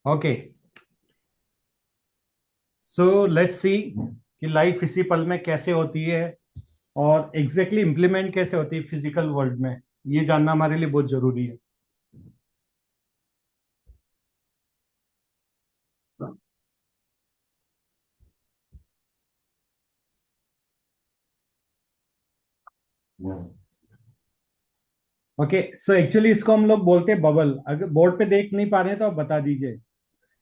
Okay, so let's see कि life इसी पल में कैसे होती है और एग्जैक्टली इम्प्लीमेंट कैसे होती है फिजिकल वर्ल्ड में। ये जानना हमारे लिए बहुत जरूरी है। ओके, सो एक्चुअली इसको हम लोग बोलते हैं बबल। अगर बोर्ड पे देख नहीं पा रहे हैं तो आप बता दीजिए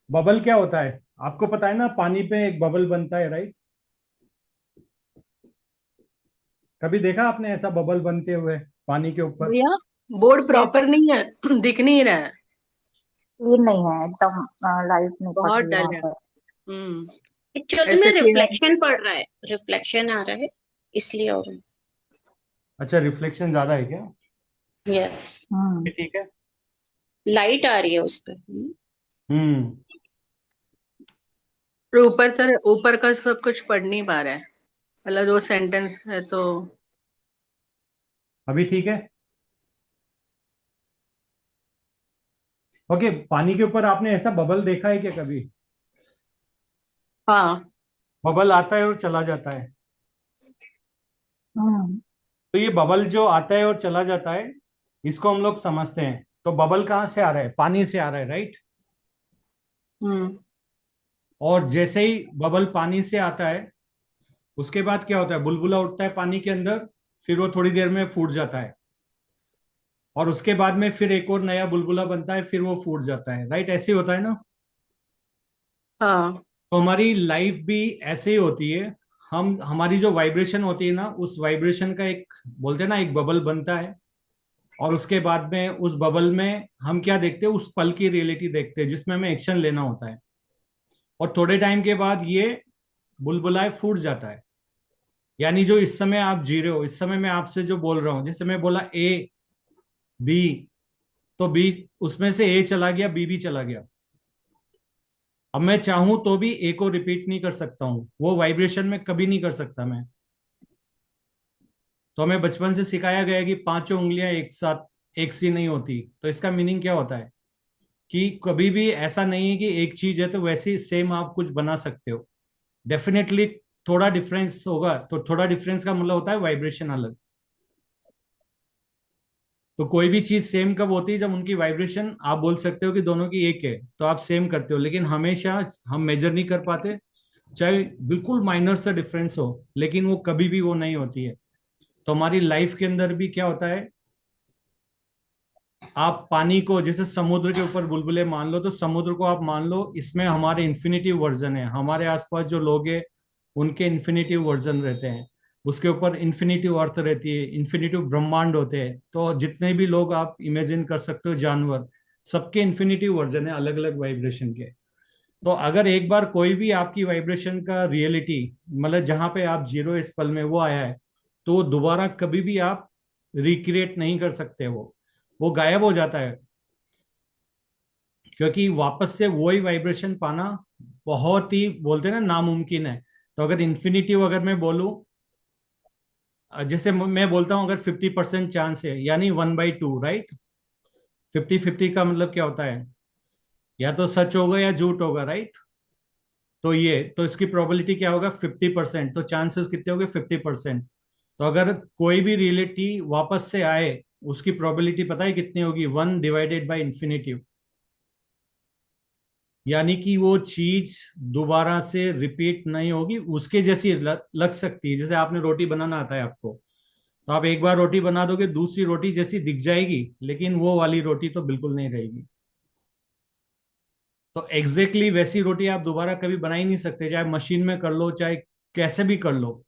बबल क्या होता है। आपको पता है ना, पानी पे एक बबल बनता है, राइट? कभी देखा आपने ऐसा बबल बनते हुए पानी के ऊपर? भैया, बोर्ड नहीं, प्रॉपर नहीं है। दिख नहीं रहा है। क्लीन नहीं है एकदम। लाइट नहीं पड़ बहुत रही डल वहां है। पर। हम्म। एक्चुअली में ऐसे किरण। रिफ्लेक्शन पड़ रहा है, रिफ्लेक्शन आ रहा है, इसलिए हो रहा अच्छा, रिफ्लेक्शन ज्यादा है क्या? है। यस। हम्म। ठीक है। लाइट आ रही है उस पर। हम्म। ऊपर का सब कुछ पढ़ नहीं पा रहा है। मतलब जो सेंटेंस है तो। अभी ठीक है। ओके, पानी के ऊपर आपने ऐसा बबल देखा है क्या कभी? हाँ। बबल आता है और चला जाता है। हम्म। तो ये बबल जो आता है और चला जाता है, इसको हम लोग समझते हैं। तो बबल कहाँ से आ रहा है? पानी से आ रहा है, राइट? हम्म। और जैसे ही बबल पानी से आता है, उसके बाद क्या होता है? बुलबुला उठता है पानी के अंदर, फिर वो थोड़ी देर में फूट जाता है। और उसके बाद में फिर एक और नया बुलबुला बनता है, फिर वो फूट जाता है, राइट? ऐसे ही होता है ना? हाँ। तो हमारी लाइफ भी ऐसे ही होती है। हम हमारी जो वाइब्रेशन होती है ना, उस वाइब्रेशन का एक, बोलते हैं ना, एक बबल बनता है। और उसके बाद में उस बबल में हम क्या देखते हैं? उस पल की रियलिटी देखते हैं जिसमें हमें एक्शन लेना होता है। और थोड़े टाइम के बाद ये बुलबुलाए फूट जाता है। यानी जो इस समय आप जी रहे हो, इस समय मैं आपसे जो बोल रहा हूं, जैसे मैं बोला ए बी, तो बी, उसमें से ए चला गया, बी भी चला गया। अब मैं चाहूं तो भी ए को रिपीट नहीं कर सकता हूं, वो वाइब्रेशन में कभी नहीं कर सकता मैं। तो हमें बचपन से सिखाया गया है कि पांचों उंगलियां एक साथ एक सी नहीं होती। तो इसका मीनिंग क्या होता है? कि कभी भी ऐसा नहीं है कि एक चीज है तो वैसी सेम आप कुछ बना सकते हो। डेफिनेटली थोड़ा डिफरेंस होगा। तो थोड़ा डिफरेंस का मतलब होता है वाइब्रेशन अलग। तो कोई भी चीज सेम कब होती है? जब उनकी वाइब्रेशन, आप बोल सकते हो कि दोनों की एक है, तो आप सेम करते हो। लेकिन हमेशा हम मेजर नहीं कर पाते। चाहे बिल्कुल माइनर सा डिफरेंस हो, लेकिन वो कभी भी वो नहीं होती है। तो हमारी लाइफ के अंदर भी क्या होता है? आप पानी को जैसे समुद्र के ऊपर बुलबुले मान लो, तो समुद्र को आप मान लो, इसमें हमारे इन्फिनिटिव वर्जन है। हमारे आसपास जो लोग हैं, उनके इन्फिनिटिव वर्जन रहते हैं। उसके ऊपर इन्फिनिटिव अर्थ रहती है, इन्फिनिटिव ब्रह्मांड होते हैं। तो जितने भी लोग आप इमेजिन कर सकते हो, जानवर, सबके इन्फिनिटिव वर्जन है, अलग अलग वाइब्रेशन के। तो अगर एक बार कोई भी आपकी वाइब्रेशन का रियलिटी, मतलब जहां पे आप जीरो इस पल में, वो आया है, तो वो दोबारा कभी भी आप रिक्रिएट नहीं कर सकते। वो गायब हो जाता है। क्योंकि वापस से वही वाइब्रेशन पाना बहुत ही, बोलते हैं ना, नामुमकिन है। तो अगर इन्फिनिटिव, अगर मैं बोलूं, जैसे मैं बोलता हूं, अगर 50% चांस है, यानी 1/2, राइट? 50-50 का मतलब क्या होता है? या तो सच होगा या झूठ होगा, राइट? तो ये, तो इसकी प्रोबेबिलिटी क्या होगा? 50%। तो चांसेस कितने हो गए? 50%। तो अगर कोई भी रियलिटी वापस से आए, उसकी प्रोबेबिलिटी पता है कितनी होगी? 1/इन्फिनिटिव। यानी कि वो चीज दोबारा से रिपीट नहीं होगी। उसके जैसी लग सकती है। जैसे आपने रोटी बनाना आता है आपको, तो आप एक बार रोटी बना दोगे, दूसरी रोटी जैसी दिख जाएगी, लेकिन वो वाली रोटी तो बिल्कुल नहीं रहेगी। तो एग्जैक्टली वैसी रोटी आप दोबारा कभी बना ही नहीं सकते, चाहे मशीन में कर लो, चाहे कैसे भी कर लो।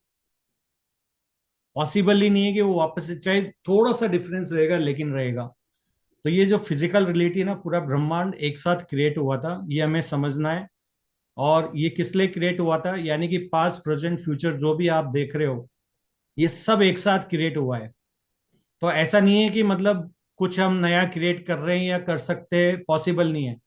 पॉसिबल ही नहीं है कि वो वापस से, चाहे थोड़ा सा डिफरेंस रहेगा लेकिन रहेगा। तो ये जो फिजिकल रियलिटी है ना, पूरा ब्रह्मांड एक साथ क्रिएट हुआ था, ये हमें समझना है। और ये किस लिए क्रिएट हुआ था? यानी कि पास्ट प्रेजेंट फ्यूचर जो भी आप देख रहे हो, ये सब एक साथ क्रिएट हुआ है। तो ऐसा नहीं है कि मतलब कुछ हम नया क्रिएट कर रहे हैं या कर सकते हैं, पॉसिबल नहीं है।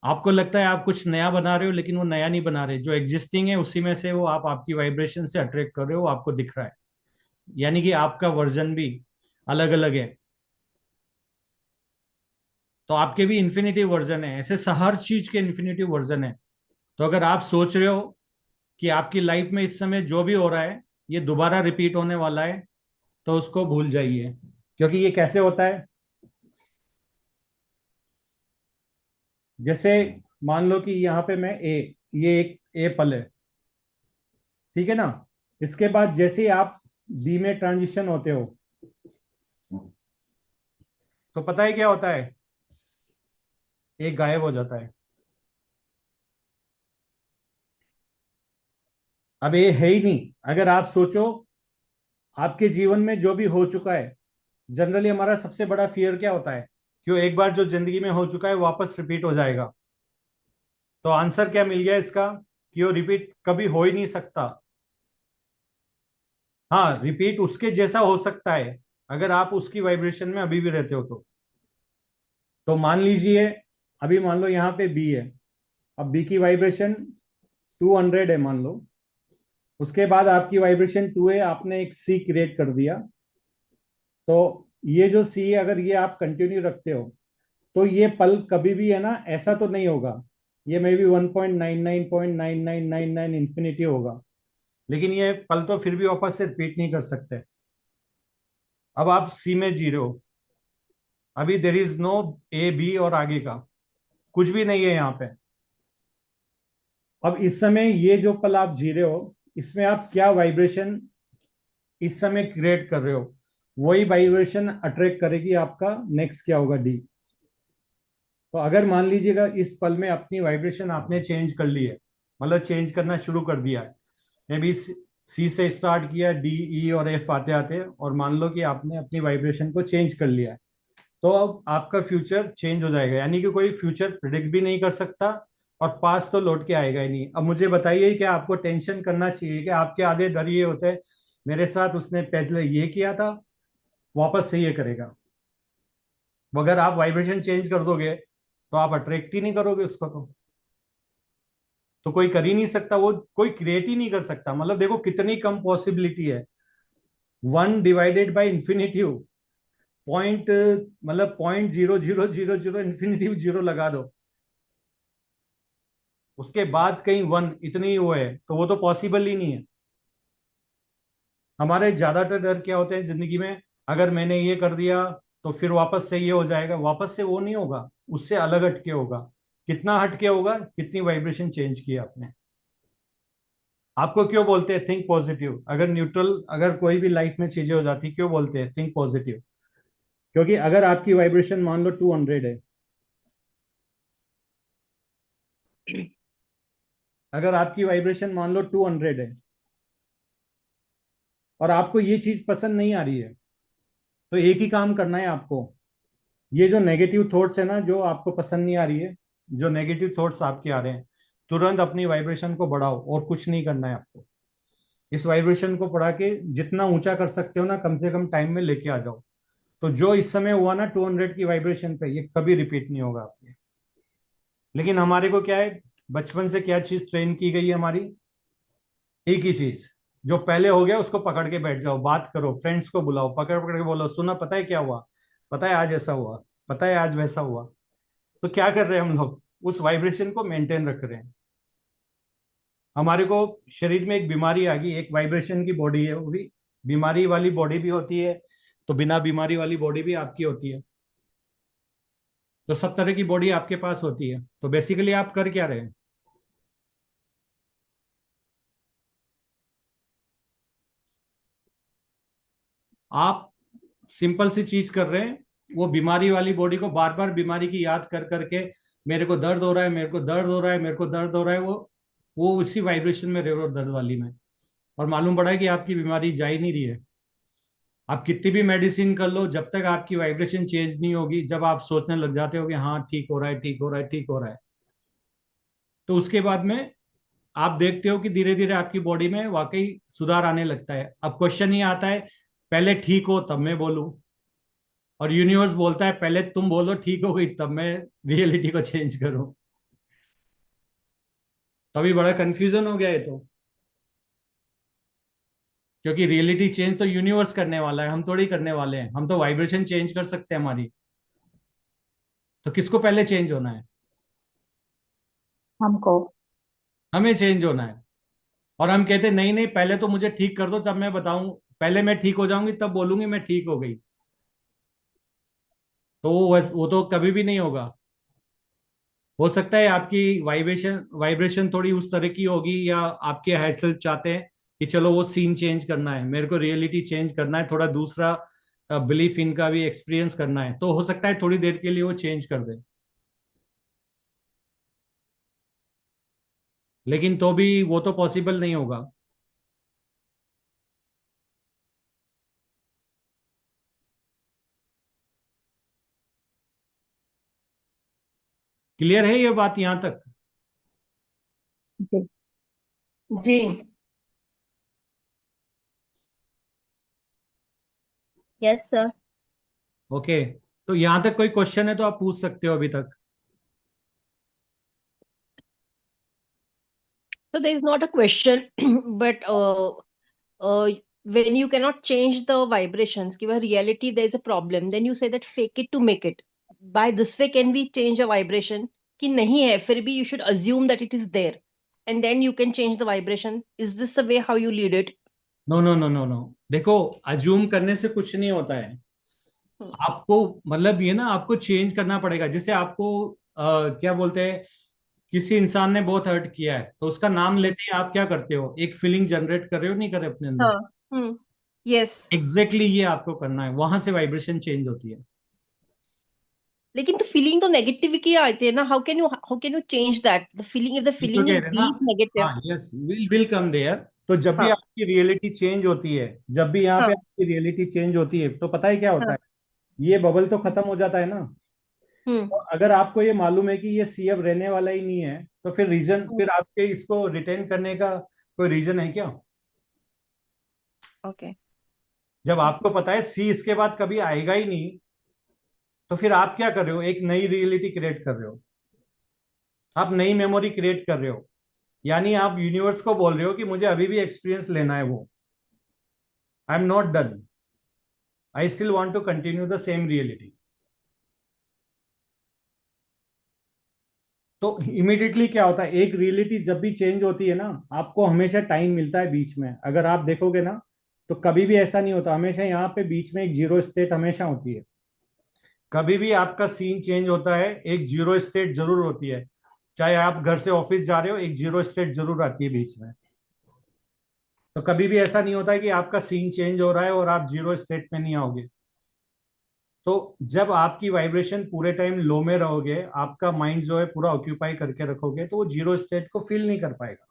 आपको लगता है आप कुछ नया बना रहे हो, लेकिन वो नया नहीं बना रहे। जो एग्जिस्टिंग है उसी में से वो आप आपकी वाइब्रेशन से अट्रैक्ट कर रहे हो, वो आपको दिख रहा है। यानी कि आपका वर्जन भी अलग अलग है। तो आपके भी इन्फिनिटिव वर्जन है, ऐसे हर चीज के इन्फिनिटिव वर्जन है। तो अगर आप सोच रहे हो कि आपकी लाइफ में इस समय जो भी हो रहा है ये दोबारा रिपीट होने वाला है, तो उसको भूल जाइए। क्योंकि ये कैसे होता है, जैसे मान लो कि यहाँ पे मैं ए, ये एक ए पल है, ठीक है ना। इसके बाद जैसे ही आप बी में ट्रांजिशन होते हो, तो पता है क्या होता है, एक गायब हो जाता है। अब ये है ही नहीं। अगर आप सोचो आपके जीवन में जो भी हो चुका है, जनरली हमारा सबसे बड़ा फियर क्या होता है, कि वो एक बार जो जिंदगी में हो चुका है वापस रिपीट हो जाएगा। तो आंसर क्या मिल गया इसका, कि वो रिपीट कभी हो ही नहीं सकता। हाँ, रिपीट उसके जैसा हो सकता है अगर आप उसकी वाइब्रेशन में अभी भी रहते हो तो मान लीजिए, अभी मान लो यहाँ पे बी है। अब बी की वाइब्रेशन 200 है मान लो। उसके बाद आपकी वाइब्रेशन 2 है, आपने एक सी क्रिएट कर दिया। तो ये जो सी है, अगर ये आप कंटिन्यू रखते हो तो ये पल कभी भी है ना ऐसा तो नहीं होगा। ये मे बी 1.99.9999 इन्फिनिटी होगा, लेकिन ये पल तो फिर भी वापस से रिपीट नहीं कर सकते। अब आप सी में जी रहे हो, अभी there is no A B और आगे का कुछ भी नहीं है यहाँ पे। अब इस समय ये जो पल आप जी रहे हो, इसमें आप क्या वाइब्रेशन इस समय क्रिएट कर रहे हो, वही वाइब्रेशन अट्रैक्ट करेगी आपका नेक्स्ट क्या होगा, डी। तो अगर मान लीजिएगा इस पल में अपनी वाइब्रेशन आपने चेंज कर ली है, मतलब चेंज करना शुरू कर दिया है, मे बी सी से स्टार्ट किया, डी ई और एफ आते आते, और मान लो कि आपने अपनी वाइब्रेशन को चेंज कर लिया है, तो अब आपका फ्यूचर चेंज हो जाएगा। यानी कि कोई फ्यूचर प्रिडिक्ट भी नहीं कर सकता, और पास तो लौट के आएगा ही नहीं। अब मुझे बताइए कि आपको टेंशन करना चाहिए कि आपके आधे डर ये होते हैं, मेरे साथ उसने पहले ये किया था, वापस से ये करेगा। अगर आप वाइब्रेशन चेंज कर दोगे तो आप अट्रैक्ट ही नहीं करोगे उसको। तो कोई कर ही नहीं सकता, वो कोई क्रिएट ही नहीं कर सकता। मतलब देखो कितनी कम पॉसिबिलिटी है। 1/इंफिनिटिव पॉइंट, मतलब 0.0000 इन्फिनिटिव जीरो लगा दो, उसके बाद कहीं वन, इतनी वो है, तो वो तो पॉसिबल ही नहीं है। हमारे ज्यादातर डर क्या होते हैं जिंदगी में, अगर मैंने ये कर दिया तो फिर वापस से ये हो जाएगा। वापस से वो नहीं होगा, उससे अलग हटके होगा। कितना हटके होगा, कितनी वाइब्रेशन चेंज की आपने। आपको क्यों बोलते हैं थिंक पॉजिटिव, अगर न्यूट्रल, अगर कोई भी लाइफ में चीजें हो जाती क्यों बोलते हैं थिंक पॉजिटिव? क्योंकि अगर आपकी वाइब्रेशन मान लो 200 है, अगर आपकी वाइब्रेशन मान लो 200 है और आपको ये चीज पसंद नहीं आ रही है, तो एक ही काम करना है आपको। ये जो नेगेटिव थॉट्स है ना, जो आपको पसंद नहीं आ रही है, जो नेगेटिव थॉट्स आपके आ रहे हैं, तुरंत अपनी वाइब्रेशन को बढ़ाओ, और कुछ नहीं करना है आपको। इस वाइब्रेशन को बढ़ा के जितना ऊंचा कर सकते हो ना, कम से कम टाइम में लेके आ जाओ। तो जो इस समय हुआ ना 200 की वाइब्रेशन पे, ये कभी रिपीट नहीं होगा आपके। लेकिन हमारे को क्या है, बचपन से क्या चीज ट्रेन की गई है हमारी, एक ही चीज, जो पहले हो गया उसको पकड़ के बैठ जाओ, बात करो, फ्रेंड्स को बुलाओ, पकड़ पकड़ के बोलो, सुना पता है क्या हुआ, पता है आज ऐसा हुआ, पता है आज वैसा हुआ। तो क्या कर रहे हैं हम लोग, उस वाइब्रेशन को मेंटेन रख रहे हैं। हमारे को शरीर में एक बीमारी आ गई, एक वाइब्रेशन की बॉडी है, वो भी बीमारी वाली बॉडी भी होती है, तो बिना बीमारी वाली बॉडी भी आपकी होती है। तो सब तरह की बॉडी आपके पास होती है। तो बेसिकली आप कर क्या रहे हैं, आप सिंपल सी चीज कर रहे हैं, वो बीमारी वाली बॉडी को बार बार बीमारी की याद कर करके, मेरे को दर्द हो रहा है, मेरे को दर्द हो रहा है, मेरे को दर्द हो रहा है, वो उसी वाइब्रेशन में रह रहे हो, दर्द वाली में। और मालूम पड़ा है कि आपकी बीमारी जा ही नहीं रही है। आप कितनी भी मेडिसिन कर लो, जब तक आपकी वाइब्रेशन चेंज नहीं होगी, जब आप सोचने लग जाते हो कि हाँ ठीक हो रहा है, ठीक हो रहा है, ठीक हो रहा है, तो उसके बाद में आप देखते हो कि धीरे धीरे आपकी बॉडी में वाकई सुधार आने लगता है। अब क्वेश्चन ये आता है, पहले ठीक हो तब मैं बोलूं, और यूनिवर्स बोलता है पहले तुम बोलो ठीक हो गई तब मैं रियलिटी को चेंज करूं। तभी बड़ा कंफ्यूजन हो गया है तो, क्योंकि रियलिटी चेंज तो यूनिवर्स करने वाला है, हम थोड़ी करने वाले हैं। हम तो वाइब्रेशन चेंज कर सकते हैं हमारी। तो किसको पहले चेंज होना है? हमको। हमें चेंज होना है। और हम कहते नहीं नहीं, पहले तो मुझे ठीक कर दो तब मैं बताऊं, पहले मैं ठीक हो जाऊंगी तब बोलूंगी मैं ठीक हो गई। तो वो तो कभी भी नहीं होगा। हो सकता है आपकी वाइब्रेशन वाइब्रेशन थोड़ी उस तरह की होगी, या आपके हायर सेल्फ चाहते हैं कि चलो वो सीन चेंज करना है, मेरे को रियलिटी चेंज करना है, थोड़ा दूसरा बिलीफ इनका भी एक्सपीरियंस करना है, तो हो सकता है थोड़ी देर के लिए वो चेंज कर दे। लेकिन तो भी वो तो पॉसिबल नहीं होगा। क्लियर है ये बात यहां तक? जी। जी। Yes sir. ओके। तो यहां तक कोई क्वेश्चन है तो आप पूछ सकते हो अभी तक। So there is not a question, but when you cannot change the vibrations, give a reality there is a problem, then you say that fake it to make it. By this way, can we change a vibration? कि नहीं है, फिर भी you should assume that it is there, and then you can change the vibration. Is this the way how you lead it? No no no no no, देखो, assume करने से कुछ नहीं होता है। Hmm. आपको मतलब ये ना, आपको चेंज करना पड़ेगा। जैसे आपको क्या बोलते हैं, किसी इंसान ने बहुत हर्ट किया है तो उसका नाम लेते ही आप क्या करते हो, एक फीलिंग जनरेट कर रहे हो नहीं कर रहे अपने अंदर? हाँ. Hmm. Yes. एग्जैक्टली ये आपको करना है, वहां से वाइब्रेशन चेंज होती है। लेकिन तो फीलिंग तो नेगेटिव की आती है ना. How can you change that? The feeling, if the ये तो फीलिंग कह इज रहे हैं ना। Deep negative. हाँ, यस, विल कम देयर। तो जब भी हाँ. आपकी रियलिटी चेंज होती है, जब भी यहाँ पे हाँ. आपकी रियलिटी चेंज होती है, तो पता है क्या होता हाँ. है? ये बबल तो खत्म हो जाता है ना। हम्म. तो अगर आपको ये मालूम है कि ये सी अब रहने वाला ही नहीं है, तो फिर रीजन, फिर आपके इसको रिटेन करने का कोई रीजन है क्या? ओके. जब आपको पता है सी इसके बाद कभी आएगा ही नहीं, तो फिर आप क्या कर रहे हो, एक नई रियलिटी क्रिएट कर रहे हो, आप नई मेमोरी क्रिएट कर रहे हो। यानी आप यूनिवर्स को बोल रहे हो कि मुझे अभी भी एक्सपीरियंस लेना है वो, I am not done, I still want to continue the same reality. तो इमीडिएटली क्या होता है, एक रियलिटी जब भी चेंज होती है ना, आपको हमेशा टाइम मिलता है बीच में। अगर आप देखोगे ना, तो कभी भी ऐसा नहीं होता, हमेशा यहाँ पे बीच में एक जीरो स्टेट हमेशा होती है। कभी भी आपका सीन चेंज होता है, एक जीरो स्टेट जरूर होती है। चाहे आप घर से ऑफिस जा रहे हो, एक जीरो स्टेट जरूर आती है बीच में। तो कभी भी ऐसा नहीं होता है कि आपका सीन चेंज हो रहा है और आप जीरो स्टेट में नहीं आओगे। तो जब आपकी वाइब्रेशन पूरे टाइम लो में रहोगे, आपका माइंड जो है पूरा ऑक्यूपाई करके रखोगे, तो वो जीरो स्टेट को फील नहीं कर पाएगा।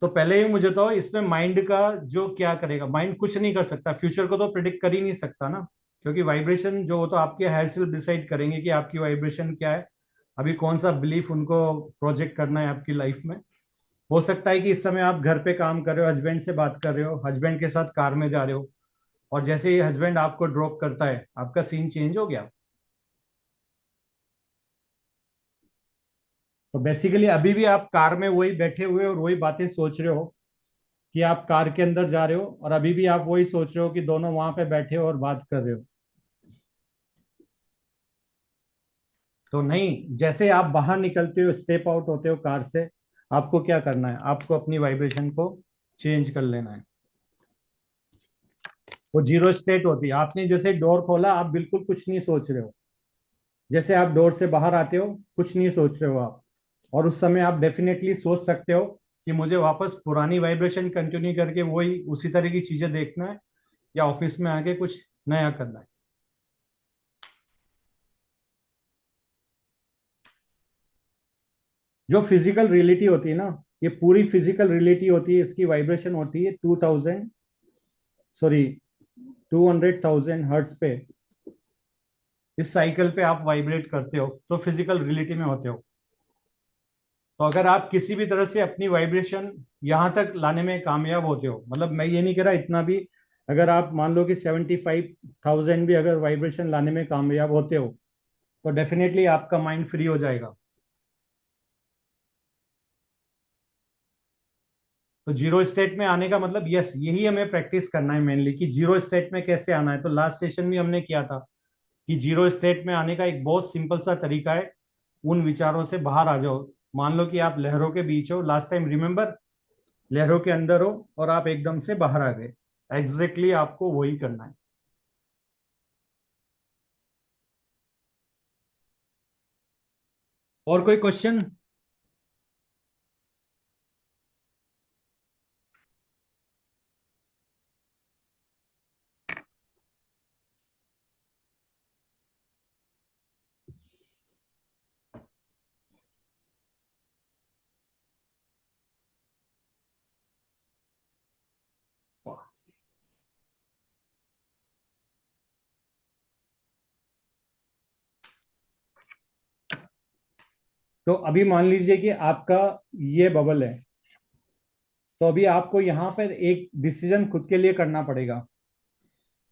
तो पहले ही मुझे तो इसमें माइंड का जो क्या करेगा, माइंड कुछ नहीं कर सकता, फ्यूचर को तो प्रिडिक्ट कर ही नहीं सकता ना। क्योंकि वाइब्रेशन जो हो तो आपके हायर सेल्फ डिसाइड करेंगे कि आपकी वाइब्रेशन क्या है, अभी कौन सा बिलीफ उनको प्रोजेक्ट करना है आपकी लाइफ में। हो सकता है कि इस समय आप घर पे काम कर रहे हो, हस्बैंड से बात कर रहे हो, हस्बैंड के साथ कार में जा रहे हो, और जैसे ही हस्बैंड आपको ड्रॉप करता है, आपका सीन चेंज हो गया। तो बेसिकली अभी भी आप कार में वही बैठे हुए और वही बातें सोच रहे हो, कि आप कार के अंदर जा रहे हो और अभी भी आप वही सोच रहे हो कि दोनों वहां पे बैठे हो और बात कर रहे हो। तो नहीं, जैसे आप बाहर निकलते हो, स्टेप आउट होते हो कार से, आपको क्या करना है, आपको अपनी वाइब्रेशन को चेंज कर लेना है। वो जीरो स्टेट होती है। आपने जैसे डोर खोला, आप बिल्कुल कुछ नहीं सोच रहे हो। जैसे आप डोर से बाहर आते हो, कुछ नहीं सोच रहे हो आप। और उस समय आप डेफिनेटली सोच सकते हो कि मुझे वापस पुरानी वाइब्रेशन कंटिन्यू करके वही उसी तरह की चीजें देखना है, या ऑफिस में आके कुछ नया करना है। जो फिजिकल रियलिटी होती है ना, ये पूरी फिजिकल रियलिटी होती है, इसकी वाइब्रेशन होती है 2000, सॉरी 200,000 हर्ट्ज पे। इस साइकिल पे आप वाइब्रेट करते हो, तो फिजिकल रियलिटी में होते हो। तो अगर आप किसी भी तरह से अपनी वाइब्रेशन यहाँ तक लाने में कामयाब होते हो, मतलब मैं ये नहीं कह रहा इतना भी, अगर आप मान लो कि 75,000 भी अगर वाइब्रेशन लाने में कामयाब होते हो, तो डेफिनेटली आपका माइंड फ्री हो जाएगा। तो जीरो स्टेट में आने का मतलब, यस, यही हमें प्रैक्टिस करना है मेनली, कि जीरो स्टेट में कैसे आना है। तो लास्ट सेशन भी हमने किया था कि जीरो स्टेट में आने का एक बहुत सिंपल सा तरीका है, उन विचारों से बाहर आ जाओ। मान लो कि आप लहरों के बीच हो, लास्ट टाइम रिमेंबर, लहरों के अंदर हो और आप एकदम से बाहर आ गए। एग्जैक्टली आपको वही करना है। और कोई क्वेश्चन? तो अभी मान लीजिए कि आपका ये बबल है, तो अभी आपको यहां पर एक डिसीजन खुद के लिए करना पड़ेगा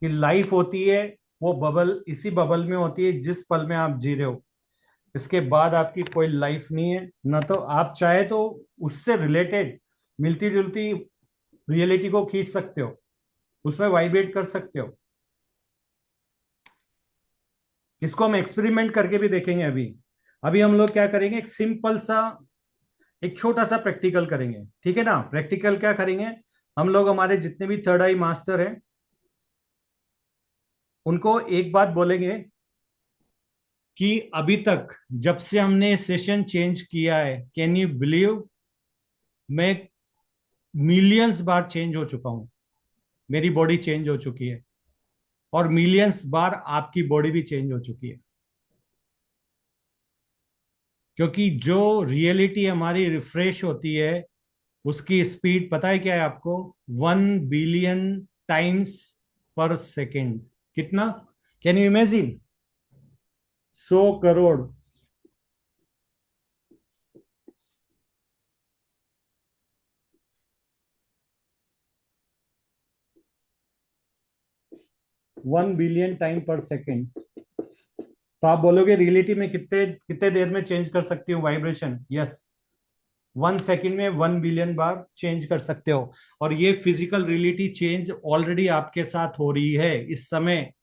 कि लाइफ होती है वो बबल, इसी बबल में होती है जिस पल में आप जी रहे हो। इसके बाद आपकी कोई लाइफ नहीं है। ना तो आप चाहे तो उससे रिलेटेड मिलती जुलती रियलिटी को खींच सकते हो, उसमें वाइब्रेट कर सकते हो। इसको हम एक्सपेरिमेंट करके भी देखेंगे। अभी अभी हम लोग क्या करेंगे, एक सिंपल सा एक छोटा सा प्रैक्टिकल करेंगे, ठीक है ना। प्रैक्टिकल क्या करेंगे, हम लोग हमारे जितने भी थर्ड आई मास्टर हैं उनको एक बात बोलेंगे कि अभी तक जब से हमने सेशन चेंज किया है, कैन यू बिलीव, मैं मिलियंस बार चेंज हो चुका हूं, मेरी बॉडी चेंज हो चुकी है, और मिलियंस बार आपकी बॉडी भी चेंज हो चुकी है। क्योंकि जो रियलिटी हमारी रिफ्रेश होती है उसकी स्पीड पता है क्या है आपको, 1 बिलियन टाइम्स पर सेकेंड। कितना, can you imagine? 100 crore. 1 billion time पर सेकेंड। तो आप बोलोगे रियलिटी में कितने कितने देर में चेंज कर सकती हूँ वाइब्रेशन? यस, 1 सेकेंड में 1 बिलियन बार चेंज कर सकते हो। और ये फिजिकल रियलिटी चेंज ऑलरेडी आपके साथ हो रही है इस समय।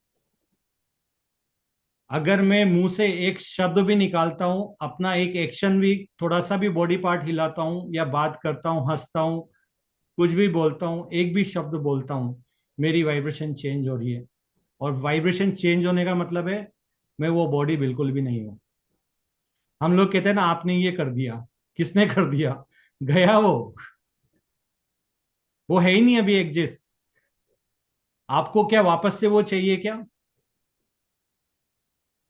अगर मैं मुंह से एक शब्द भी निकालता हूं, अपना एक एक्शन भी, थोड़ा सा भी बॉडी पार्ट हिलाता हूं या बात करता हूं, हंसता हूं, कुछ भी बोलता हूं, एक भी शब्द बोलता हूं, मेरी वाइब्रेशन चेंज हो रही है। और वाइब्रेशन चेंज होने का मतलब है मैं वो बॉडी बिल्कुल भी नहीं हूं। हम लोग कहते हैं ना आपने ये कर दिया, किसने कर दिया? गया वो है ही नहीं अभी एग्जिस्ट। आपको क्या वापस से वो चाहिए क्या?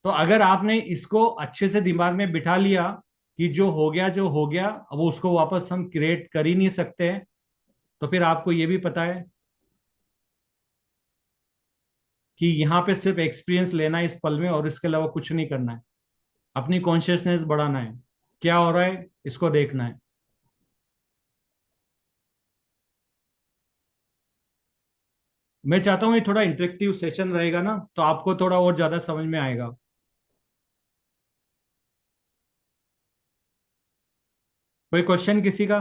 तो अगर आपने इसको अच्छे से दिमाग में बिठा लिया कि जो हो गया जो हो गया, अब उसको वापस हम क्रिएट कर ही नहीं सकते हैं, तो फिर आपको ये भी पता है कि यहाँ पे सिर्फ एक्सपीरियंस लेना है इस पल में, और इसके अलावा कुछ नहीं करना है। अपनी कॉन्शियसनेस बढ़ाना है, क्या हो रहा है इसको देखना है। मैं चाहता हूँ ये थोड़ा इंटरेक्टिव सेशन रहेगा ना, तो आपको थोड़ा और ज्यादा समझ में आएगा। कोई क्वेश्चन किसी का?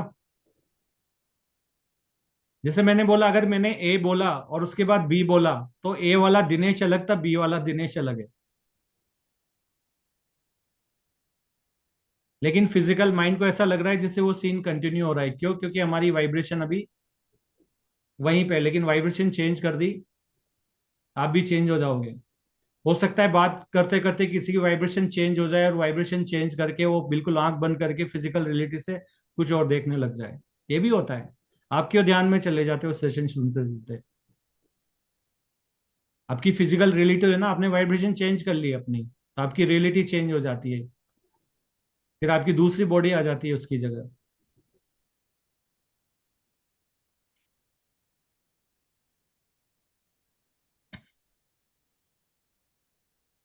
जैसे मैंने बोला, अगर मैंने ए बोला और उसके बाद बी बोला, तो ए वाला दिनेश अलग था, बी वाला दिनेश अलग है। लेकिन फिजिकल माइंड को ऐसा लग रहा है जैसे वो सीन कंटिन्यू हो रहा है। क्यों? क्योंकि हमारी वाइब्रेशन अभी वहीं पे, लेकिन वाइब्रेशन चेंज कर दी, आप भी चेंज हो जाओगे। हो सकता है बात करते करते किसी की वाइब्रेशन चेंज हो जाए, और वाइब्रेशन चेंज करके वो बिल्कुल आंख बंद करके फिजिकल रियलिटी से कुछ और देखने लग जाए। ये भी होता है। आप क्यों ध्यान में चले जाते हो सेशन सुनते सुनते? आपकी फिजिकल रियलिटी है ना, आपने वाइब्रेशन चेंज कर ली अपनी, तो आपकी रियलिटी चेंज हो जाती है, फिर आपकी दूसरी बॉडी आ जाती है उसकी जगह।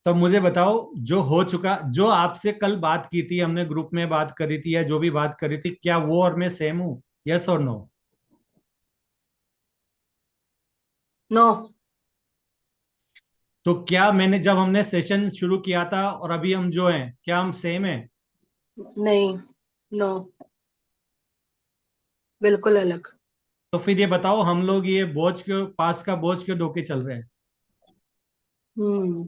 तब मुझे बताओ, जो हो चुका, जो आपसे कल बात की थी, हमने ग्रुप में बात करी थी या जो भी बात करी थी, क्या वो और मैं सेम हूं? यस और नो? नो। तो क्या मैंने, जब हमने सेशन शुरू किया था और अभी हम जो हैं, क्या हम सेम हैं? नहीं। नो। बिल्कुल अलग। तो फिर ये बताओ, हम लोग ये बोझ क्यों, पास का बोझ क्यों ढोके चल रहे हैं? हम्म।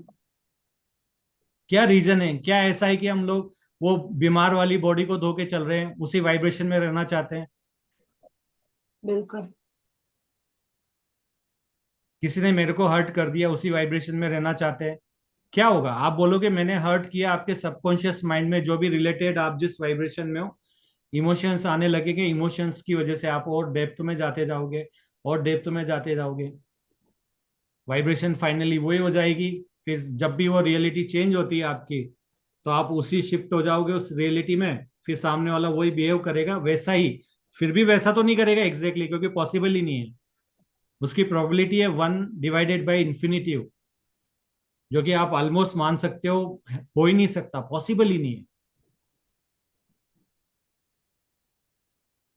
क्या रीजन है, क्या ऐसा है कि हम लोग वो बीमार वाली बॉडी को धो के चल रहे हैं, उसी वाइब्रेशन में रहना चाहते हैं? बिल्कुल। किसी ने मेरे को हर्ट कर दिया, उसी वाइब्रेशन में रहना चाहते हैं। क्या होगा? आप बोलोगे मैंने हर्ट किया, आपके सबकॉन्शियस माइंड में जो भी रिलेटेड आप जिस वाइब्रेशन में हो, इमोशंस आने लगेंगे। इमोशंस की वजह से आप और डेप्थ में जाते जाओगे, और डेप्थ में जाते जाओगे। वाइब्रेशन फाइनली वही हो जाएगी। फिर जब भी वो रियलिटी चेंज होती है आपकी, तो आप उसी शिफ्ट हो जाओगे उस रियलिटी में। फिर सामने वाला वही बिहेव करेगा वैसा ही। फिर भी वैसा तो नहीं करेगा एग्जैक्टली, क्योंकि पॉसिबल ही नहीं है। उसकी प्रोबेबिलिटी है 1/इंफिनिटी, जो कि आप ऑलमोस्ट मान सकते हो ही नहीं सकता, पॉसिबल ही नहीं है।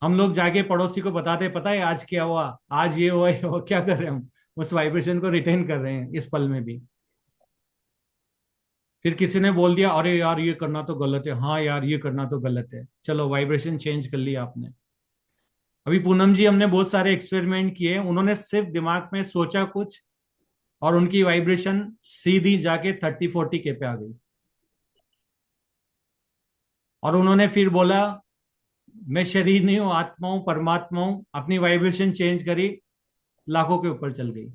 हम लोग जाके पड़ोसी को बताते, पता है आज क्या हुआ, आज ये हुआ, क्या कर रहे हैं हम? उस वाइब्रेशन को रिटेन कर रहे हैं इस पल में भी। फिर किसी ने बोल दिया अरे यार ये करना तो गलत है, हाँ यार ये करना तो गलत है, चलो वाइब्रेशन चेंज कर लिया आपने। अभी पूनम जी, हमने बहुत सारे एक्सपेरिमेंट किए, उन्होंने सिर्फ दिमाग में सोचा कुछ, और उनकी वाइब्रेशन सीधी जाके 30-40 के पे आ गई। और उन्होंने फिर बोला मैं शरीर नहीं हूं, आत्मा हूं, परमात्मा हूं। अपनी वाइब्रेशन चेंज करी, लाखों के ऊपर चल गई।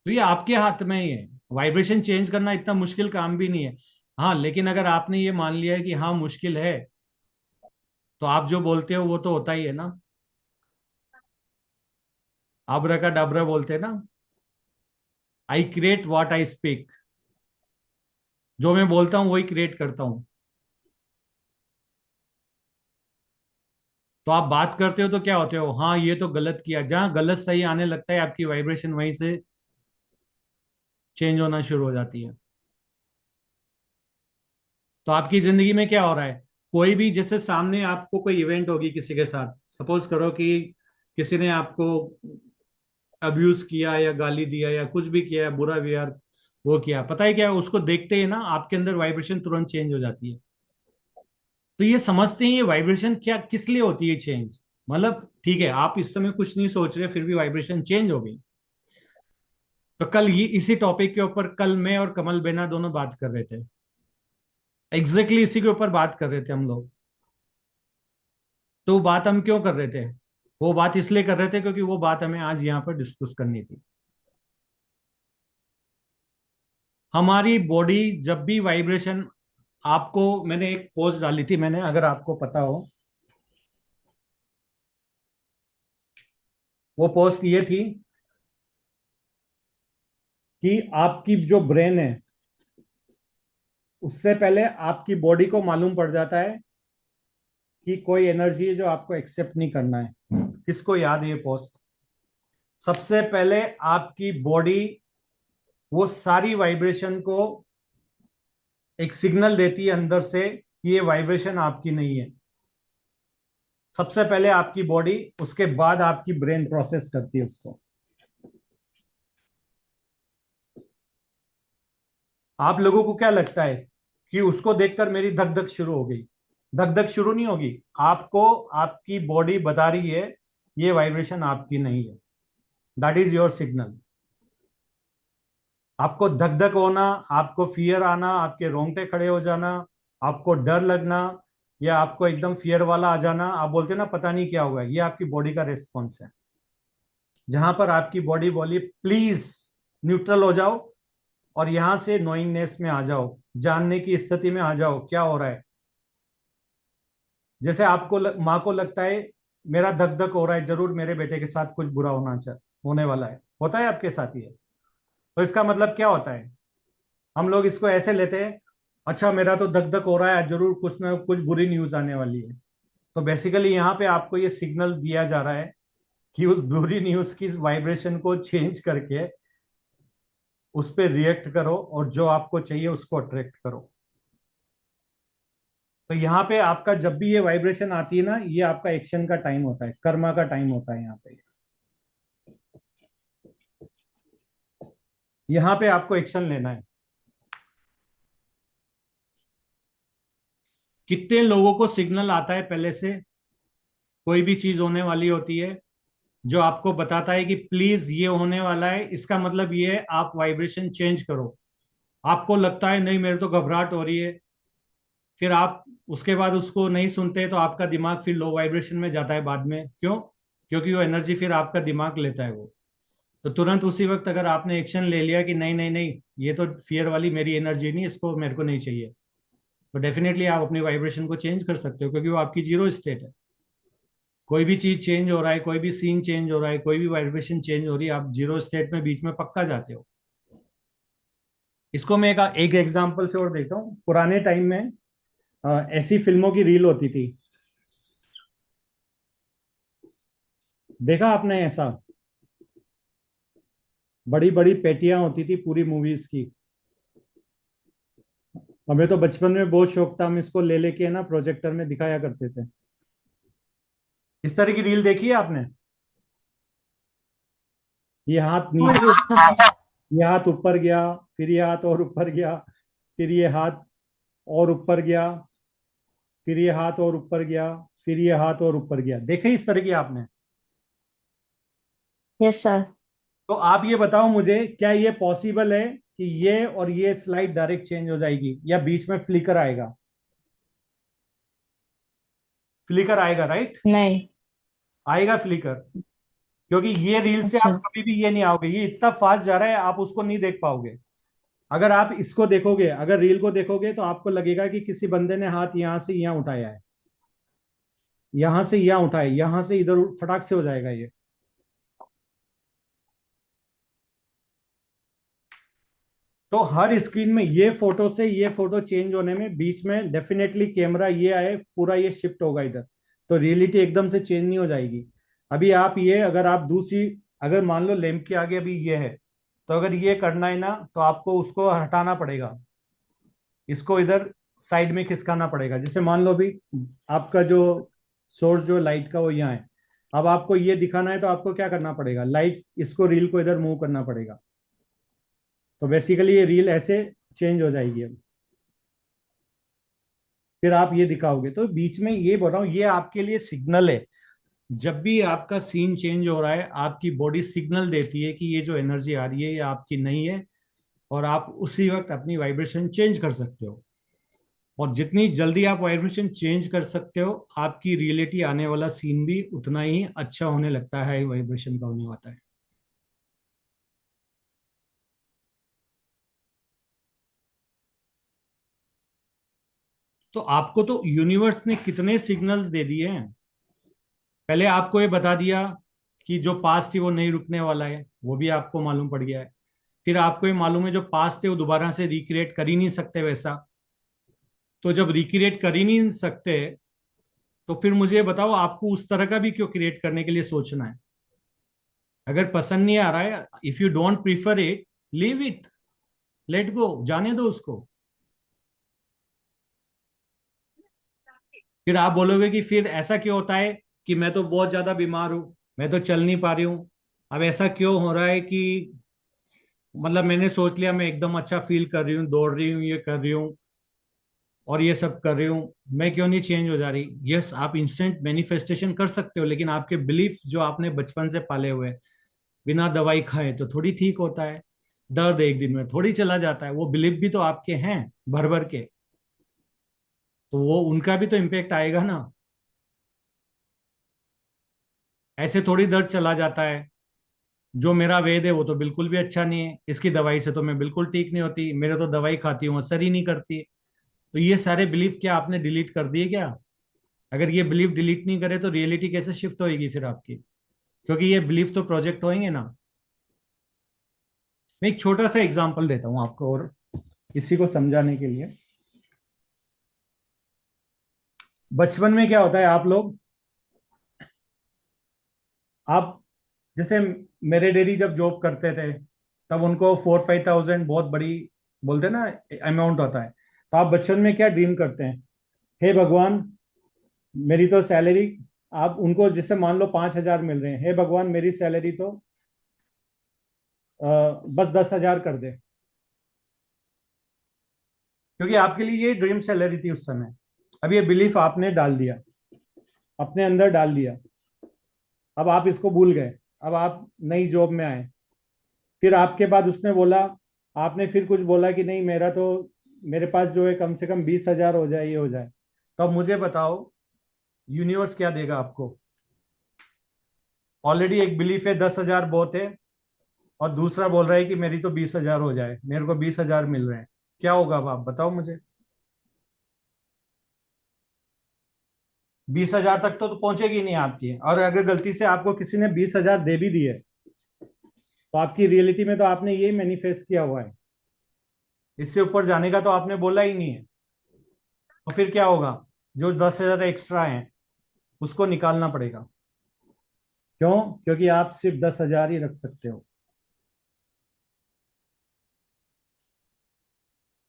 तो ये आपके हाथ में ही है। वाइब्रेशन चेंज करना इतना मुश्किल काम भी नहीं है। हाँ, लेकिन अगर आपने ये मान लिया है कि हाँ मुश्किल है, तो आप जो बोलते हो वो तो होता ही है ना। आबरा का डाबरा बोलते हैं ना, I create what I speak. जो मैं बोलता हूं वही क्रिएट करता हूं। तो आप बात करते हो तो क्या होते हो, हाँ ये तो गलत किया। जहां गलत सही आने लगता है, आपकी वाइब्रेशन वहीं से चेंज होना शुरू हो जाती है। तो आपकी जिंदगी में क्या हो रहा है? कोई भी, जैसे सामने आपको कोई इवेंट होगी किसी के साथ, सपोज करो कि किसी ने आपको अब्यूज किया या गाली दिया या कुछ भी किया, बुरा व्यवहार वो किया, पता है क्या, उसको देखते ही ना आपके अंदर वाइब्रेशन तुरंत चेंज हो जाती है। तो ये समझते हैं ये वाइब्रेशन क्या, किस लिए होती है चेंज। मतलब ठीक है, आप इस समय कुछ नहीं सोच रहे, फिर भी वाइब्रेशन चेंज हो गई। तो कल ये इसी टॉपिक के ऊपर कल मैं और कमल बेना दोनों बात कर रहे थे। एग्जैक्टली इसी के ऊपर बात कर रहे थे हम लोग। तो वो बात हम क्यों कर रहे थे? वो बात इसलिए कर रहे थे क्योंकि वो बात हमें आज यहाँ पर डिस्कस करनी थी। हमारी बॉडी जब भी वाइब्रेशन, आपको मैंने एक पोस्ट डाली थी, मैंने, अगर आपको पता हो, वो पोस्ट ये थी कि आपकी जो ब्रेन है, उससे पहले आपकी बॉडी को मालूम पड़ जाता है कि कोई एनर्जी है जो आपको एक्सेप्ट नहीं करना है। किसको याद है ये पोस्ट? सबसे पहले आपकी बॉडी वो सारी वाइब्रेशन को एक सिग्नल देती है अंदर से कि ये वाइब्रेशन आपकी नहीं है। सबसे पहले आपकी बॉडी, उसके बाद आपकी ब्रेन प्रोसेस करती है उसको। आप लोगों को क्या लगता है कि उसको देखकर मेरी धक धक शुरू हो गई? धक धक शुरू नहीं होगी। आपको आपकी बॉडी बता रही है ये वाइब्रेशन आपकी नहीं है। That is your signal. आपको धक धक होना, आपको फियर आना, आपके रोंगटे खड़े हो जाना, आपको डर लगना, या आपको एकदम फियर वाला आ जाना, आप बोलते हैं ना पता नहीं क्या होगा, ये आपकी बॉडी का रिस्पॉन्स है। जहां पर आपकी बॉडी बोली प्लीज न्यूट्रल हो जाओ, और यहां से नोइंगनेस में आ जाओ, जानने की स्थिति में आ जाओ क्या हो रहा है। जैसे आपको माँ को लगता है मेरा धक धक हो रहा है, जरूर मेरे बेटे के साथ कुछ बुरा होने वाला है, होता है आपके साथ ये। तो इसका मतलब क्या होता है? हम लोग इसको ऐसे लेते हैं, अच्छा मेरा तो धक धक हो रहा है, जरूर कुछ ना कुछ बुरी न्यूज आने वाली है। तो बेसिकली यहाँ पे आपको ये सिग्नल दिया जा रहा है कि उस बुरी न्यूज की वाइब्रेशन को चेंज करके उस पर रिएक्ट करो, और जो आपको चाहिए उसको अट्रैक्ट करो। तो यहाँ पे आपका जब भी ये वाइब्रेशन आती है ना, ये आपका एक्शन का टाइम होता है, कर्मा का टाइम होता है। यहाँ पे आपको एक्शन लेना है। कितने लोगों को सिग्नल आता है पहले से, कोई भी चीज होने वाली होती है, जो आपको बताता है कि प्लीज ये होने वाला है, इसका मतलब ये है आप वाइब्रेशन चेंज करो। आपको लगता है नहीं मेरे तो घबराहट हो रही है, फिर आप उसके बाद उसको नहीं सुनते तो आपका दिमाग फिर लो वाइब्रेशन में जाता है बाद में। क्यों? क्योंकि वो एनर्जी फिर आपका दिमाग लेता है वो। तो तुरंत उसी वक्त अगर आपने एक्शन ले लिया कि नहीं नहीं नहीं, ये तो फियर वाली मेरी एनर्जी नहीं, इसको मेरे को नहीं चाहिए, तो डेफिनेटली आप अपनी वाइब्रेशन को चेंज कर सकते हो, क्योंकि वो आपकी जीरो स्टेट है। कोई भी चीज चेंज हो रहा है, कोई भी सीन चेंज हो रहा है, कोई भी वाइब्रेशन चेंज हो रही है, आप जीरो स्टेट में बीच में पक्का जाते हो। इसको मैं एक एग्जांपल से और देखता हूँ। पुराने टाइम में ऐसी फिल्मों की रील होती थी, देखा आपने ऐसा? बड़ी बड़ी पेटियां होती थी पूरी मूवीज की। हमें तो बचपन में बहुत शौक था, हम इसको ले लेके ना प्रोजेक्टर में दिखाया करते थे। इस तरह की रील देखी है आपने? ये हाथ नीचे, ये हाथ ऊपर गया, फिर ये हाथ और ऊपर गया, फिर ये हाथ और ऊपर गया, फिर ये हाथ और ऊपर गया, फिर ये हाथ और ऊपर गया। देखे इस तरह की आपने? Yes sir. तो आप ये बताओ मुझे, क्या ये पॉसिबल है कि ये और ये स्लाइड डायरेक्ट चेंज हो जाएगी, या बीच में फ्लिकर आएगा? फ्लिकर आएगा, राइट? नहीं। आएगा फ्लिकर, क्योंकि ये रील से अच्छा। आप कभी भी ये नहीं आओगे, ये इतना फास्ट जा रहा है आप उसको नहीं देख पाओगे। अगर आप इसको देखोगे, अगर रील को देखोगे, तो आपको लगेगा कि किसी बंदे ने हाथ यहां से यहां उठाया है, यहां से यहां उठाया, यहां से इधर, फटाक से हो जाएगा ये। तो हर स्क्रीन में ये फोटो से ये फोटो चेंज होने में बीच में डेफिनेटली कैमरा ये आए, पूरा ये शिफ्ट होगा इधर, तो रियलिटी एकदम से चेंज नहीं हो जाएगी। अभी आप ये, अगर आप दूसरी, अगर मान लो लैंप के आगे अभी ये है, तो अगर ये करना है ना, तो आपको उसको हटाना पड़ेगा, इसको इधर साइड में खिसकाना पड़ेगा। जैसे मान लो अभी आपका जो सोर्स जो लाइट का वो यहाँ है, अब आपको ये दिखाना है तो आपको क्या करना पड़ेगा, लाइट इसको, रील को इधर मूव करना पड़ेगा। तो बेसिकली ये रील ऐसे चेंज हो जाएगी अब, फिर आप ये दिखाओगे। तो बीच में ये बोल रहा हूँ, ये आपके लिए सिग्नल है। जब भी आपका सीन चेंज हो रहा है, आपकी बॉडी सिग्नल देती है कि ये जो एनर्जी आ रही है ये आपकी नहीं है, और आप उसी वक्त अपनी वाइब्रेशन चेंज कर सकते हो। और जितनी जल्दी आप वाइब्रेशन चेंज कर सकते हो, आपकी रियलिटी आने वाला सीन भी उतना ही अच्छा होने लगता है, वाइब्रेशन का होने आता है। तो आपको तो यूनिवर्स ने कितने सिग्नल्स दे दिए हैं। पहले आपको ये बता दिया कि जो पास्ट है वो नहीं रुकने वाला है, वो भी आपको मालूम पड़ गया है। फिर आपको ये मालूम है जो पास्ट है वो दोबारा से रिक्रिएट कर ही नहीं सकते वैसा। तो जब रिक्रिएट कर ही नहीं सकते, तो फिर मुझे ये बताओ आपको उस तरह का भी क्यों क्रिएट करने के लिए सोचना है? अगर पसंद नहीं आ रहा है, if you don't prefer it, leave it, let go, जाने दो उसको। फिर आप बोलोगे कि फिर ऐसा क्यों होता है कि मैं तो बहुत ज्यादा बीमार हूं, मैं तो चल नहीं पा रही हूं। अब ऐसा क्यों हो रहा है कि मतलब मैंने सोच लिया मैं एकदम अच्छा फील कर रही हूँ, दौड़ रही हूँ, ये कर रही हूँ और ये सब कर रही हूँ, मैं क्यों नहीं चेंज हो जा रही? यस, आप इंस्टेंट मैनिफेस्टेशन कर सकते हो, लेकिन आपके बिलीफ जो आपने बचपन से पाले हुए हैं, बिना दवाई खाए तो थोड़ी ठीक होता है, दर्द एक दिन में थोड़ी चला जाता है, वो बिलीफ भी तो आपके हैं भर भर के, तो वो उनका भी तो इम्पेक्ट आएगा ना। ऐसे थोड़ी दर्द चला जाता है। जो मेरा वेद है वो तो बिल्कुल भी अच्छा नहीं है, इसकी दवाई से तो मैं बिल्कुल ठीक नहीं होती, मेरे तो दवाई खाती हूँ असर ही नहीं करती। तो ये सारे बिलीफ क्या आपने डिलीट कर दिए क्या? अगर ये बिलीफ डिलीट नहीं करे तो रियलिटी कैसे शिफ्ट होएगी फिर आपकी? क्योंकि ये बिलीफ तो प्रोजेक्ट होंगे ना। मैं एक छोटा सा एग्जांपल देता हूँ आपको, और इसी को समझाने के लिए। बचपन में क्या होता है, आप लोग, आप जैसे, मेरे डैडी जब जॉब करते थे तब उनको 4-5 thousand बहुत बड़ी, बोलते ना, अमाउंट होता है। तो आप बचपन में क्या ड्रीम करते हैं? हे भगवान, मेरी तो सैलरी, आप उनको जैसे मान लो 5,000 मिल रहे हैं, हे भगवान मेरी सैलरी तो बस 10,000 कर दे, क्योंकि आपके लिए ये ड्रीम सैलरी थी उस समय। अब ये बिलीफ आपने डाल दिया, अपने अंदर डाल दिया। अब आप इसको भूल गए, अब आप नई जॉब में आए, फिर आपके बाद उसने बोला, आपने फिर कुछ बोला कि नहीं मेरा तो, मेरे पास जो है कम से कम 20,000 हो जाए, ये हो जाए। तो अब मुझे बताओ यूनिवर्स क्या देगा आपको? ऑलरेडी एक बिलीफ है 10,000 बहुत है, और दूसरा बोल रहा है कि मेरी तो 20,000 हो जाए, मेरे को 20,000 मिल रहे हैं। क्या होगा अब आप बताओ मुझे? 20,000 तक तो पहुंचेगी नहीं आपकी। और अगर गलती से आपको किसी ने 20,000 दे भी दिए, तो आपकी रियलिटी में तो आपने यही मैनिफेस्ट किया हुआ है, इससे ऊपर जाने का तो आपने बोला ही नहीं है। तो फिर क्या होगा? जो 10,000 एक्स्ट्रा हैं उसको निकालना पड़ेगा। क्यों? क्योंकि आप सिर्फ 10,000 ही रख सकते हो।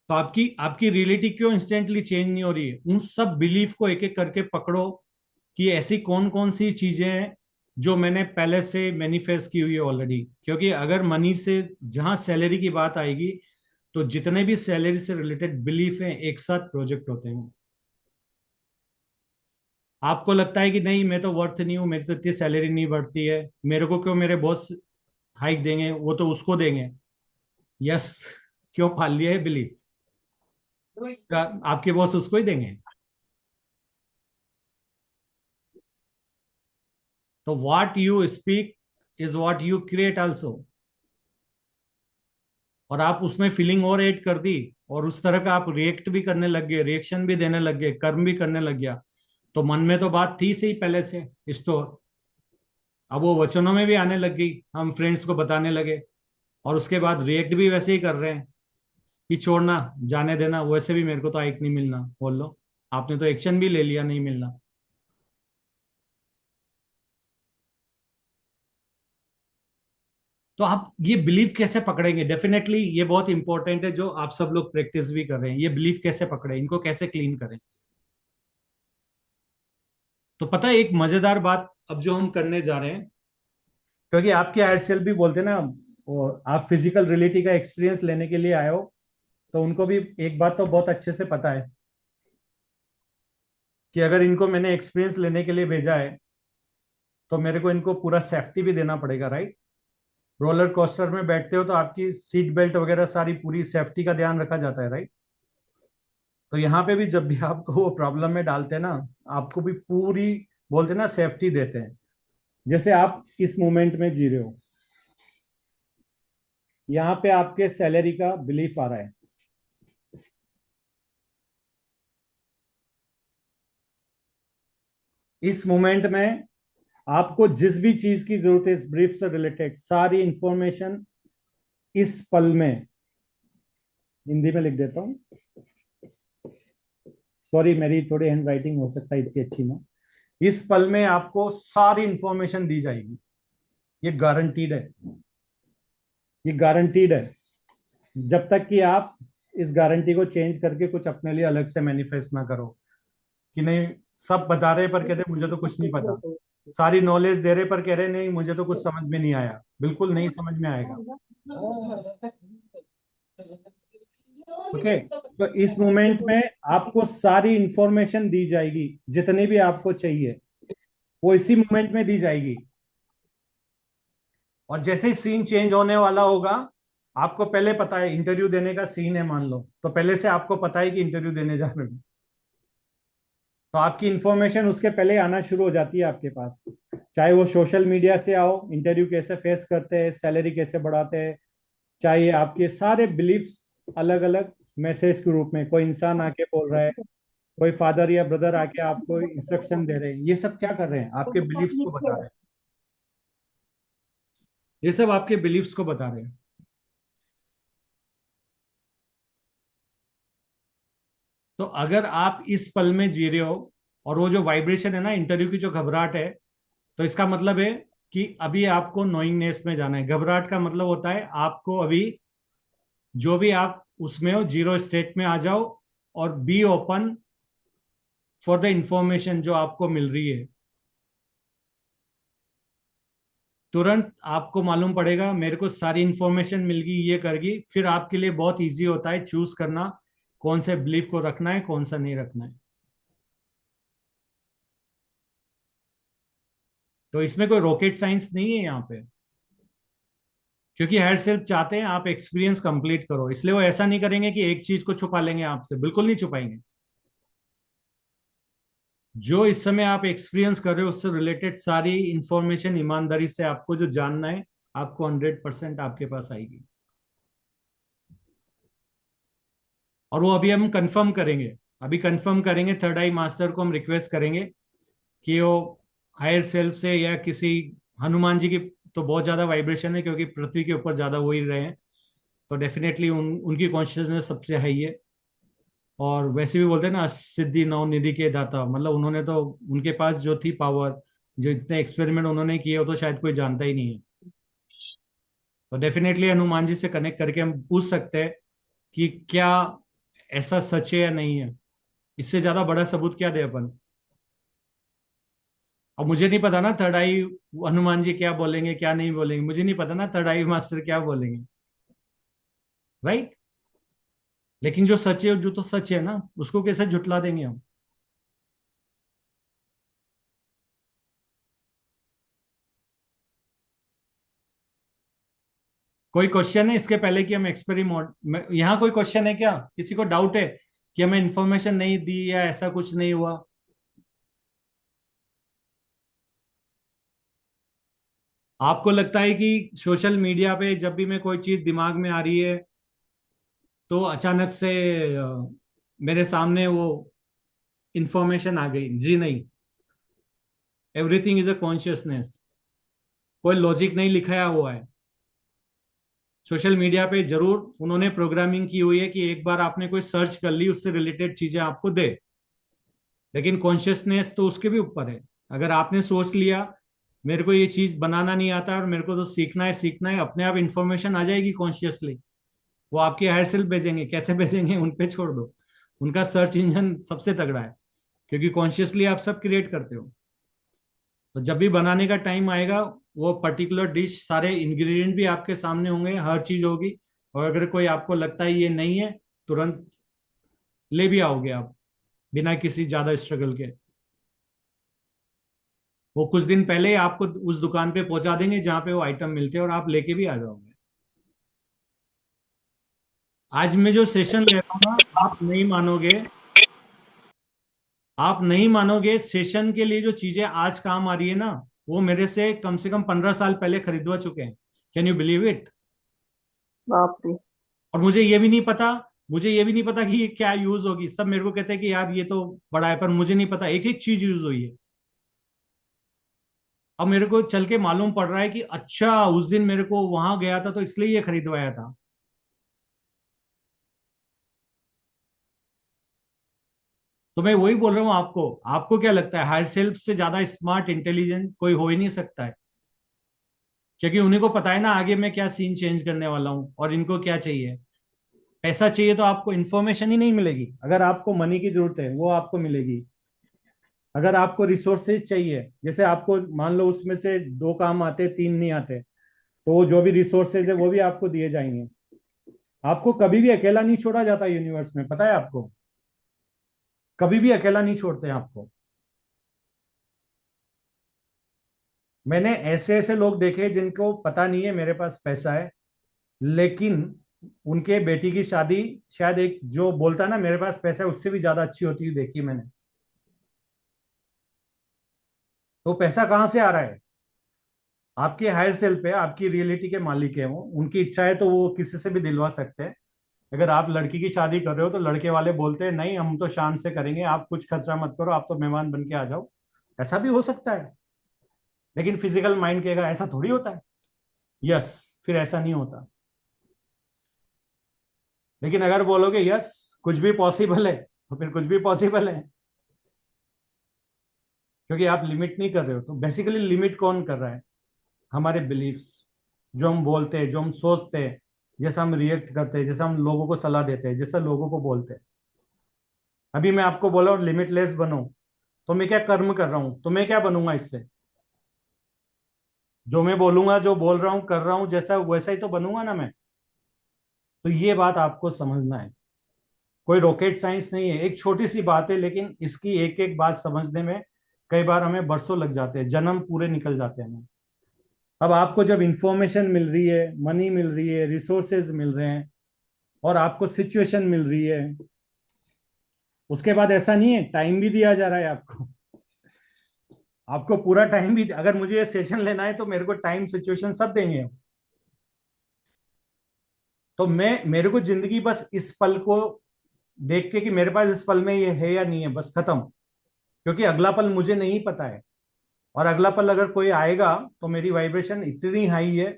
तो आपकी आपकी रियलिटी क्यों इंस्टेंटली चेंज नहीं हो रही है? उन सब बिलीफ को एक एक करके पकड़ो कि ऐसी कौन कौन सी चीजें हैं जो मैंने पहले से मैनिफेस्ट की हुई है ऑलरेडी। क्योंकि अगर मनी से जहां सैलरी की बात आएगी, तो जितने भी सैलरी से रिलेटेड बिलीफ हैं एक साथ प्रोजेक्ट होते हैं। आपको लगता है कि नहीं मैं तो वर्थ नहीं हूं, मेरी तो इतनी सैलरी नहीं बढ़ती है, मेरे को क्यों मेरे बॉस हाइक देंगे, वो तो उसको देंगे। यस, क्यों पाल लिया है बिलीफ? आपके बॉस उसको ही देंगे। तो what you speak is what you create also. और आप उसमें फीलिंग और ऐड कर दी, और उस तरह का आप रिएक्ट भी करने लग गए, रिएक्शन भी देने लग गए, कर्म भी करने लग गया। तो मन में तो बात थी सही पहले से स्टोर, अब वो वचनों में भी आने लग गई, हम फ्रेंड्स को बताने लगे, और उसके बाद रिएक्ट भी वैसे ही कर रहे हैं कि छोड़ना, जाने देना, वैसे भी मेरे को तो हाइक नहीं मिलना। बोल लो, आपने तो एक्शन भी ले लिया नहीं मिलना। तो आप ये बिलीव कैसे पकड़ेंगे? डेफिनेटली ये बहुत इंपॉर्टेंट है, जो आप सब लोग प्रैक्टिस भी कर रहे हैं। ये बिलीव कैसे पकड़े, इनको कैसे क्लीन करें? तो पता है एक मजेदार बात अब जो हम करने जा रहे हैं, क्योंकि आपके आईएलटीएस भी बोलते हैं ना, और आप फिजिकल रियलिटी का एक्सपीरियंस लेने के लिए आए हो, तो उनको भी एक बात तो बहुत अच्छे से पता है कि अगर इनको मैंने एक्सपीरियंस लेने के लिए भेजा है, तो मेरे को इनको पूरा सेफ्टी भी देना पड़ेगा, राइट? रोलर कोस्टर में बैठते हो तो आपकी सीट बेल्ट वगैरह सारी पूरी सेफ्टी का ध्यान रखा जाता है, राइट? तो यहाँ पे भी जब भी आपको वो प्रॉब्लम में डालते हैं ना, आपको भी पूरी, बोलते हैं ना, सेफ्टी देते हैं। जैसे आप इस मोमेंट में जी रहे हो, यहाँ पे आपके सैलरी का बिलीफ आ रहा है, इस मोमेंट में आपको जिस भी चीज की जरूरत है इस ब्रीफ से रिलेटेड सारी इंफॉर्मेशन इस पल में, हिंदी में लिख देता हूँ, सॉरी मेरी थोड़ी हैंड राइटिंग हो सकता है इतनी अच्छी ना, इस पल में आपको सारी इंफॉर्मेशन दी जाएगी। ये गारंटीड है, ये गारंटीड है, जब तक कि आप इस गारंटी को चेंज करके कुछ अपने लिए अलग से मैनिफेस्ट ना करो कि नहीं सब बता रहे पर कहते मुझे तो कुछ नहीं पता, सारी नॉलेज दे रहे पर कह रहे नहीं मुझे तो कुछ समझ में नहीं आया। बिल्कुल नहीं समझ में आएगा। ओके, तो इस मोमेंट में आपको सारी इंफॉर्मेशन दी जाएगी, जितनी भी आपको चाहिए वो इसी मोमेंट में दी जाएगी। और जैसे ही सीन चेंज होने वाला होगा, आपको पहले पता है इंटरव्यू देने का सीन है मान लो, तो पहले से आपको पता है कि इंटरव्यू देने जा रहे हो, तो आपकी इंफॉर्मेशन उसके पहले आना शुरू हो जाती है आपके पास। चाहे वो सोशल मीडिया से आओ, इंटरव्यू कैसे फेस करते हैं, सैलरी कैसे बढ़ाते हैं, चाहे आपके सारे बिलीफ्स अलग अलग मैसेज के रूप में, कोई इंसान आके बोल रहा है, कोई फादर या ब्रदर आके आपको इंस्ट्रक्शन दे रहे हैं, ये सब क्या कर रहे हैं? आपके बिलीफ्स को बता रहे हैं। ये सब आपके बिलीफ्स को बता रहे हैं। तो अगर आप इस पल में जी रहे हो, और वो जो वाइब्रेशन है ना, इंटरव्यू की जो घबराहट है, तो इसका मतलब है कि अभी आपको नोइंगनेस में जाना है। घबराहट का मतलब होता है आपको अभी जो भी आप उसमें हो, जीरो स्टेट में आ जाओ, और be open for the information जो आपको मिल रही है। तुरंत आपको मालूम पड़ेगा मेरे को सारी इंफॉर्मेशन मिल गई, ये कर गई, फिर आपके लिए बहुत इजी होता है चूज करना कौन से बिलीफ को रखना है, कौन सा नहीं रखना है। तो इसमें कोई रॉकेट साइंस नहीं है यहाँ पे, क्योंकि हायर सेल्फ चाहते हैं आप एक्सपीरियंस कंप्लीट करो, इसलिए वो ऐसा नहीं करेंगे कि एक चीज को छुपा लेंगे आपसे, बिल्कुल नहीं छुपाएंगे। जो इस समय आप एक्सपीरियंस कर रहे हो उससे रिलेटेड सारी इंफॉर्मेशन ईमानदारी से आपको जो जानना है, आपको 100% आपके पास आएगी। और वो अभी हम कंफर्म करेंगे, अभी कंफर्म करेंगे, थर्ड आई मास्टर को हम रिक्वेस्ट करेंगे कि वो हायर सेल्फ से या किसी, हनुमान जी की तो बहुत ज्यादा वाइब्रेशन है क्योंकि पृथ्वी के ऊपर ज्यादा वो ही रहे हैं, तो डेफिनेटली उनकी कॉन्शियसनेस सबसे हाई है। और वैसे भी बोलते हैं ना, सिद्धि नौ निधि के दाता, मतलब उन्होंने तो, उनके पास जो थी पावर, जो इतने एक्सपेरिमेंट उन्होंने किए, वो तो शायद कोई जानता ही नहीं है। तो डेफिनेटली हनुमान जी से कनेक्ट करके हम पूछ सकते हैं कि क्या ऐसा सच है या नहीं है। इससे ज्यादा बड़ा सबूत क्या दे अपन। अब मुझे नहीं पता ना थर्ड आई हनुमान जी क्या बोलेंगे क्या नहीं बोलेंगे, मुझे नहीं पता ना थर्ड आई मास्टर क्या बोलेंगे, राइट। लेकिन जो सच है, जो तो सच है ना, उसको कैसे झुटला देंगे हम। कोई क्वेश्चन है इसके पहले कि हम एक्सपेरिमेंट, यहाँ कोई क्वेश्चन है क्या, किसी को डाउट है कि हमें इंफॉर्मेशन नहीं दी या ऐसा कुछ नहीं हुआ। आपको लगता है कि सोशल मीडिया पे जब भी मैं कोई चीज दिमाग में आ रही है तो अचानक से मेरे सामने वो इंफॉर्मेशन आ गई? जी नहीं, एवरीथिंग इज अ कॉन्शियसनेस, कोई लॉजिक नहीं लिखाया हुआ है। सोशल मीडिया पे जरूर उन्होंने प्रोग्रामिंग की हुई है कि एक बार आपने कोई सर्च कर ली, उससे रिलेटेड चीजें आपको दे, लेकिन कॉन्शियसनेस तो उसके भी ऊपर है। अगर आपने सोच लिया मेरे को ये चीज बनाना नहीं आता और मेरे को तो सीखना है, सीखना है, अपने आप इंफॉर्मेशन आ जाएगी कॉन्शियसली। वो आपके हायर सेल्फ भेजेंगे, कैसे भेजेंगे उन पे छोड़ दो, उनका सर्च इंजन सबसे तगड़ा है, क्योंकि कॉन्शियसली आप सब क्रिएट करते हो। तो जब भी बनाने का टाइम आएगा, वो पर्टिकुलर डिश, सारे इंग्रेडिएंट भी आपके सामने होंगे, हर चीज होगी। और अगर कोई आपको लगता है ये नहीं है, तुरंत ले भी आओगे आप, बिना किसी ज्यादा स्ट्रगल के। वो कुछ दिन पहले ही आपको उस दुकान पे पहुंचा देंगे जहां पे वो आइटम मिलते हैं, और आप लेके भी आ जाओगे। आज मैं जो सेशन ले रहा हूँ ना, आप नहीं मानोगे, आप नहीं मानोगे, सेशन के लिए जो चीजें आज काम आ रही है ना, वो मेरे से कम 15 साल पहले खरीदवा चुके हैं। Can you believe it. बाप रे। और मुझे ये भी नहीं पता, मुझे ये भी नहीं पता कि ये क्या यूज होगी। सब मेरे को कहते हैं कि यार ये तो बड़ा है, पर मुझे नहीं पता एक एक चीज यूज हुई है। अब मेरे को चल के मालूम पड़ रहा है कि अच्छा, उस दिन मेरे को वहां गया था तो इसलिए ये खरीदवाया था। तो मैं वही बोल रहा हूँ आपको। आपको क्या लगता है, हायर सेल्फ से ज्यादा स्मार्ट इंटेलिजेंट कोई हो ही नहीं सकता है, क्योंकि उन्हीं को पता है ना आगे मैं क्या सीन चेंज करने वाला हूँ और इनको क्या चाहिए। पैसा चाहिए तो आपको इन्फॉर्मेशन ही नहीं मिलेगी, अगर आपको मनी की जरूरत है वो आपको मिलेगी। अगर आपको रिसोर्सेज चाहिए, जैसे आपको मान लो उसमें से 2 काम आते, 3 नहीं आते, तो वो जो भी रिसोर्सेज है वो भी आपको दिए जाएंगे। आपको कभी भी अकेला नहीं छोड़ा जाता यूनिवर्स में, पता है आपको, कभी भी अकेला नहीं छोड़ते हैं आपको। मैंने ऐसे ऐसे लोग देखे जिनको पता नहीं है मेरे पास पैसा है, लेकिन उनके बेटी की शादी शायद एक जो बोलता है ना मेरे पास पैसा है, उससे भी ज्यादा अच्छी होती हुई देखी मैंने। तो पैसा कहाँ से आ रहा है? आपके हायर सेल्फ है, आपकी रियलिटी के मालिक है वो, उनकी इच्छा है तो वो किसी से भी दिलवा सकते हैं। अगर आप लड़की की शादी कर रहे हो तो लड़के वाले बोलते हैं नहीं हम तो शान से करेंगे, आप कुछ खर्चा मत करो, आप तो मेहमान बन के आ जाओ। ऐसा भी हो सकता है, लेकिन फिजिकल माइंड कहेगा ऐसा थोड़ी होता है। यस, फिर ऐसा नहीं होता। लेकिन अगर बोलोगे यस कुछ भी पॉसिबल है, तो फिर कुछ भी पॉसिबल है, क्योंकि आप लिमिट नहीं कर रहे हो। तो बेसिकली लिमिट कौन कर रहा है? हमारे बिलीफ्स, जो हम बोलते हैं, जो हम सोचते हैं, जैसा हम रिएक्ट करते हैं, जैसा हम लोगों को सलाह देते हैं, जैसा लोगों को बोलते हैं। अभी मैं आपको बोला और लिमिटलेस बनो, तो मैं क्या कर्म कर रहा हूं, तो मैं क्या बनूंगा इससे? जो मैं बोलूंगा, जो बोल रहा हूँ, कर रहा हूँ, जैसा वैसा ही तो बनूंगा ना मैं। तो ये बात आपको समझना है। कोई रॉकेट साइंस नहीं है, एक छोटी सी बात है, लेकिन इसकी एक एक बात समझने में कई बार हमें बरसों लग जाते हैं, जन्म पूरे निकल जाते हैं हमें। अब आपको जब इंफॉर्मेशन मिल रही है, मनी मिल रही है, रिसोर्सेज मिल रहे हैं, और आपको सिचुएशन मिल रही है, उसके बाद ऐसा नहीं है, टाइम भी दिया जा रहा है आपको। आपको पूरा टाइम भी, अगर मुझे ये सेशन लेना है तो मेरे को टाइम, सिचुएशन सब देंगे। तो मेरे को जिंदगी बस इस पल को देख के कि मेरे पास इस पल में ये है या नहीं है, बस खत्म। क्योंकि अगला पल मुझे नहीं पता है, और अगला पल अगर कोई आएगा तो मेरी वाइब्रेशन इतनी हाई है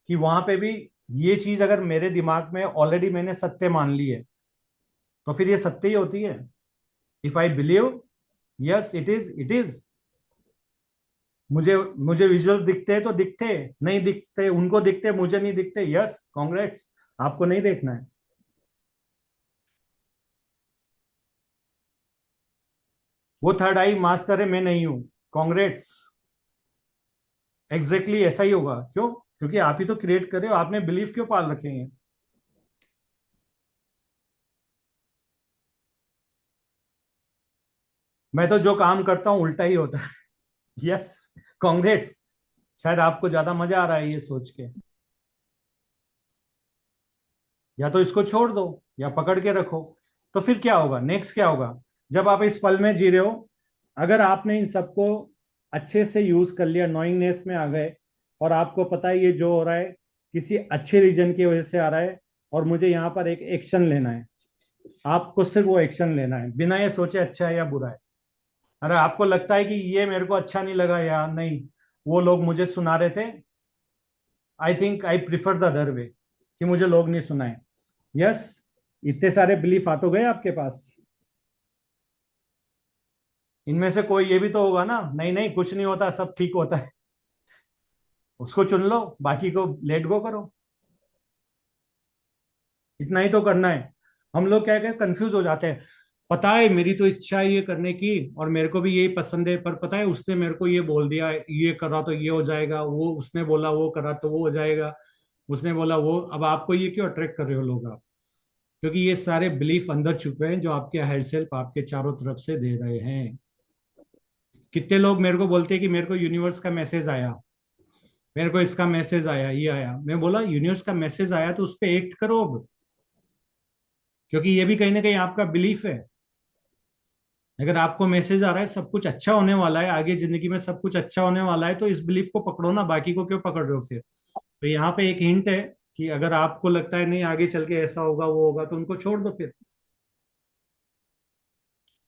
कि वहां पे भी ये चीज अगर मेरे दिमाग में ऑलरेडी मैंने सत्य मान ली है, तो फिर ये सत्य ही होती है। If I believe, yes it is, it is. मुझे मुझे विजुअल्स दिखते हैं तो दिखते, नहीं दिखते उनको दिखते, मुझे नहीं दिखते, यस कांग्रेट्स, आपको नहीं देखना है। वो थर्ड आई मास्टर है, मैं नहीं हूं, कांग्रेट्स। एग्जैक्टली ऐसा ही होगा। क्यों? क्योंकि आप ही तो क्रिएट कर रहे हो, आपने बिलीफ क्यों पाल रखे हैं? मैं तो जो काम करता हूं उल्टा ही होता है। Yes congrats. शायद आपको ज्यादा मजा आ रहा है ये सोच के। या तो इसको छोड़ दो या पकड़ के रखो। तो फिर क्या होगा, नेक्स्ट क्या होगा? जब आप इस पल में जी रहे हो, अगर आपने इन सबको अच्छे से यूज कर लिया, नोइंगनेस में आ गए, और आपको पता है ये जो हो रहा है किसी अच्छे रीजन की वजह से आ रहा है, और मुझे यहाँ पर एक एक्शन लेना है, आपको सिर्फ वो एक्शन लेना है बिना ये सोचे अच्छा है या बुरा है। अरे आपको लगता है कि ये मेरे को अच्छा नहीं लगा या नहीं, वो लोग मुझे सुना रहे थे, I think I prefer the other way, कि मुझे लोग नहीं सुनाए। यस, इतने सारे बिलीफ आ तो गए आपके पास। इनमें से कोई ये भी तो होगा ना, नहीं नहीं कुछ नहीं होता, सब ठीक होता है। उसको चुन लो, बाकी को लेट गो करो। इतना ही तो करना है। हम लोग क्या क्या कंफ्यूज हो जाते हैं। पता है मेरी तो इच्छा है ये करने की, और मेरे को भी यही पसंद है, पर पता है उसने मेरे को ये बोल दिया, ये करा तो ये हो जाएगा, वो उसने बोला वो करा तो वो हो जाएगा, उसने बोला वो। अब आपको ये क्यों अट्रैक्ट कर रहे हो लोग आप? क्योंकि ये सारे बिलीफ अंदर छुपे हैं जो आपके हायर सेल्फ आपके चारों तरफ से दे रहे हैं। कितने लोग मेरे को बोलते हैं कि मेरे को यूनिवर्स का मैसेज आया, मेरे को इसका मैसेज आया, ये आया। मैं बोला यूनिवर्स का मैसेज आया तो उस पर एक्ट करो अब, क्योंकि ये भी कहीं ना कहीं आपका बिलीफ है। अगर आपको मैसेज आ रहा है सब कुछ अच्छा होने वाला है, आगे जिंदगी में सब कुछ अच्छा होने वाला है, तो इस बिलीफ को पकड़ो ना, बाकी को क्यों पकड़ रहे हो फिर? तो यहाँ पे एक हिंट है कि अगर आपको लगता है नहीं आगे चल के ऐसा होगा वो होगा, तो उनको छोड़ दो फिर।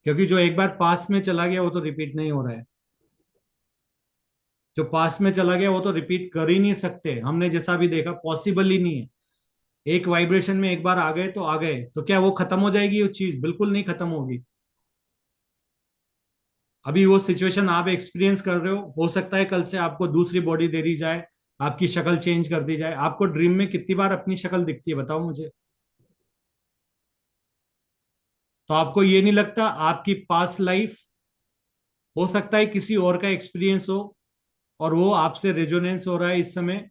क्योंकि जो एक बार पास में चला गया वो तो रिपीट नहीं हो रहा है। जो पास में चला गया वो तो रिपीट कर ही नहीं सकते, हमने जैसा भी देखा पॉसिबल ही नहीं है। एक वाइब्रेशन में एक बार आ गए तो आ गए, तो क्या वो खत्म हो जाएगी वो चीज? बिल्कुल नहीं खत्म होगी। अभी वो सिचुएशन आप एक्सपीरियंस कर रहे हो सकता है कल से आपको दूसरी बॉडी दे दी जाए, आपकी शक्ल चेंज कर दी जाए। आपको ड्रीम में कितनी बार अपनी शक्ल दिखती है बताओ मुझे? तो आपको ये नहीं लगता आपकी पास्ट लाइफ हो सकता है किसी और का एक्सपीरियंस हो, और वो आपसे रेजोनेंस हो रहा है इस समय,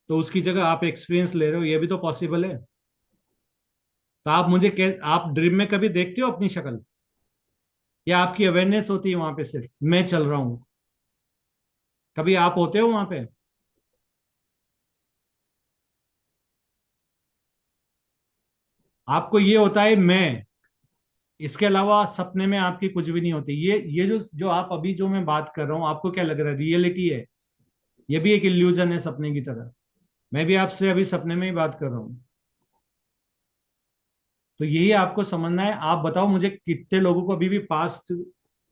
तो उसकी जगह आप एक्सपीरियंस ले रहे हो, ये भी तो पॉसिबल है। तो आप मुझे आप ड्रीम में कभी देखते हो अपनी शक्ल, या आपकी अवेयरनेस होती है वहां पे सिर्फ मैं चल रहा हूं? कभी आप होते हो वहां पे? आपको ये होता है मैं, इसके अलावा सपने में आपकी कुछ भी नहीं होती। ये जो जो आप अभी जो मैं बात कर रहा हूं, आपको क्या लग रहा है रियलिटी है? ये भी एक इल्यूजन है सपने की तरह। मैं भी आपसे अभी सपने में ही बात कर रहा हूं। तो यही आपको समझना है। आप बताओ मुझे कितने लोगों को अभी भी पास्ट,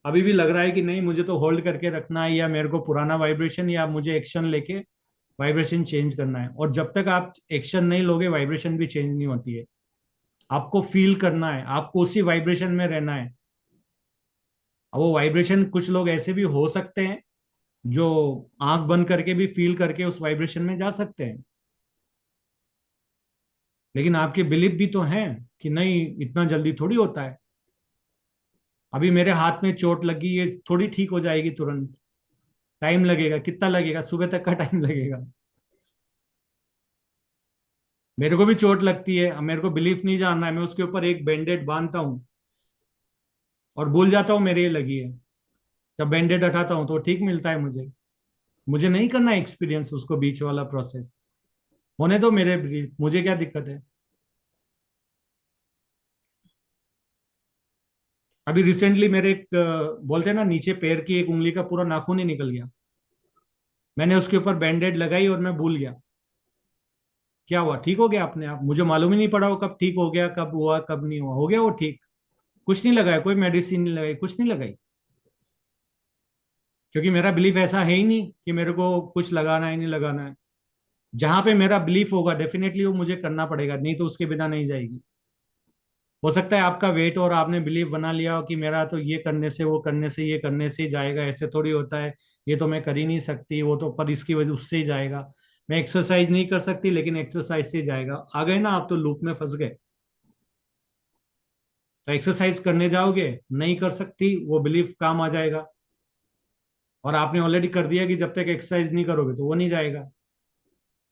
अभी भी लग रहा है कि नहीं मुझे तो होल्ड करके रखना है, या मेरे को पुराना वाइब्रेशन, या मुझे एक्शन लेके वाइब्रेशन चेंज करना है। और जब तक आप एक्शन नहीं लोगे वाइब्रेशन भी चेंज नहीं होती है। आपको फील करना है, आपको उसी वाइब्रेशन में रहना है। अब वो वाइब्रेशन कुछ लोग ऐसे भी हो सकते हैं जो आंख बंद करके भी फील करके उस वाइब्रेशन में जा सकते हैं। लेकिन आपके बिलीफ भी तो हैं कि नहीं इतना जल्दी थोड़ी होता है। अभी मेरे हाथ में चोट लगी, ये थोड़ी ठीक हो जाएगी तुरंत, टाइम लगेगा। कितना लगेगा? सुबह तक का टाइम लगेगा। मेरे को भी चोट लगती है, अब मेरे को बिलीफ नहीं जानना है, मैं उसके ऊपर एक बैंडेड बांधता हूं और भूल जाता हूं मेरे ये लगी है। जब बैंडेड हटाता हूँ तो ठीक मिलता है मुझे। मुझे नहीं करना एक्सपीरियंस उसको बीच वाला प्रोसेस, होने दो मेरे ब्रीफ, मुझे क्या दिक्कत है। अभी रिसेंटली मेरे एक बोलते हैं ना, नीचे पैर की एक उंगली का पूरा नाखून ही निकल गया। मैंने उसके ऊपर बैंडेड लगाई और मैं भूल गया क्या हुआ, ठीक हो गया अपने आप, मुझे मालूम ही नहीं पड़ा वो कब ठीक हो गया, कब हुआ कब नहीं हुआ, हो गया वो ठीक। कुछ नहीं लगाया, कोई मेडिसिन नहीं लगाई, कुछ नहीं लगाई, क्योंकि मेरा बिलीफ ऐसा है ही नहीं कि मेरे को कुछ लगाना है नहीं लगाना है। जहां पे मेरा बिलीफ होगा डेफिनेटली वो मुझे करना पड़ेगा, नहीं तो उसके बिना नहीं जाएगी। हो सकता है आपका वेट और आपने बिलीव बना लिया हो कि मेरा तो ये करने से वो करने से ये करने से ही जाएगा, ऐसे थोड़ी होता है, ये तो मैं कर ही नहीं सकती, वो तो पर इसकी वजह उससे ही जाएगा। मैं एक्सरसाइज नहीं कर सकती लेकिन एक्सरसाइज से ही जाएगा, आ गए ना आप, तो लूप में फंस गए। तो एक्सरसाइज करने जाओगे, नहीं कर सकती, वो बिलीफ काम आ जाएगा। और आपने ऑलरेडी कर दिया कि जब तक एक्सरसाइज नहीं करोगे तो वो नहीं जाएगा।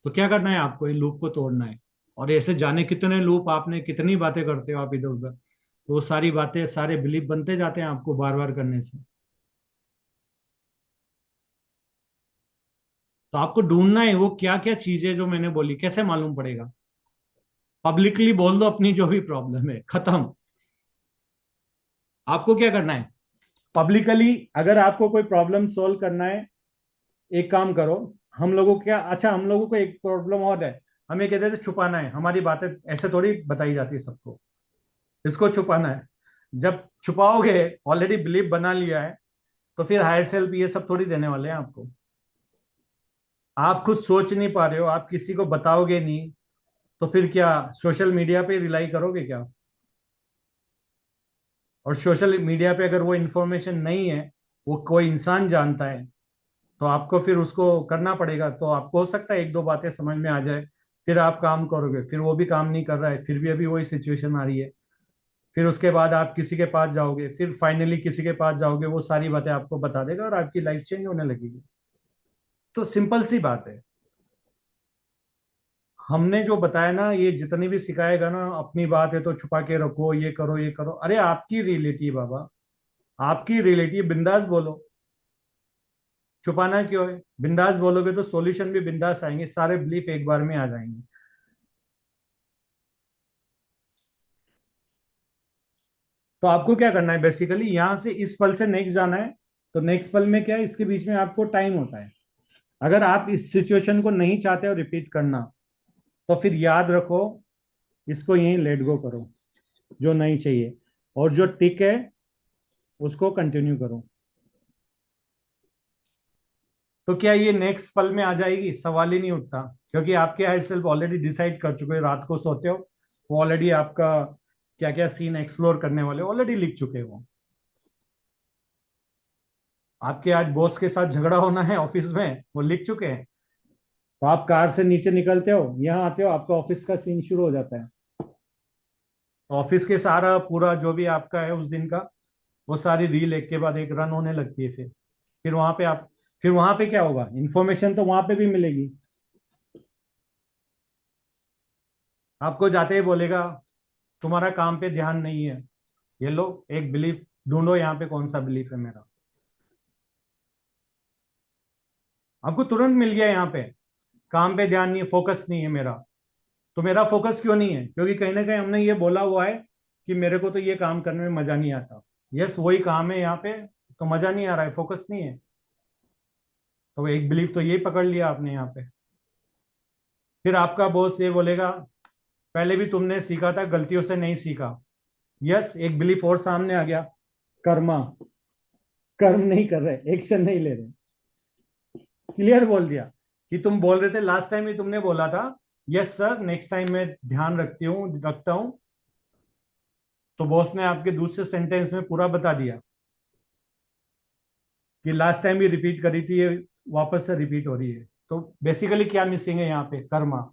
तो क्या करना है आपको, ये लूप को तोड़ना है। और ऐसे जाने कितने लूप, आपने कितनी बातें करते हो आप इधर उधर, तो वो सारी बातें सारे बिलीफ बनते जाते हैं आपको बार बार करने से। तो आपको ढूंढना है वो क्या क्या चीजें जो मैंने बोली, कैसे मालूम पड़ेगा। पब्लिकली बोल दो अपनी जो भी प्रॉब्लम है, खत्म। आपको क्या करना है, पब्लिकली अगर आपको कोई प्रॉब्लम सोल्व करना है, एक काम करो। हम लोगों को क्या, अच्छा हम लोगों को एक प्रॉब्लम और है, हमें कहते थे छुपाना है, हमारी बातें ऐसे थोड़ी बताई जाती है सबको, इसको छुपाना है। जब छुपाओगे, ऑलरेडी बिलीव बना लिया है, तो फिर हायर सेल्फ ये सब थोड़ी देने वाले हैं आपको। आप खुद सोच नहीं पा रहे हो, आप किसी को बताओगे नहीं, तो फिर क्या सोशल मीडिया पे रिलाई करोगे क्या। और सोशल मीडिया पे अगर वो इंफॉर्मेशन नहीं है, वो कोई इंसान जानता है, तो आपको फिर उसको करना पड़ेगा। तो आपको हो सकता है एक दो बातें समझ में आ जाए, फिर आप काम करोगे, फिर वो भी काम नहीं कर रहा है, फिर भी अभी वही सिचुएशन आ रही है। फिर उसके बाद आप किसी के पास जाओगे, फिर फाइनली किसी के पास जाओगे, वो सारी बातें आपको बता देगा और आपकी लाइफ चेंज होने लगेगी। तो सिंपल सी बात है। हमने जो बताया ना, ये जितनी भी सिखाएगा ना, अपनी बात है तो छुपा के रखो, ये करो ये करो, अरे आपकी रियलिटी बाबा, आपकी रियलिटी, बिंदास बोलो। छुपाना क्यों है, बिंदास बोलोगे तो सॉल्यूशन भी बिंदास आएंगे, सारे बिलीफ एक बार में आ जाएंगे। तो आपको क्या करना है, बेसिकली यहां से इस पल से नेक्स्ट जाना है। तो नेक्स्ट पल में क्या है, इसके बीच में आपको टाइम होता है। अगर आप इस सिचुएशन को नहीं चाहते हो रिपीट करना, तो फिर याद रखो, इसको यहीं लेट गो करो, जो नहीं चाहिए, और जो टिक है उसको कंटिन्यू करो। तो क्या ये नेक्स्ट पल में आ जाएगी, सवाल ही नहीं उठता, क्योंकि आपके हायर सेल्फ ऑलरेडी डिसाइड कर चुके हो, रात को सोते हो वो ऑलरेडी आपका क्या क्या सीन एक्सप्लोर करने वाले ऑलरेडी लिख चुके हैं वो। आपके आज बॉस के साथ झगड़ा होना है ऑफिस में, वो लिख चुके हैं। तो आप कार से नीचे निकलते हो, यहाँ आते हो, आपका ऑफिस का सीन शुरू हो जाता है। ऑफिस के सारा पूरा जो भी आपका है उस दिन का, वो सारी रील एक के बाद एक रन होने लगती है। फिर वहां पे आप, फिर वहां पे क्या होगा, इंफॉर्मेशन तो वहां पे भी मिलेगी। आपको जाते ही बोलेगा तुम्हारा काम पे ध्यान नहीं है, ये लो एक बिलीफ ढूंढो यहाँ पे, कौन सा बिलीफ है मेरा। आपको तुरंत मिल गया यहाँ पे, काम पे ध्यान नहीं है, फोकस नहीं है मेरा। तो मेरा फोकस क्यों नहीं है, क्योंकि कहीं ना कहीं हमने ये बोला हुआ है कि मेरे को तो ये काम करने में मजा नहीं आता। यस वही काम है यहाँ पे, तो मजा नहीं आ रहा है, फोकस नहीं है। तो एक बिलीफ तो यही पकड़ लिया आपने यहाँ पे। फिर आपका बॉस ये बोलेगा पहले भी तुमने सीखा था, गलतियों से नहीं सीखा। यस एक बिलीफ और सामने आ गया, कर्मा, कर्म नहीं कर रहे, एक्शन नहीं ले रहे। क्लियर बोल दिया कि तुम बोल रहे थे लास्ट टाइम ही तुमने बोला था, यस सर नेक्स्ट टाइम मैं ध्यान रखता हूं। तो बॉस ने आपके दूसरे सेंटेंस में पूरा बता दिया कि लास्ट टाइम भी रिपीट करी थी, ये वापस से रिपीट हो रही है। तो बेसिकली क्या मिसिंग है यहाँ पे, कर्मा।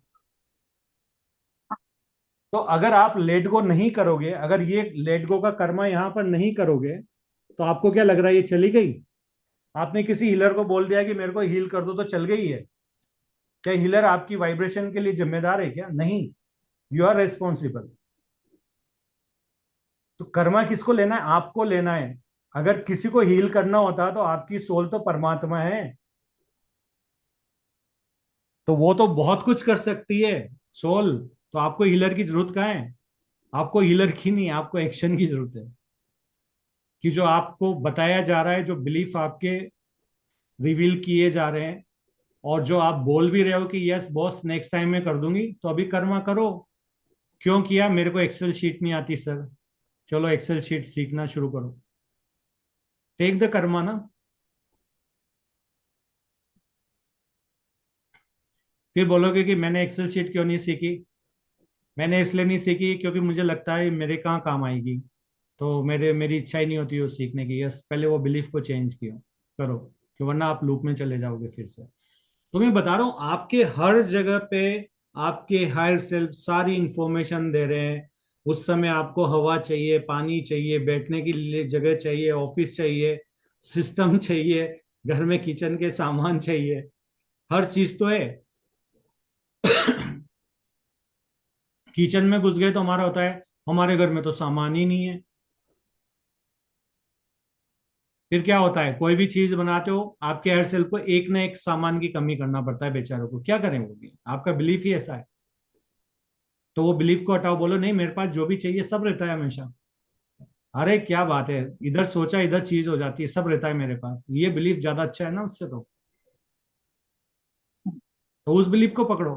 तो अगर आप लेट गो नहीं करोगे, अगर ये लेट गो का कर्मा यहाँ पर नहीं करोगे, तो आपको क्या लग रहा है ये चली गई। आपने किसी हीलर को बोल दिया कि मेरे को हील कर दो, तो चल गई है। क्या हीलर आपकी वाइब्रेशन के लिए जिम्मेदार है क्या, नहीं। You are responsible. तो कर्मा किसको लेना है, आपको लेना है। अगर किसी को हील करना होता तो आपकी सोल तो परमात्मा है, तो वो तो बहुत कुछ कर सकती है सोल। तो आपको हीलर की जरूरत कहाँ है? आपको हीलर की नहीं, आपको एक्शन की जरूरत है। कि जो आपको बताया जा रहा है, जो बिलीफ आपके रिवील किए जा रहे हैं, और जो आप बोल भी रहे हो कि यस बॉस नेक्स्ट टाइम मैं कर दूंगी, तो अभी कर्मा करो। क्यों किया? मेरे को एक्सेल शीट नहीं आती सर। चलो एक्सेल शीट सीखना शुरू करो। टेक द कर्मा ना। फिर बोलोगे कि मैंने एक्सेल शीट क्यों नहीं सीखी? मैंने इसलिए नहीं सीखी क्योंकि मुझे लगता है मेरे कहाँ काम आएगी। तो मेरी इच्छा ही नहीं होती वो सीखने की। यस, पहले वो बिलीफ को चेंज किया करो, कि वरना आप लूप में चले जाओगे फिर से। तो मैं बता रहा हूं, आपके हर जगह पे आपके हायर सेल्फ सारी इंफॉर्मेशन दे रहे हैं। उस समय आपको हवा चाहिए, पानी चाहिए, बैठने के लिए जगह चाहिए, ऑफिस चाहिए, सिस्टम चाहिए, घर में किचन के सामान चाहिए, हर चीज तो है। किचन में घुस गए तो हमारा होता है हमारे घर में तो सामान ही नहीं है। फिर क्या होता है? कोई भी चीज बनाते हो, आपके हेयर सेल को एक ना एक सामान की कमी करना पड़ता है बेचारों को। क्या करें? वो भी आपका बिलीफ ही ऐसा है। तो वो बिलीफ को हटाओ, बोलो नहीं, मेरे पास जो भी चाहिए सब रहता है हमेशा। अरे क्या बात है, इधर सोचा इधर चीज हो जाती है, सब रहता है मेरे पास। ये बिलीफ ज्यादा अच्छा है ना उससे। तो उस बिलीफ को पकड़ो।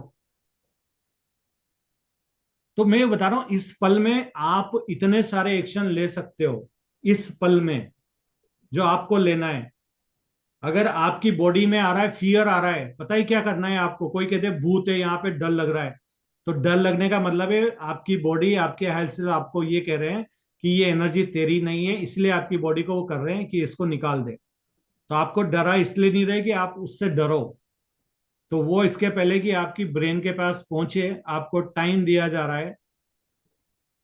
तो मैं बता रहा हूं, इस पल में आप इतने सारे एक्शन ले सकते हो। इस पल में जो आपको लेना है, अगर आपकी बॉडी में आ रहा है, फियर आ रहा है, पता है क्या करना है आपको? कोई कहते हैं भूत है यहाँ पे, डर लग रहा है। तो डर लगने का मतलब है आपकी बॉडी, आपके हेल्थ से आपको ये कह रहे हैं कि ये एनर्जी तेरी नहीं है, इसलिए आपकी बॉडी को वो कर रहे हैं कि इसको निकाल दे। तो आपको डरा इसलिए नहीं रहे कि आप उससे डरो। तो वो इसके पहले कि आपकी ब्रेन के पास पहुंचे, आपको टाइम दिया जा रहा है।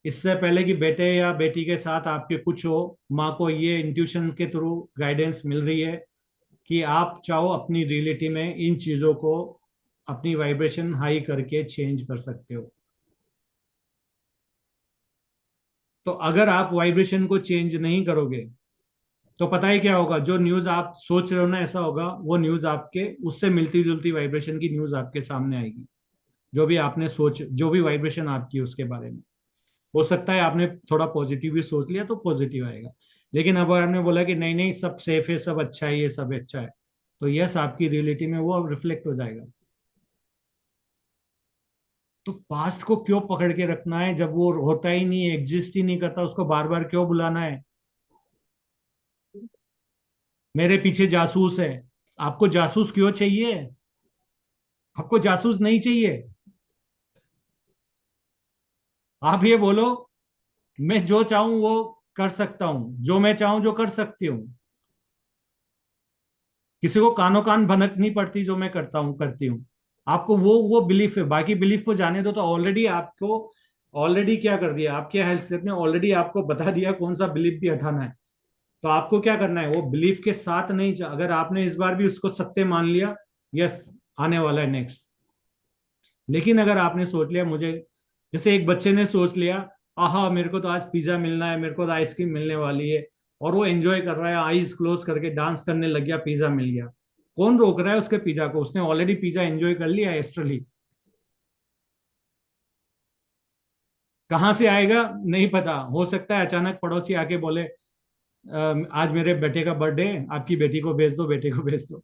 इससे पहले कि बेटे या बेटी के साथ आपके कुछ हो, माँ को ये इंट्यूशन के थ्रू गाइडेंस मिल रही है कि आप चाहो अपनी रियलिटी में इन चीजों को अपनी वाइब्रेशन हाई करके चेंज कर सकते हो। तो अगर आप वाइब्रेशन को चेंज नहीं करोगे तो पता है क्या होगा? जो न्यूज आप सोच रहे हो ना ऐसा होगा, वो न्यूज आपके उससे मिलती जुलती वाइब्रेशन की न्यूज आपके सामने आएगी। जो भी आपने सोच, जो भी वाइब्रेशन आपकी उसके बारे में, हो सकता है आपने थोड़ा पॉजिटिव भी सोच लिया तो पॉजिटिव आएगा। लेकिन अब आपने बोला कि नहीं नहीं सब सेफ है, सब अच्छा है, ये सब अच्छा है, तो यस आपकी रियलिटी में वो अब रिफ्लेक्ट हो जाएगा। तो पास्ट को क्यों पकड़ के रखना है जब वो होता ही नहीं है, एग्जिस्ट ही नहीं करता? उसको बार बार क्यों बुलाना है? मेरे पीछे जासूस है। आपको जासूस क्यों चाहिए? आपको जासूस नहीं चाहिए। आप ये बोलो, मैं जो चाहूं वो कर सकता हूं, जो मैं चाहूं जो कर सकती हूँ। किसी को कानों कान भनक नहीं पड़ती, जो मैं करता हूं करती हूँ। आपको वो बिलीफ है, बाकी बिलीफ को जाने दो। तो ऑलरेडी आपको ऑलरेडी क्या कर दिया आपके हेल्थ सेट ने? ऑलरेडी आपको बता दिया कौन सा बिलीफ भी हटाना है। तो आपको क्या करना है? वो बिलीफ के साथ नहीं, अगर आपने इस बार भी उसको सत्य मान लिया, यस आने वाला है नेक्स्ट। लेकिन अगर आपने सोच लिया मुझे, जैसे एक बच्चे ने सोच लिया आहा मेरे को तो आज पिज्जा मिलना है, मेरे को तो आइसक्रीम मिलने वाली है, और वो एंजॉय कर रहा है, आईज क्लोज करके डांस करने लग गया, पिज्जा मिल गया। कौन रोक रहा है उसके पिज्जा को? उसने ऑलरेडी पिज्जा एंजॉय कर लिया एस्ट्रली। कहाँ से आएगा नहीं पता, हो सकता है अचानक पड़ोसी आके बोले आज मेरे बेटे का बर्थडे है, आपकी बेटी को भेज दो, बेटे को भेज दो।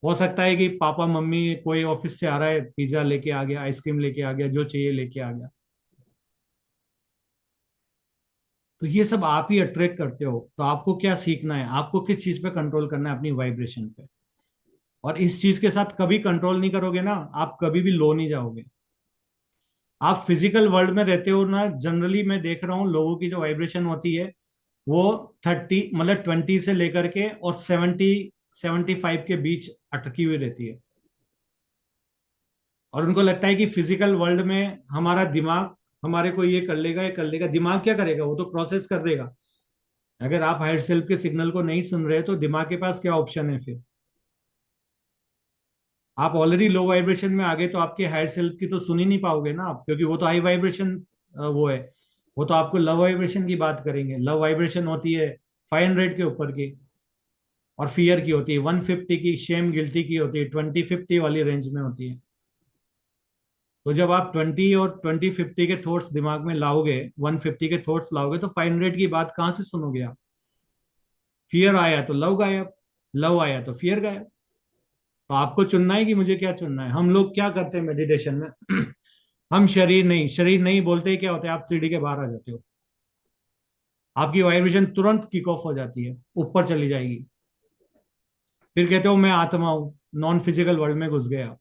हो सकता है कि पापा मम्मी कोई ऑफिस से आ रहा है, पिज्जा लेके आ गया, आइसक्रीम लेके आ गया, जो चाहिए लेके आ गया। तो ये सब आप ही अट्रैक्ट करते हो। तो आपको क्या सीखना है? आपको किस चीज पे कंट्रोल करना है? अपनी वाइब्रेशन पे। और इस चीज के साथ कभी कंट्रोल नहीं करोगे ना, आप कभी भी लो नहीं जाओगे। आप फिजिकल वर्ल्ड में रहते हो ना, जनरली मैं देख रहा हूँ लोगों की जो वाइब्रेशन होती है वो 30 मतलब 20 से लेकर के और 70-75 के बीच अटकी हुई रहती है। और उनको लगता है कि फिजिकल वर्ल्ड में हमारा दिमाग हमारे को ये कर लेगा, ये कर लेगा। दिमाग क्या करेगा? वो तो प्रोसेस कर देगा। अगर आप हायर सेल्फ के सिग्नल को नहीं सुन रहे तो दिमाग के पास क्या ऑप्शन है फिर? आप ऑलरेडी लो वाइब्रेशन में आ गए तो आपके हायर सेल्फ की तो सुन ही नहीं पाओगे ना आप, क्योंकि वो तो हाई वाइब्रेशन वो है। वो तो आपको लव वाइब्रेशन की बात करेंगे। लव वाइब्रेशन होती है 500 के ऊपर की, और फियर की होती है 150 की, शेम गिल्टी की होती है 20-50 वाली रेंज में होती है। तो जब आप 20 और 20-50 के थॉट्स दिमाग में लाओगे, 150 के थॉट्स लाओगे, तो 500 की बात कहाँ से सुनोगे आप? फियर आया तो लव गायब, लव आया तो फियर गायब। तो आपको चुनना है कि मुझे क्या चुनना है। हम लोग क्या करते हैं मेडिटेशन में हम शरीर नहीं बोलते, क्या होता है, आप 3D के बाहर आ जाते हो, आपकी वाइब्रेशन तुरंत किक ऑफ हो जाती है, ऊपर चली जाएगी। फिर कहते हो मैं आत्मा हूं, नॉन फिजिकल वर्ल्ड में घुस गया।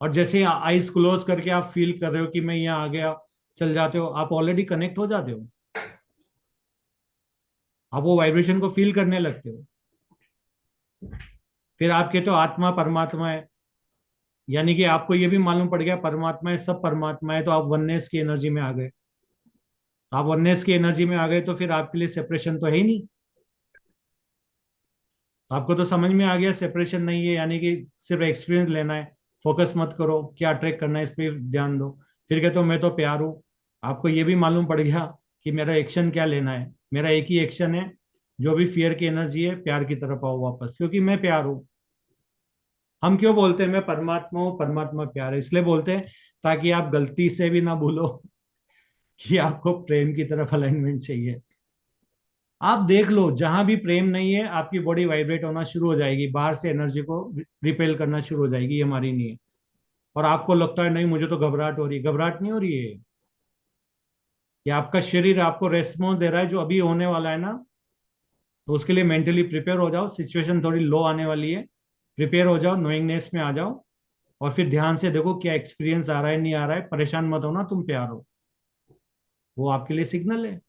और जैसे आईज क्लोज करके आप फील कर रहे हो कि मैं यहाँ आ गया, चल जाते हो, आप ऑलरेडी कनेक्ट हो जाते हो, आप वो वाइब्रेशन को फील करने लगते हो। फिर आप कहते हो आत्मा परमात्मा है, यानी कि आपको ये भी मालूम पड़ गया परमात्मा है, सब परमात्मा है, तो आप वननेस की एनर्जी में आ गए। तो आप वननेस की एनर्जी में आ गए तो फिर आपके लिए सेपरेशन तो है ही नहीं। तो आपको तो समझ में आ गया सेपरेशन नहीं है, यानी कि सिर्फ एक्सपीरियंस लेना है, फोकस मत करो क्या अट्रैक्ट करना है, इस पर ध्यान दो। फिर कहते हो मैं तो प्यार हूं, आपको ये भी मालूम पड़ गया कि मेरा एक्शन क्या लेना है, मेरा एक ही एक्शन है, जो भी फियर की एनर्जी है प्यार की तरफ आओ वापस, क्योंकि मैं प्यार हूं। हम क्यों बोलते हैं मैं परमात्मा हूँ, परमात्मा प्यार है? इसलिए बोलते हैं ताकि आप गलती से भी ना भूलो कि आपको प्रेम की तरफ अलाइनमेंट चाहिए। आप देख लो जहां भी प्रेम नहीं है, आपकी बॉडी वाइब्रेट होना शुरू हो जाएगी, बाहर से एनर्जी को रिपेल करना शुरू हो जाएगी, ये हमारी नहीं है। और आपको लगता है नहीं मुझे तो घबराहट हो रही है, घबराहट नहीं हो रही है, ये आपका शरीर आपको रेस्पॉन्स दे रहा है जो अभी होने वाला है ना। तो उसके लिए मेंटली प्रिपेयर हो जाओ, सिचुएशन थोड़ी लो आने वाली है, प्रिपेयर हो जाओ, नोइंगनेस में आ जाओ, और फिर ध्यान से देखो क्या एक्सपीरियंस आ रहा है नहीं आ रहा है। परेशान मत होना, तुम प्यार हो, वो आपके लिए सिग्नल है।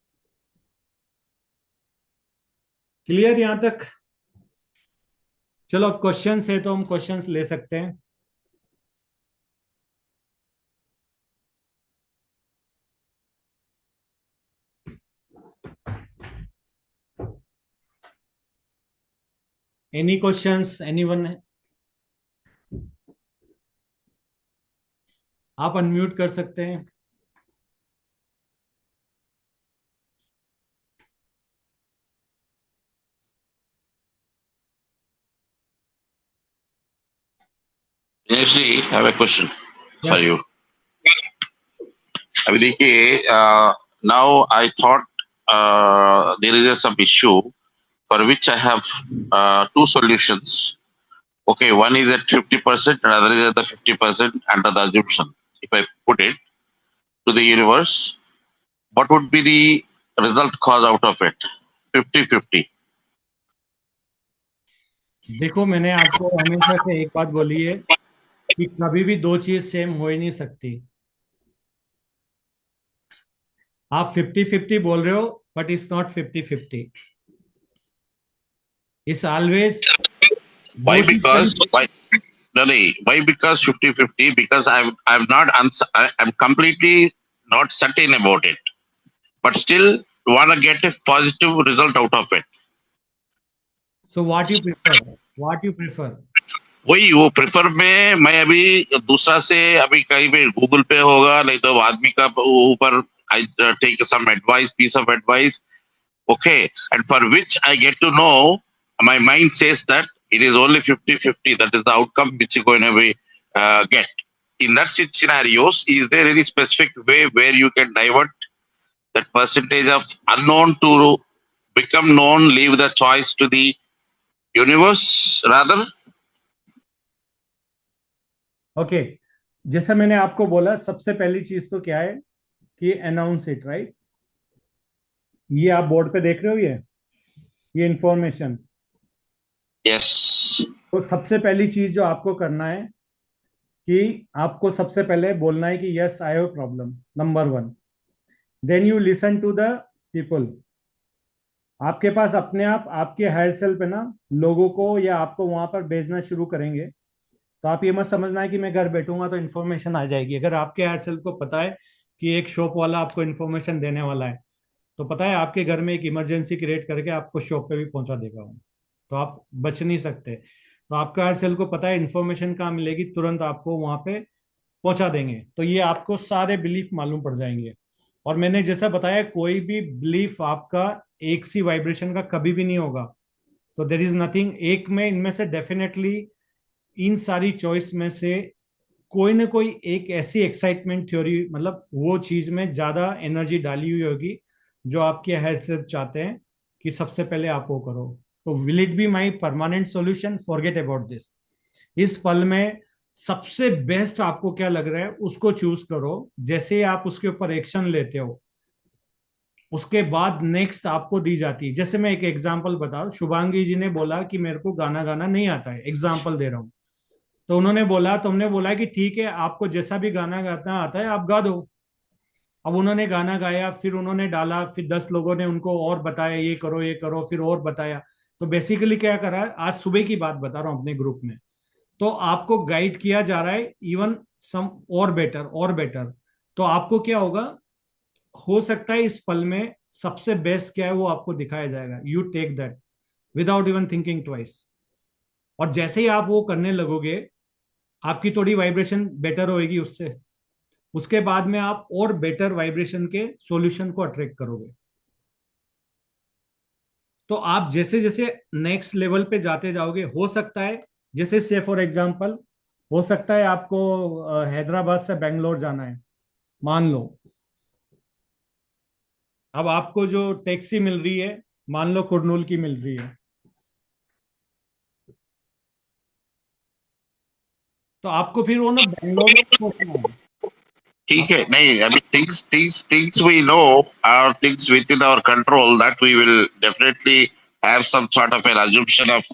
क्लियर यहां तक? चलो क्वेश्चंस है तो हम क्वेश्चंस ले सकते हैं। Any questions anyone? आप अनम्यूट कर सकते हैं। Actually, I have a question for yes. you. अभी देखिए, now I thought there is some issue for which I have two solutions. Okay, one is at 50% and other is at the 50% under the assumption. If I put it to the universe, what would be the result cause out of it? 50-50. देखो मैंने आपको हमेशा से एक बात बोली है कि कभी भी दो चीज सेम हो ही नहीं सकती। आप 50-50 बोल रहे हो, but it's not 50-50, it's always Why? दो Because चीज। why? No, no, why? Because 50-50. Because I'm not I'm completely not certain about it, but still want to get a positive result out of it. So what you prefer, what you prefer? वही वो prefer में मैं अभी दूसरा से अभी कहीं पे गूगल पे होगा नहीं तो आदमी का ऊपर I take some advice, piece of advice, okay, and for which I get to know my mind says that it is only 50-50, that is the outcome which you going to be get in that scenarios. Is there any specific way where you can divert that percentage of unknown to become known, leave the choice to the universe rather? Okay, जैसा मैंने आपको बोला, सबसे पहली चीज तो क्या है कि अनाउंस इट, राइट? ये आप बोर्ड पे देख रहे हो, ये इंफॉर्मेशन। Yes. तो सबसे पहली चीज जो आपको करना है कि आपको सबसे पहले बोलना है कि yes I have problem, number 1। Then you listen to the people. आपके पास अपने आप आपके हायर सेल्फ पे ना लोगों को या आपको वहां पर भेजना शुरू करेंगे। तो आप ये मत समझना है कि मैं घर बैठूंगा तो इन्फॉर्मेशन आ जाएगी। अगर आपके हायर सेल्फ को पता है कि एक शॉप वाला आपको इन्फॉर्मेशन देने वाला है, तो पता है आपके घर में एक इमरजेंसी क्रिएट करके आपको शॉप पे भी पहुंचा देगा वो। तो आप बच नहीं सकते। तो आपका हायर सेल को पता है इन्फॉर्मेशन कहाँ मिलेगी, तुरंत आपको वहां पे पहुंचा देंगे। तो ये आपको सारे बिलीफ मालूम पड़ जाएंगे। और मैंने जैसा बताया, कोई भी बिलीफ आपका एक सी वाइब्रेशन का कभी भी नहीं होगा। तो देर इज नथिंग, एक में इनमें से डेफिनेटली इन सारी चॉइस में से कोई ना कोई एक ऐसी एक्साइटमेंट थ्योरी, मतलब वो चीज में ज्यादा एनर्जी डाली हुई होगी जो आपके हायर सेल्फ चाहते हैं कि सबसे पहले आप वो करो। तो will it be my permanent solution? Forget about this. इस पल में सबसे बेस्ट आपको क्या लग रहा है उसको चूज करो। जैसे ही आप उसके ऊपर एक्शन लेते हो, उसके बाद नेक्स्ट आपको दी जाती है। जैसे मैं एक एग्जांपल बता रहा हूं, शुभांगी जी ने बोला कि मेरे को गाना गाना नहीं आता है, एग्जांपल दे रहा हूं। तो उन्होंने बोला, तुमने बोला कि ठीक है, आपको जैसा भी गाना गाना आता है आप गा दो। अब उन्होंने गाना गाया, फिर उन्होंने डाला, फिर 10 लोगों ने उनको और बताया, ये करो ये करो, फिर और बताया। तो बेसिकली क्या करा, आज सुबह की बात बता रहा हूं अपने ग्रुप में, तो आपको गाइड किया जा रहा है इवन सम और बेटर और बेटर। तो आपको क्या होगा, हो सकता है इस पल में सबसे बेस्ट क्या है वो आपको दिखाया जाएगा। You take that without even thinking twice. और जैसे ही आप वो करने लगोगे, आपकी थोड़ी वाइब्रेशन बेटर होएगी उससे, उसके बाद में आप और बेटर वाइब्रेशन के सॉल्यूशन को अट्रैक्ट करोगे। तो आप जैसे जैसे नेक्स्ट लेवल पे जाते जाओगे, हो सकता है, जैसे से फॉर एग्जांपल, हो सकता है आपको हैदराबाद से बेंगलोर जाना है, मान लो। अब आपको जो टैक्सी मिल रही है, मान लो कुरनूल की मिल रही है, तो आपको फिर वो ना बेंगलोर में पहुंचना है। ठीक है, नहीं अभी things we know are things within our control, that we will definitely have some sort of an assumption of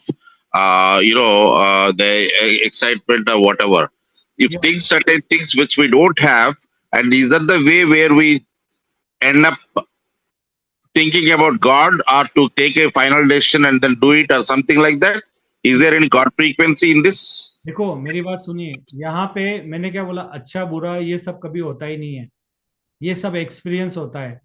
the excitement or whatever. If Yeah. things, certain things which we don't have, and is that the way where we end up thinking about God, or to take a final decision and then do it or something like that? Is there any God frequency in this? देखो मेरी बात सुनिए, यहाँ पे मैंने क्या बोला, अच्छा बुरा ये सब कभी होता ही नहीं है, ये सब एक्सपीरियंस होता है।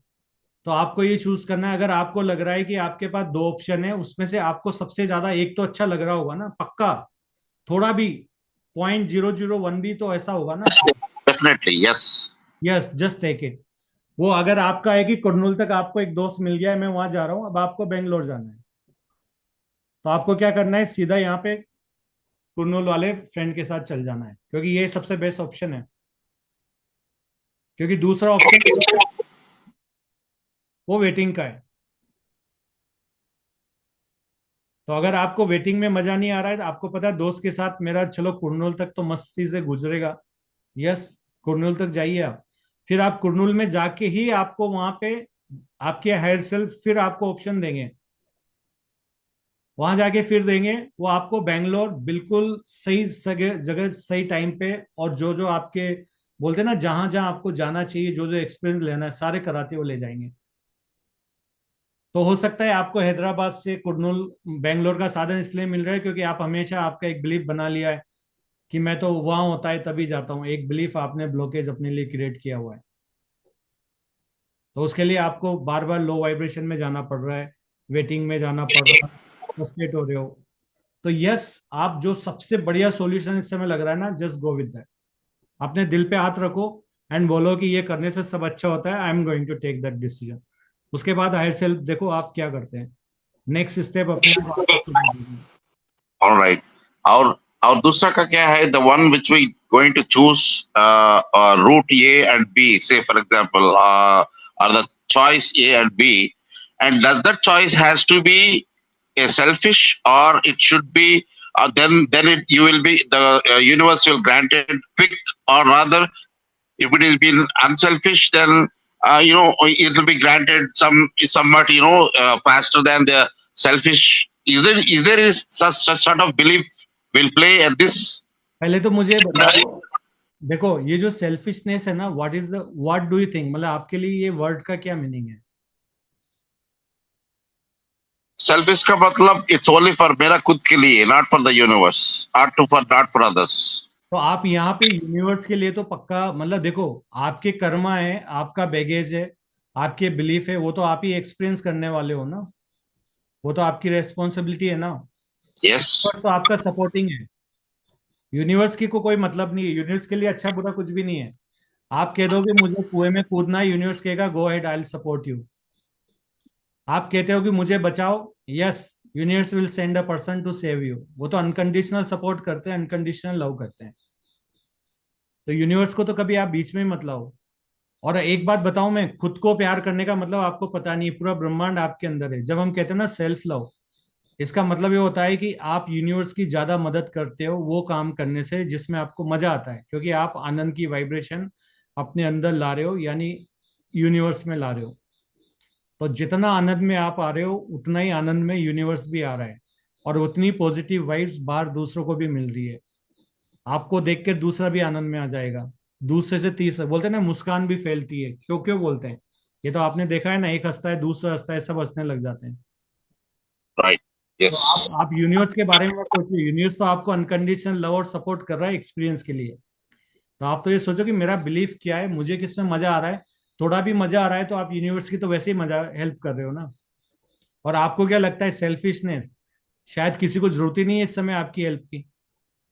तो आपको ये चूज करना है। अगर आपको लग रहा है कि आपके पास दो ऑप्शन है, उसमें से आपको सबसे ज्यादा एक तो अच्छा लग रहा होगा ना, पक्का, थोड़ा भी 0.001 भी तो ऐसा होगा ना। Definitely, yes. Yes, just take it. वो अगर आपका है कि कुरनूल तक आपको एक दोस्त मिल गया है, मैं वहां जा रहा हूँ, अब आपको बेंगलोर जाना है, तो आपको क्या करना है, सीधा यहाँ पे कुरनूल वाले फ्रेंड के साथ चल जाना है, क्योंकि ये सबसे बेस्ट ऑप्शन है। क्योंकि दूसरा ऑप्शन वो वेटिंग का है। तो अगर आपको वेटिंग में मजा नहीं आ रहा है, तो आपको पता है दोस्त के साथ मेरा चलो कुरनूल तक तो मस्ती से गुजरेगा, यस, कुरनूल तक जाइए आप। फिर आप कुरनूल में जाके ही आपको वहां पे आपके हायर सेल्फ फिर आपको ऑप्शन देंगे, वहां जाके फिर देंगे वो आपको बेंगलोर बिल्कुल सही जगह सही टाइम पे, और जो जो आपके बोलते हैं ना, जहां जहां आपको जाना चाहिए, जो जो एक्सपीरियंस लेना है, सारे कराते हुए ले जाएंगे। तो हो सकता है आपको हैदराबाद से कुरनूल बेंगलोर का साधन इसलिए मिल रहा है क्योंकि आप हमेशा आपका एक बिलीफ बना लिया है कि मैं तो वहां होता है तभी जाता हूँ। एक बिलीफ आपने ब्लॉकेज अपने लिए क्रिएट किया हुआ है। तो उसके लिए आपको बार बार लो वाइब्रेशन में जाना पड़ रहा है, वेटिंग में जाना पड़ रहा है, फ्रस्ट्रेट हो रहे हो। तो यस, आप जो सबसे बढ़िया सॉल्यूशन इस समय लग रहा है ना, जस्ट गो विद दैट। अपने दिल पे हाथ रखो एंड बोलो कि ये करने से सब अच्छा होता है, I am going to take that decision. उसके बाद हायर सेल्फ देखो आप क्या करते हैं, नेक्स्ट स्टेप अपने। All right. और दूसरा का क्या है? The one which we going to choose route A and B, say for example, or the choice A and B, and does that choice has to be a selfish, or it should be, then you will be, the universe will grant it quick, or rather, if it is been unselfish, then it will be granted somewhat faster than the selfish. Is there such sort of belief will play at this? पहले तो मुझे बताओ, देखो ये जो selfishness है ना, what do you think, मतलब आपके लिए ये वर्ड का क्या मीनिंग है? Selfish का मतलब it's only for मेरा खुद के लिए, not for the universe, not for others. तो आप यहाँ पे यूनिवर्स के लिए तो पक्का, मतलब देखो आपके कर्मा है, आपका बैगेज है, आपके बिलीफ है, वो तो आप ही एक्सपीरियंस करने वाले हो ना, वो तो आपकी रेस्पॉन्सिबिलिटी है ना। Yes. तो आपका सपोर्टिंग है, यूनिवर्स की को कोई मतलब नहीं है, यूनिवर्स के लिए अच्छा बुरा कुछ भी नहीं है। आप कह दोगे मुझे कुएं में कूदना है, यूनिवर्स कहेगा go ahead, I will support you. आप कहते हो कि मुझे बचाओ, yes, universe will send a person to save you. वो तो अनकंडीशनल सपोर्ट करते हैं, अनकंडीशनल लव करते हैं। तो यूनिवर्स को तो कभी आप बीच में मत लाओ। और एक बात बताऊं, मैं खुद को प्यार करने का मतलब आपको पता नहीं है, पूरा ब्रह्मांड आपके अंदर है। जब हम कहते हैं ना सेल्फ लव, इसका मतलब ये होता है कि आप यूनिवर्स की ज्यादा मदद करते हो वो काम करने से जिसमें आपको मजा आता है, क्योंकि आप आनंद की वाइब्रेशन अपने अंदर ला रहे हो, यानी यूनिवर्स में ला रहे हो। तो जितना आनंद में आप आ रहे हो उतना ही आनंद में यूनिवर्स भी आ रहा है, और उतनी पॉजिटिव वाइब्स बाहर दूसरों को भी मिल रही है। आपको देख के दूसरा भी आनंद में आ जाएगा। दूसरे से तीसरा, बोलते हैं ना मुस्कान भी फैलती है, क्यों क्यों बोलते हैं? ये तो आपने देखा है ना, एक हंसता है दूसरा हंसता है, सब हंसने लग जाते हैं। Right. तो Yes. आप यूनिवर्स के बारे में मत सोचिए, यूनिवर्स तो आपको अनकंडीशनल लव और सपोर्ट कर रहा है एक्सपीरियंस के लिए। तो आप तो ये सोचो कि मेरा बिलीफ क्या है, मुझे किस में मजा आ रहा है। थोड़ा भी मजा आ रहा है तो आप यूनिवर्स की तो वैसे ही मजा हेल्प कर रहे हो ना। और आपको क्या लगता है, सेल्फिशनेस, शायद किसी को जरूरत ही नहीं है इस समय आपकी हेल्प की।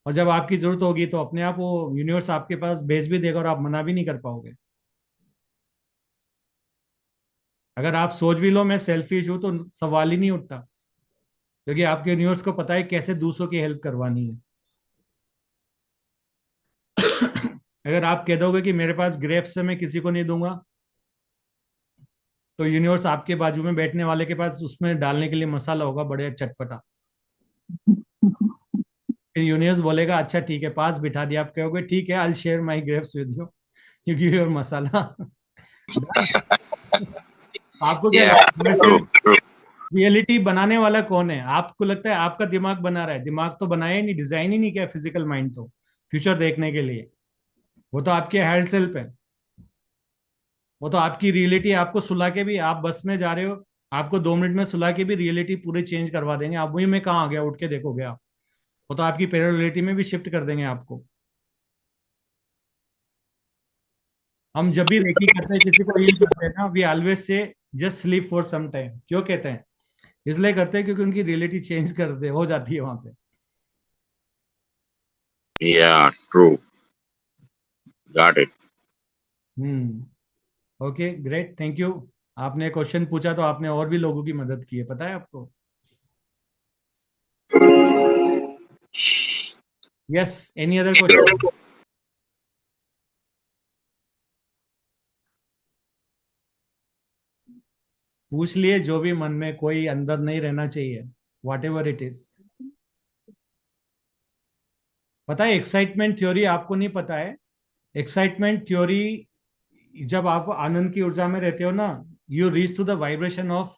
और जब आपकी जरूरत होगी तो अपने आप वो यूनिवर्स आपके पास भेज भी देगा और आप मना भी नहीं कर पाओगे। अगर आप सोच भी लो मैं सेल्फिश हूं तो सवाल ही नहीं उठता, क्योंकि आपके यूनिवर्स को पता है कैसे दूसरों की हेल्प करवानी है। अगर आप कह दोगे कि मेरे पास ग्रेप्स है मैं किसी को नहीं दूंगा, तो यूनिवर्स आपके बाजू में बैठने वाले के पास उसमें डालने के लिए मसाला होगा बढ़िया चटपटा। फिर यूनिवर्स बोलेगा अच्छा ठीक है, पास बिठा दिया। आप कहोगे ठीक है, I share my grapes with you, you give your masala. आपको क्या Yeah. लगता है True. True. रियलिटी बनाने वाला कौन है? आपको लगता है आपका दिमाग बना रहा है? दिमाग तो बनाया ही नहीं, डिजाइन ही नहीं किया फिजिकल माइंड तो फ्यूचर देखने के लिए। वो तो आपके हायर सेल्फ है। वो तो आपकी रियलिटी आपको सुला के भी, आप बस में जा रहे हो, आपको 2 मिनट में सुला के भी रियलिटी पूरी चेंज करवा देंगे। आप वही में कहाँ आ गया, उठ के देखोगे आप। वो तो आपकी पैरल रियलिटी में भी शिफ्ट कर देंगे आपको। हम जब भी रेकी करते हैं, किसी को हील करते हैं ना, we always say just sleep for some time. क्यों कहते हैं? इसलिए करते हैं क्योंकि उनकी रियलिटी चेंज कर दे हो जाती है वहां पे। Yeah. True. Got it. Okay great, thank you. आपने क्वेश्चन पूछा तो आपने और भी लोगों की मदद की है, पता है आपको? Yes, any other question? पूछ लिए जो भी मन में, कोई अंदर नहीं रहना चाहिए, वॉट एवर इट इज। पता है एक्साइटमेंट थ्योरी आपको नहीं पता है? एक्साइटमेंट थ्योरी, जब आप आनंद की ऊर्जा में रहते हो ना, you reach to the vibration of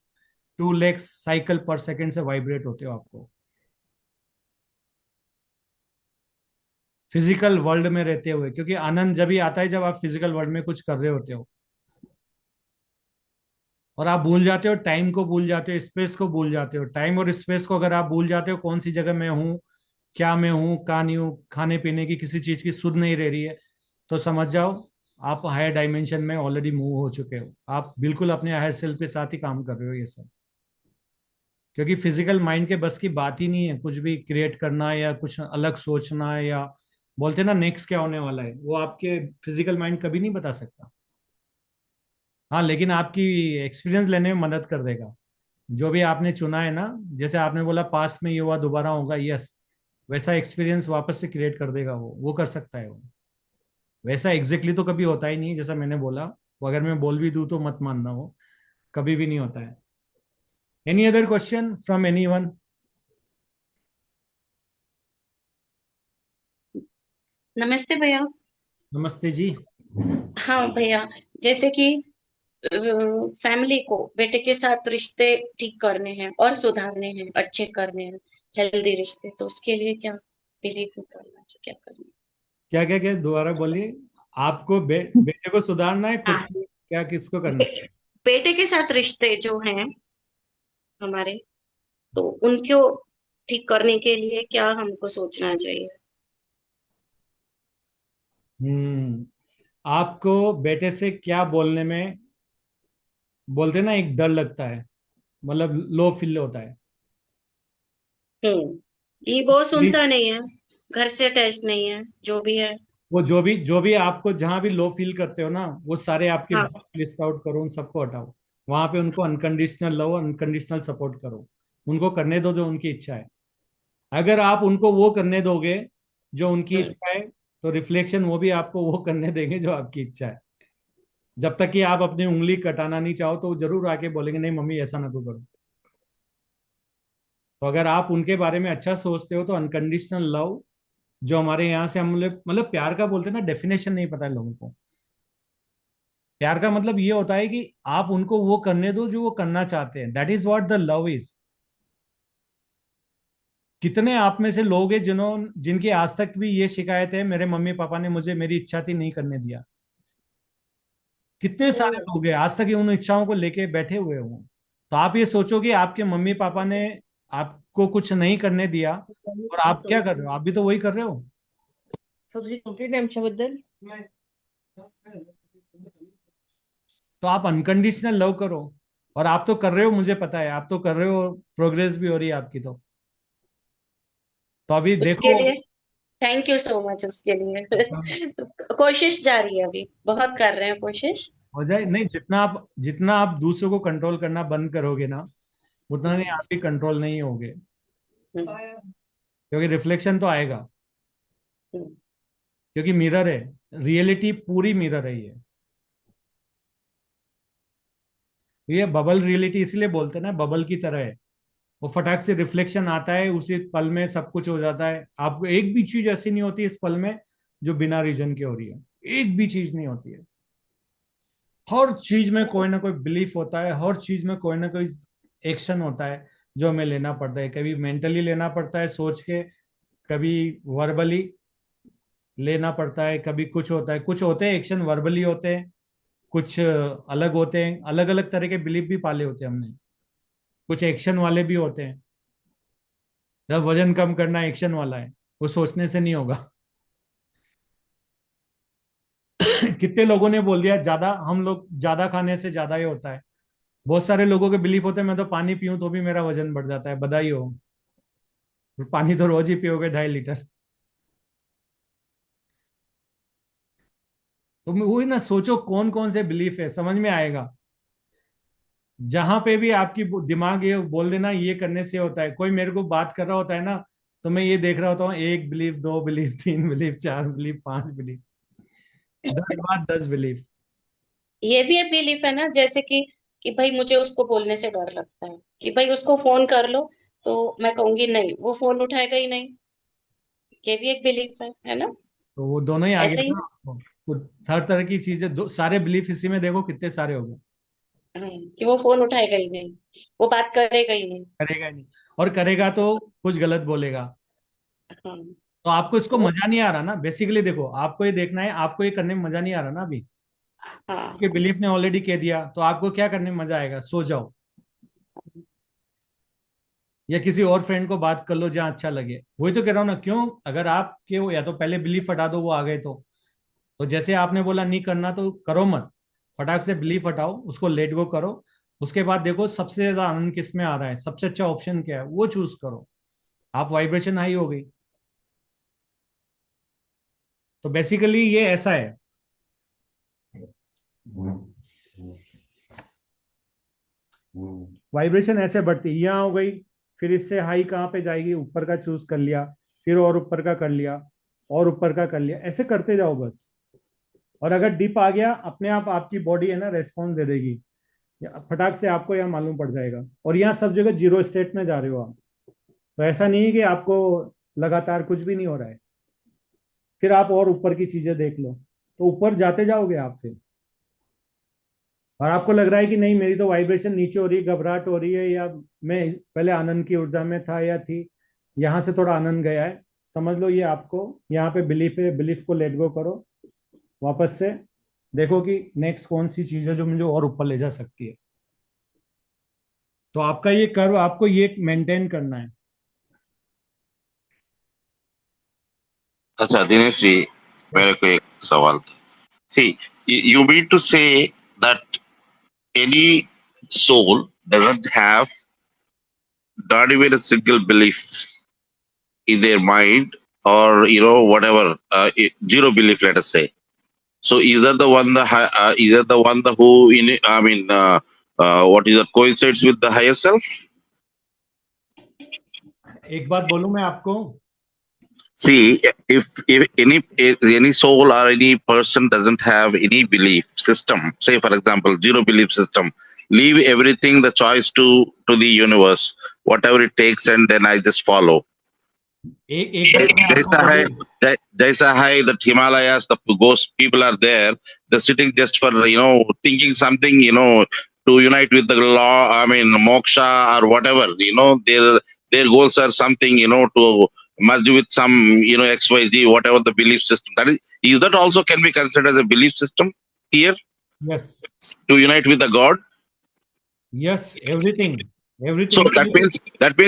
2 lakh cycle per second से वाइब्रेट होते हो आपको, फिजिकल वर्ल्ड में रहते हुए। क्योंकि आनंद जब ही आता है जब आप फिजिकल वर्ल्ड में कुछ कर रहे होते हो, और आप भूल जाते हो टाइम को, भूल जाते हो स्पेस को, भूल जाते हो टाइम और स्पेस को। अगर आप भूल जाते हो कौन सी जगह मैं हूँ, क्या मैं हूँ, कहाँ नहीं हूँ, खाने पीने की किसी चीज की सुध नहीं रह रही है, तो समझ जाओ आप हायर डायमेंशन में ऑलरेडी मूव हो चुके हो। आप बिल्कुल अपने हायर सेल्फ के साथ ही काम कर रहे हो ये सब। क्योंकि फिजिकल माइंड के बस की बात ही नहीं है कुछ भी क्रिएट करना या कुछ अलग सोचना, या बोलते ना नेक्स्ट क्या होने वाला है, वो आपके फिजिकल माइंड कभी नहीं बता सकता। हाँ, लेकिन आपकी एक्सपीरियंस लेने में मदद कर देगा। जो भी आपने चुना है ना, जैसे आपने बोला पास्ट में ये हुआ दोबारा होगा, यस, वैसा एक्सपीरियंस वापस से क्रिएट कर देगा वो कर सकता है वो। वैसा एग्जैक्टली तो कभी होता ही नहीं जैसा मैंने बोला। वो अगर मैं बोल भी दूं तो मत मानना, वो कभी भी नहीं होता है। Any other question from any one? नमस्ते भैया। नमस्ते जी। हाँ भैया, जैसे कि फैमिली को बेटे के साथ रिश्ते ठीक करने हैं और सुधारने हैं, अच्छे करने हैं, हेल्दी रिश्ते, तो उसके लिए क्या बिलीव करना चाहिए, क्या करना है? क्या क्या क्या, दोबारा बोलिए। आपको बेटे को सुधारना है, खुद हाँ, को क्या, किसको करना है? बेटे के साथ रिश्ते जो हैं हमारे, तो उनको ठीक करने के लिए क्या हमको सोचना चाहिए? हम्म आपको बेटे से क्या बोलने में, बोलते ना एक डर लगता है, मतलब लो फील होता है। ये बहुत सुनता नहीं है, घर से अटैच नहीं है, जो भी है। वो जो भी आपको जहां भी लो फील करते हो ना, वो सारे आपके हाँ लिस्ट आउट करो, उन सबको हटाओ। वहां पे उनको अनकंडीशनल लव, अनकंडीशनल सपोर्ट करो। उनको करने दो जो उनकी इच्छा है। अगर आप उनको वो करने दोगे जो उनकी हम्म, इच्छा है, तो रिफ्लेक्शन वो भी आपको वो करने देंगे जो आपकी इच्छा है। जब तक कि आप अपनी उंगली कटाना नहीं चाहो, तो वो जरूर आके बोलेंगे नहीं मम्मी ऐसा ना तू करो। तो अगर आप उनके बारे में अच्छा सोचते हो, तो अनकंडीशनल लव जो हमारे यहाँ से हम लोग मतलब प्यार का बोलते हैं ना, डेफिनेशन नहीं पता है लोगों को। प्यार का मतलब ये होता है कि आप उनको वो करने दो जो वो करना चाहते हैं। That is what the love is. कितने आप में से लोग हैं जिनकी आज तक भी ये शिकायत है, मेरे मम्मी पापा ने मुझे मेरी इच्छा थी नहीं करने दिया। कितने सारे हम्म, लोग हैं आज तक उन इच्छाओं को लेके बैठे हुए हों। तो आप ये सोचो कि आपके मम्मी पापा ने आपको कुछ नहीं करने दिया, और आप क्या कर रहे हो? आप भी तो वही कर रहे हो। So तुझी कंप्लीट आमच्याबद्दल? तो आप अनकंडीशनल लव करो। और आप तो कर रहे हो, मुझे पता है आप तो कर रहे हो, प्रोग्रेस भी हो रही है आपकी। तो अभी उसके देखो। लिए थैंक यू सो मच उसके लिए। कोशिश जारी है, अभी बहुत कर रहे हैं कोशिश। हो जाए नहीं, जितना आप दूसरों को कंट्रोल करना बंद करोगे ना, उतना नहीं हम्म, आप भी कंट्रोल नहीं होगे। हम्म, क्योंकि रिफ्लेक्शन तो आएगा। हम्म, क्योंकि मिरर है, रियलिटी पूरी मिरर है ये बबल रियलिटी इसलिए बोलते हैं ना, बबल की तरह है। वो फटाक से रिफ्लेक्शन आता है, उसी पल में सब कुछ हो जाता है। आपको एक भी चीज ऐसी नहीं होती इस पल में जो बिना रीजन के हो रही है। एक भी चीज नहीं होती है। हर चीज में कोई ना कोई बिलीफ होता है, हर चीज में कोई ना कोई एक्शन होता है जो हमें लेना पड़ता है। कभी मेंटली लेना पड़ता है सोच के, कभी वर्बली लेना पड़ता है, कभी कुछ होता है। कुछ होते हैं एक्शन वर्बली होते हैं, कुछ अलग होते हैं। अलग अलग तरह के बिलीफ भी पाले होते हैं हमने। कुछ एक्शन वाले भी होते हैं। जब वजन कम करना एक्शन वाला है, वो सोचने से नहीं होगा। कितने लोगों ने बोल दिया ज्यादा, हम लोग ज्यादा खाने से ज्यादा ही होता है। बहुत सारे लोगों के बिलीफ होते हैं मैं तो पानी पीऊं तो भी मेरा वजन बढ़ जाता है। बधाई हो, पानी तो रोज ही पियोगे 2.5 लीटर। तो वही ना, सोचो कौन कौन से बिलीफ है, समझ में आएगा। जहां पे भी आपकी दिमाग ये बोल देना ये करने से होता है। कोई मेरे को बात कर रहा होता है ना, तो मैं ये देख रहा होता हूँ, 1 belief, 2 belief, 3 belief, 4 belief, 5 belief, 10 बात 10 बिलीफ। ये भी एक बिलीफ है ना, जैसे कि भाई मुझे उसको बोलने से डर लगता है कि भाई उसको फोन कर लो, तो मैं कहूंगी नहीं, वो फोन उठाएगा ही नहीं। ये भी एक बिलीफ है ना? तो वो दोनों ही आ गए ऐसा ही। ना आपको। तो हर तरह की चीजें सारे बिलीफ इसी में देखो कितने सारे हो गए। हाँ, कि वो फोन उठाएगा ही नहीं, वो बात करेगा ही नहीं। करेगा ही नहीं, और करेगा तो कुछ गलत बोलेगा। हाँ, तो आपको इसको वो मजा नहीं आ रहा ना। बेसिकली देखो, आपको ये देखना है, आपको ये करने में मजा नहीं आ रहा ना अभी। हाँ, क्योंकि बिलीफ ने ऑलरेडी कह दिया, तो आपको क्या करने में मजा आएगा? सो जाओ, या किसी और फ्रेंड को बात कर लो जहां अच्छा लगे। वही तो कह रहा हूं ना। क्यों? अगर आप क्यों, या तो पहले बिलीफ हटा दो वो आ गए तो जैसे आपने बोला नहीं करना तो करो मत। फटाक से बिलीफ हटाओ, उसको लेट गो करो। उसके बाद देखो सबसे ज्यादा आनंद किस में आ रहा है, सबसे अच्छा ऑप्शन क्या है, वो चूज करो। आप वाइब्रेशन हाई हो गई। तो बेसिकली ये ऐसा है। वाइब्रेशन ऐसे बढ़ती है, यहाँ हो गई, फिर इससे हाई कहाँ पे जाएगी, ऊपर का चूज कर लिया, फिर और ऊपर का कर लिया, और ऊपर का कर लिया, ऐसे करते जाओ बस। और अगर डिप आ गया, अपने आप आपकी बॉडी है ना रेस्पॉन्स दे देगी। फटाक से आपको यहाँ मालूम पड़ जाएगा। और यहाँ सब जगह जीरो स्टेट में जा रहे हो आप। तो ऐसा नहीं है कि आपको लगातार कुछ भी नहीं हो रहा है। फिर आप और ऊपर की चीजें देख लो, तो ऊपर जाते जाओगे आप फिर। और आपको लग रहा है कि नहीं मेरी तो वाइब्रेशन नीचे हो रही है, घबराहट हो रही है, या मैं पहले आनंद की ऊर्जा में था या थी, यहाँ से थोड़ा आनंद गया है, समझ लो ये आपको यहाँ पे बिलीफ है। बिलीफ को लेट गो करो, वापस से देखो कि नेक्स्ट कौन सी चीज है जो मुझे और ऊपर ले जा सकती है। तो आपका ये कर्व आपको ये मेंटेन करना है। अच्छा दिनेश जी, मेरे Yes. को एक सवाल था। सी, you mean to say that any soul doesn't have not even a single belief in their mind or whatever, zero belief, let us say. So is that the one who what is that, coincides with the higher self? एक बात बोलूं मैं आपको, See, if any soul or any person doesn't have any belief system, say for example, zero belief system, leave everything the choice to the universe, whatever it takes, and then I just follow. एक बात मैं आपको बोलूं, Jaisa hai, that Himalayas, the ghost people are there. They're sitting just for thinking something, to unite with the law. I mean, moksha or whatever. Their goals are something, to merge with some, XYZ, whatever the belief system. Is that also can be considered as a belief system here yes, to unite with the God? yes, everything. So that means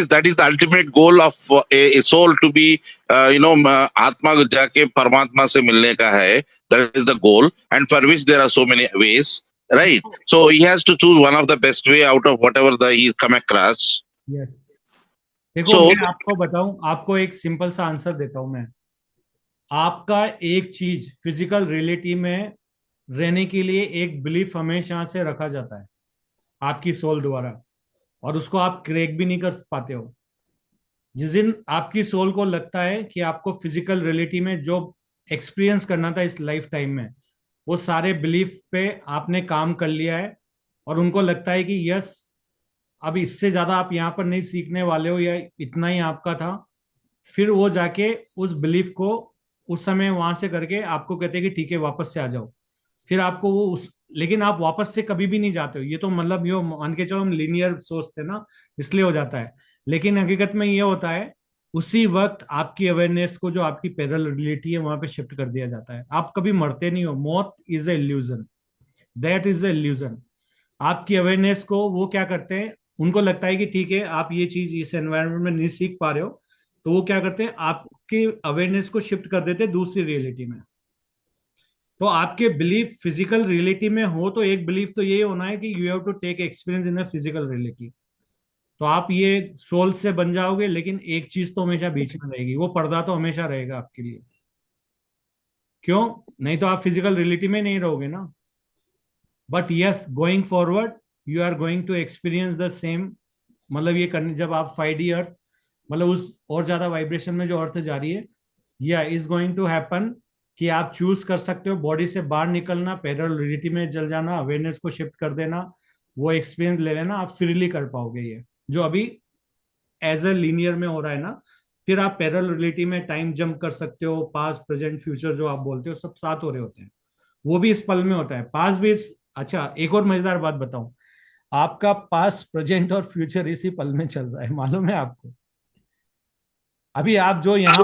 that is the ultimate goal of a soul, to be आत्मा को जाके परमात्मा से मिलने का है. That is the goal, and for which there are so many ways, right? So he has to choose one of the best way out of whatever he come across. yes. देखो So- मैं आपको बताऊं, आपको एक simple सा answer देता हूं मैं. आपका एक चीज फिजिकल रियलिटी में रहने के लिए एक बिलीफ हमेशा से रखा जाता है आपकी सोल द्वारा, और उसको आप क्रैक भी नहीं कर पाते हो. जिस दिन आपकी सोल को लगता है कि आपको फिजिकल रियलिटी में जो एक्सपीरियंस करना था इस लाइफ टाइम में, वो सारे बिलीफ पे आपने काम कर लिया है, और उनको लगता है कि यस, अब इससे ज्यादा आप यहाँ पर नहीं सीखने वाले हो, या इतना ही आपका था, फिर वो जाके उस बिलीफ को उस समय वहां से करके आपको कहते हैं कि ठीक है वापस से आ जाओ. फिर आपको वो लेकिन आप वापस से कभी भी नहीं जाते हो. ये तो मतलब ये मान के चलो हम लीनियर सोचते ना, इसलिए हो जाता है. लेकिन हकीकत में ये होता है, उसी वक्त आपकी अवेयरनेस को जो आपकी पैरेलल रियलिटी है वहां पे शिफ्ट कर दिया जाता है. आप कभी मरते नहीं हो. मौत is a illusion, that is a illusion. आपकी अवेयरनेस को वो क्या करते हैं, उनको लगता है कि ठीक है आप ये चीज इस एनवायरनमेंट में नहीं सीख पा रहे हो, तो वो क्या करते हैं, आपके अवेयरनेस को शिफ्ट कर देते हैं दूसरी रियलिटी में. तो आपके बिलीफ फिजिकल रियलिटी में हो तो एक बिलीफ तो ये होना है कि you have to take experience in a physical reality. तो आप ये सोल से बन जाओगे, लेकिन एक चीज तो हमेशा बीच में रहेगी, वो पर्दा तो हमेशा रहेगा आपके लिए. क्यों? नहीं तो आप फिजिकल रियलिटी में नहीं रहोगे ना. But yes, going forward you are going to experience the same. मतलब ये करने जब आप 5D अर्थ, मतलब उस और ज्यादा वाइब्रेशन में जो अर्थ जा रही है, या इज गोइंग टू हैपन कि आप चूज कर सकते हो बॉडी से बाहर निकलना, पैरेलल रियलिटी में चल जाना, अवेयरनेस को शिफ्ट कर देना, वो एक्सपीरियंस ले लेना. आप फ्रीली कर पाओगे ये जो अभी एज ए लीनियर में हो रहा है ना. फिर आप पैरेलल रियलिटी में टाइम जंप कर सकते हो, पास्ट प्रेजेंट फ्यूचर जो आप बोलते हो सब साथ हो रहे होते हैं. वो भी इस पल में होता है, पास्ट भी अच्छा, एक और मजेदार बात बताऊं, आपका पास्ट प्रेजेंट और फ्यूचर इसी पल में चल रहा है, मालूम है आपको? अभी आप जो यहाँ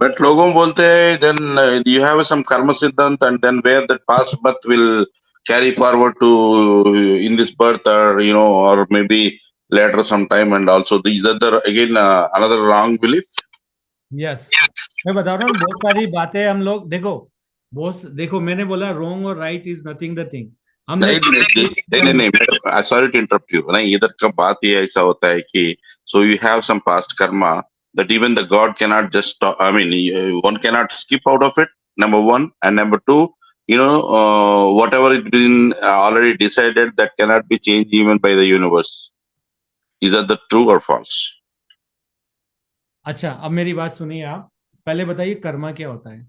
But लोगों बोलते हैं then you have some karma siddhant, and then where that past birth will carry forward to in this birth, or or maybe later sometime, and also these are the again another wrong belief. Yes, मैं बता रहा हूँ बहुत सारी बातें हम लोग देखो मैंने बोला रोंग और right is nothing the thing. हम नहीं, sorry to interrupt you. नहीं, इधर का बात ये ऐसा होता है कि so you have some past karma that even the God cannot just stop. I mean, one cannot skip out of it. Number one, and number two, whatever it's been already decided, that cannot be changed even by the universe. Is that the true or false? अच्छा, अब मेरी बात सुनिए. आप पहले बताइए कर्मा क्या होता है.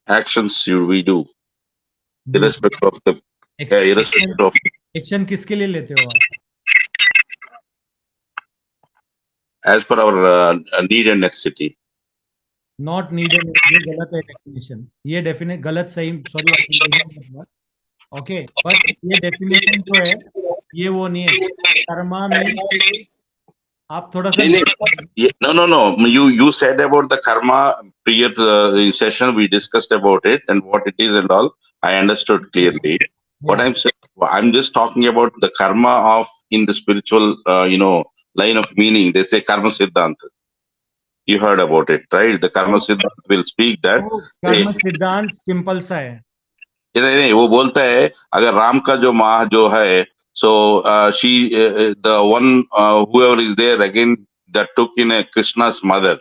Actions we do, irrespective of the irrespective of. Action किसके लिए लेते हो आप? As per our need and necessity. Not needed, ये गलत है डेफिनेशन. ये डेफिनेट गलत, सही, सॉरी. ओके, बट ये डेफिनेशन जो है ये वो नहीं है. कर्मा में आप थोड़ा सा No. You said about the karma previous session. We discussed about it and what it is and all. I understood clearly. What I'm saying, I'm just talking about the karma of in the spiritual, line of meaning. They say karma siddhant. You heard about it, right? The karma siddhant will speak that. कर्म सिद्धांत simple सा है. नहीं, वो बोलता है अगर राम का जो माँ जो है So the one whoever is there again that took in a Krishna's mother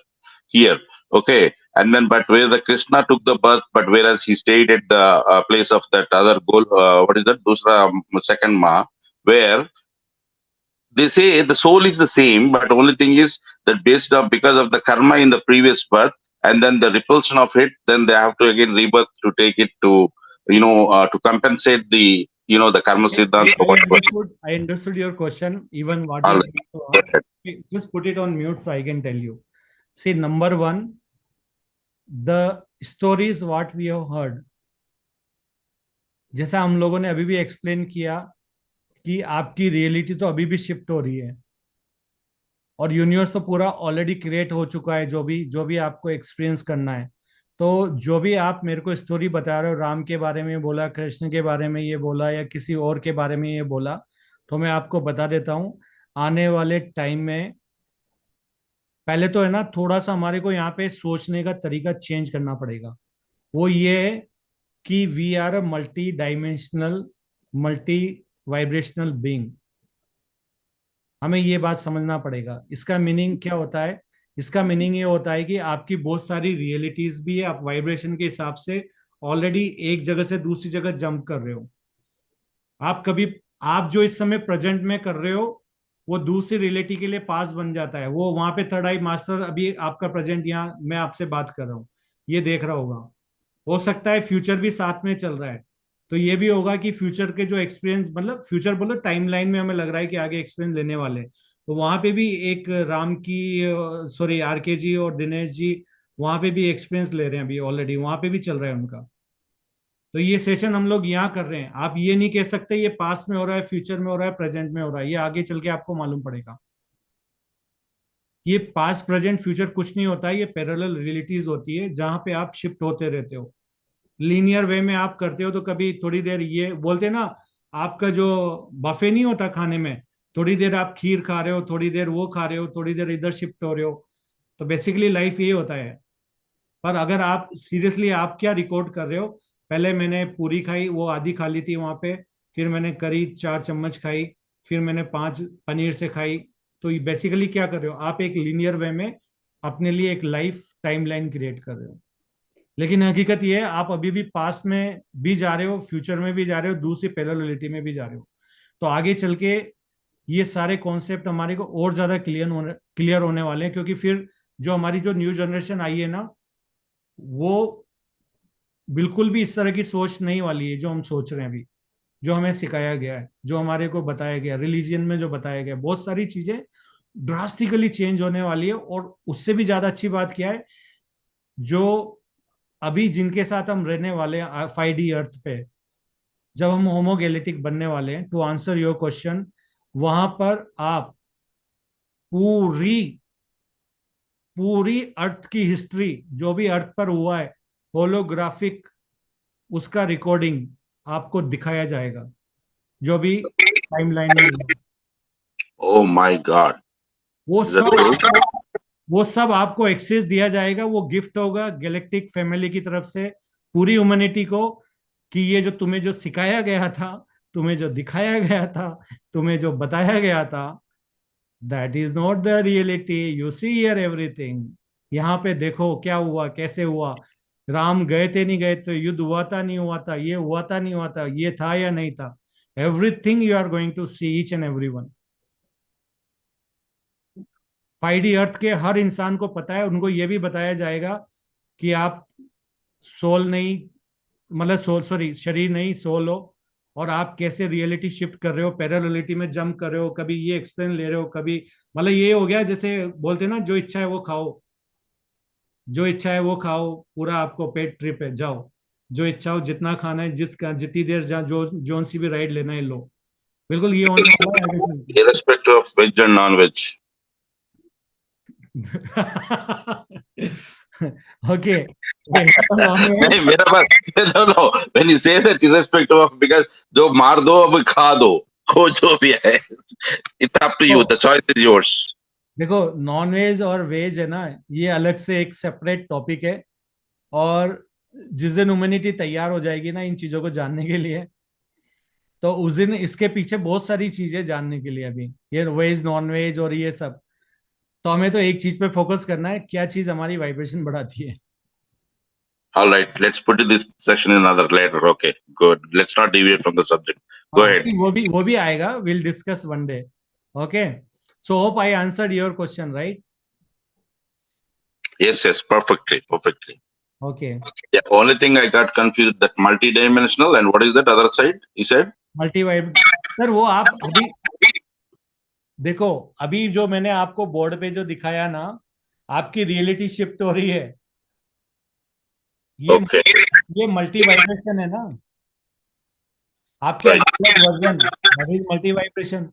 here, okay, and then but where the Krishna took the birth, but whereas he stayed at the place of that other goal, what is that, Dusra second Ma, where they say the soul is the same, but only thing is that based on because of the karma in the previous birth, and then the repulsion of it, then they have to again rebirth to take it to, to compensate the, the karma siddhanta. I understood your question, even what All you right. want Go to ask. ahead. Just put it on mute so I can tell you. See, number one, the stories what we have heard, जैसा हम लोगों ने अभी भी explain किया कि आपकी reality तो अभी भी शिफ्ट हो रही है और यूनिवर्स तो पूरा ऑलरेडी क्रिएट हो चुका है, जो भी आपको एक्सपीरियंस करना है। तो जो भी आप मेरे को स्टोरी बता रहे हो, राम के बारे में बोला, कृष्ण के बारे में ये बोला, या किसी और के बारे में ये बोला, तो मैं आपको बता देता हूँ, आने वाले टाइम में पहले तो है ना, थोड़ा सा हमारे को यहाँ पे सोचने का तरीका चेंज करना पड़ेगा। वो ये है कि we are a multi dimensional, multi vibrational being. हमें ये बात समझना पड़ेगा। इसका मीनिंग क्या होता है? इसका मीनिंग ये होता है कि आपकी बहुत सारी रियलिटीज भी है, आप वाइब्रेशन के हिसाब से ऑलरेडी एक जगह से दूसरी जगह जंप कर रहे हो। आप जो इस समय प्रेजेंट में कर रहे हो, वो दूसरी रियलिटी के लिए पास बन जाता है। वो वहां पे थर्ड आई मास्टर अभी आपका प्रेजेंट, यहाँ मैं आपसे बात कर रहा हूँ, ये देख रहा होगा। हो सकता है फ्यूचर भी साथ में चल रहा है, तो ये भी होगा कि फ्यूचर के जो एक्सपीरियंस, मतलब फ्यूचर बोलो टाइमलाइन में हमें लग रहा है कि आगे एक्सपीरियंस लेने वाले, तो वहां पे भी एक राम की, सॉरी आरके जी और दिनेश जी वहां पे भी एक्सपीरियंस ले रहे हैं, अभी ऑलरेडी वहां पे भी चल रहा है उनका। तो ये सेशन हम लोग यहाँ कर रहे हैं। आप ये नहीं कह सकते ये पास्ट में हो रहा है, फ्यूचर में हो रहा है, प्रेजेंट में हो रहा है, ये आगे चल के आपको मालूम पड़ेगा। ये पास्ट प्रेजेंट फ्यूचर कुछ नहीं होता है, ये पैरेलल रियलिटीज होती है जहां पे आप शिफ्ट होते रहते हो। लीनियर वे में आप करते हो तो कभी थोड़ी देर, ये बोलते ना, आपका जो बफे नहीं होता खाने में, थोड़ी देर आप खीर खा रहे हो, थोड़ी देर वो खा रहे हो, थोड़ी देर इधर शिफ्ट हो रहे हो। तो बेसिकली लाइफ ये होता है। पर अगर आप सीरियसली, आप क्या रिकॉर्ड कर रहे हो, पहले मैंने पूरी खाई, वो आधी खा ली थी वहां पे, फिर मैंने करी 4 चम्मच खाई, फिर मैंने 5 पनीर से खाई। तो बेसिकली क्या कर रहे हो आप? एक लीनियर वे में अपने लिए एक लाइफ टाइमलाइन क्रिएट कर रहे हो। लेकिन हकीकत ये है, आप अभी भी पास्ट में भी जा रहे हो, फ्यूचर में भी जा रहे हो, दूसरी पैरेललिटी में भी जा रहे हो। तो आगे चल के ये सारे कॉन्सेप्ट हमारे को और ज्यादा क्लियर होने वाले हैं, क्योंकि फिर जो हमारी जो न्यू जनरेशन आई है ना, वो बिल्कुल भी इस तरह की सोच नहीं वाली है जो हम सोच रहे हैं अभी, जो हमें सिखाया गया है, जो हमारे को बताया गया रिलीजियन में, जो बताया गया, बहुत सारी चीजें ड्रास्टिकली चेंज होने वाली है। और उससे भी ज्यादा अच्छी बात क्या है, जो अभी जिनके साथ हम रहने वाले हैं 5D अर्थ पे, जब हम होमोगेलेटिक बनने वाले हैं, टू आंसर योर क्वेश्चन, वहां पर आप पूरी पूरी अर्थ की हिस्ट्री, जो भी अर्थ पर हुआ है, होलोग्राफिक उसका रिकॉर्डिंग आपको दिखाया जाएगा, जो भी टाइमलाइन में हुआ। Oh my God. वो Is that सब true? वो सब आपको एक्सेस दिया जाएगा। वो गिफ्ट होगा गैलेक्टिक फैमिली की तरफ से पूरी ह्यूमैनिटी को, कि ये जो तुम्हें जो सिखाया गया था, तुम्हें जो दिखाया गया था, तुम्हें जो बताया गया था, that is not the reality. You see here everything. यहाँ पे देखो क्या हुआ, कैसे हुआ, राम गए थे नहीं गए थे, युद्ध हुआ था नहीं हुआ था, ये हुआ था नहीं हुआ था, ये था या नहीं था, everything you are going to see, each and every one. 5D earth के हर इंसान को पता है। उनको यह भी बताया जाएगा कि आप सोल नहीं, मतलब सोल, सॉरी शरीर नहीं, सोल हो, और आप कैसे रियलिटी शिफ्ट कर रहे हो, पैरेललिटी में जंप कर रहे हो, कभी ये एक्सप्लेन ले रहे हो, कभी मतलब ये हो गया जैसे बोलते हैं ना, जो इच्छा है वो खाओ, जो इच्छा है वो खाओ, पूरा आपको पेट ट्रिप है, जाओ जो इच्छा हो, जितना खाना है, जितनी देर जो जोन सी भी राइड लेना है लो। बिल्कुल ये होने वाला है आगे। Irrespective of veg and non-veg. Okay. नहीं मेरा बात no. When you say that irrespective of, because जो मार दो अब खा दो, वो जो भी है, it's up to you. The choice is yours. देखो, नॉन वेज और वेज है ना, ये अलग से एक सेपरेट टॉपिक है। और जिस दिन ह्यूमैनिटी तैयार हो जाएगी ना इन चीजों को जानने के लिए, तो उस दिन इसके पीछे बहुत सारी चीजें जानने के लिए, अभी ये वेज नॉन वेज और ये सब, तो हमें तो एक चीज पे फोकस करना है, क्या चीज हमारी वाइब्रेशन बढ़ाती है। All right, let's put this section in another later. Okay, good. Let's not deviate from the subject. Go ahead. वो भी आएगा, will discuss one day. Okay, so hope I answered your question right. Yes, yes, perfectly, perfectly. Okay, Yeah, only thing I got confused that multi-dimensional and what is that other side? You said? Multi vibe sir, वो आप अभी देखो, अभी जो मैंने आपको board पे जो दिखाया ना, आपकी रियलिटी शिफ्ट हो रही है, ये Okay, ये मल्टी वाइब्रेशन है ना, आपके right. अलग version, that is multi vibration.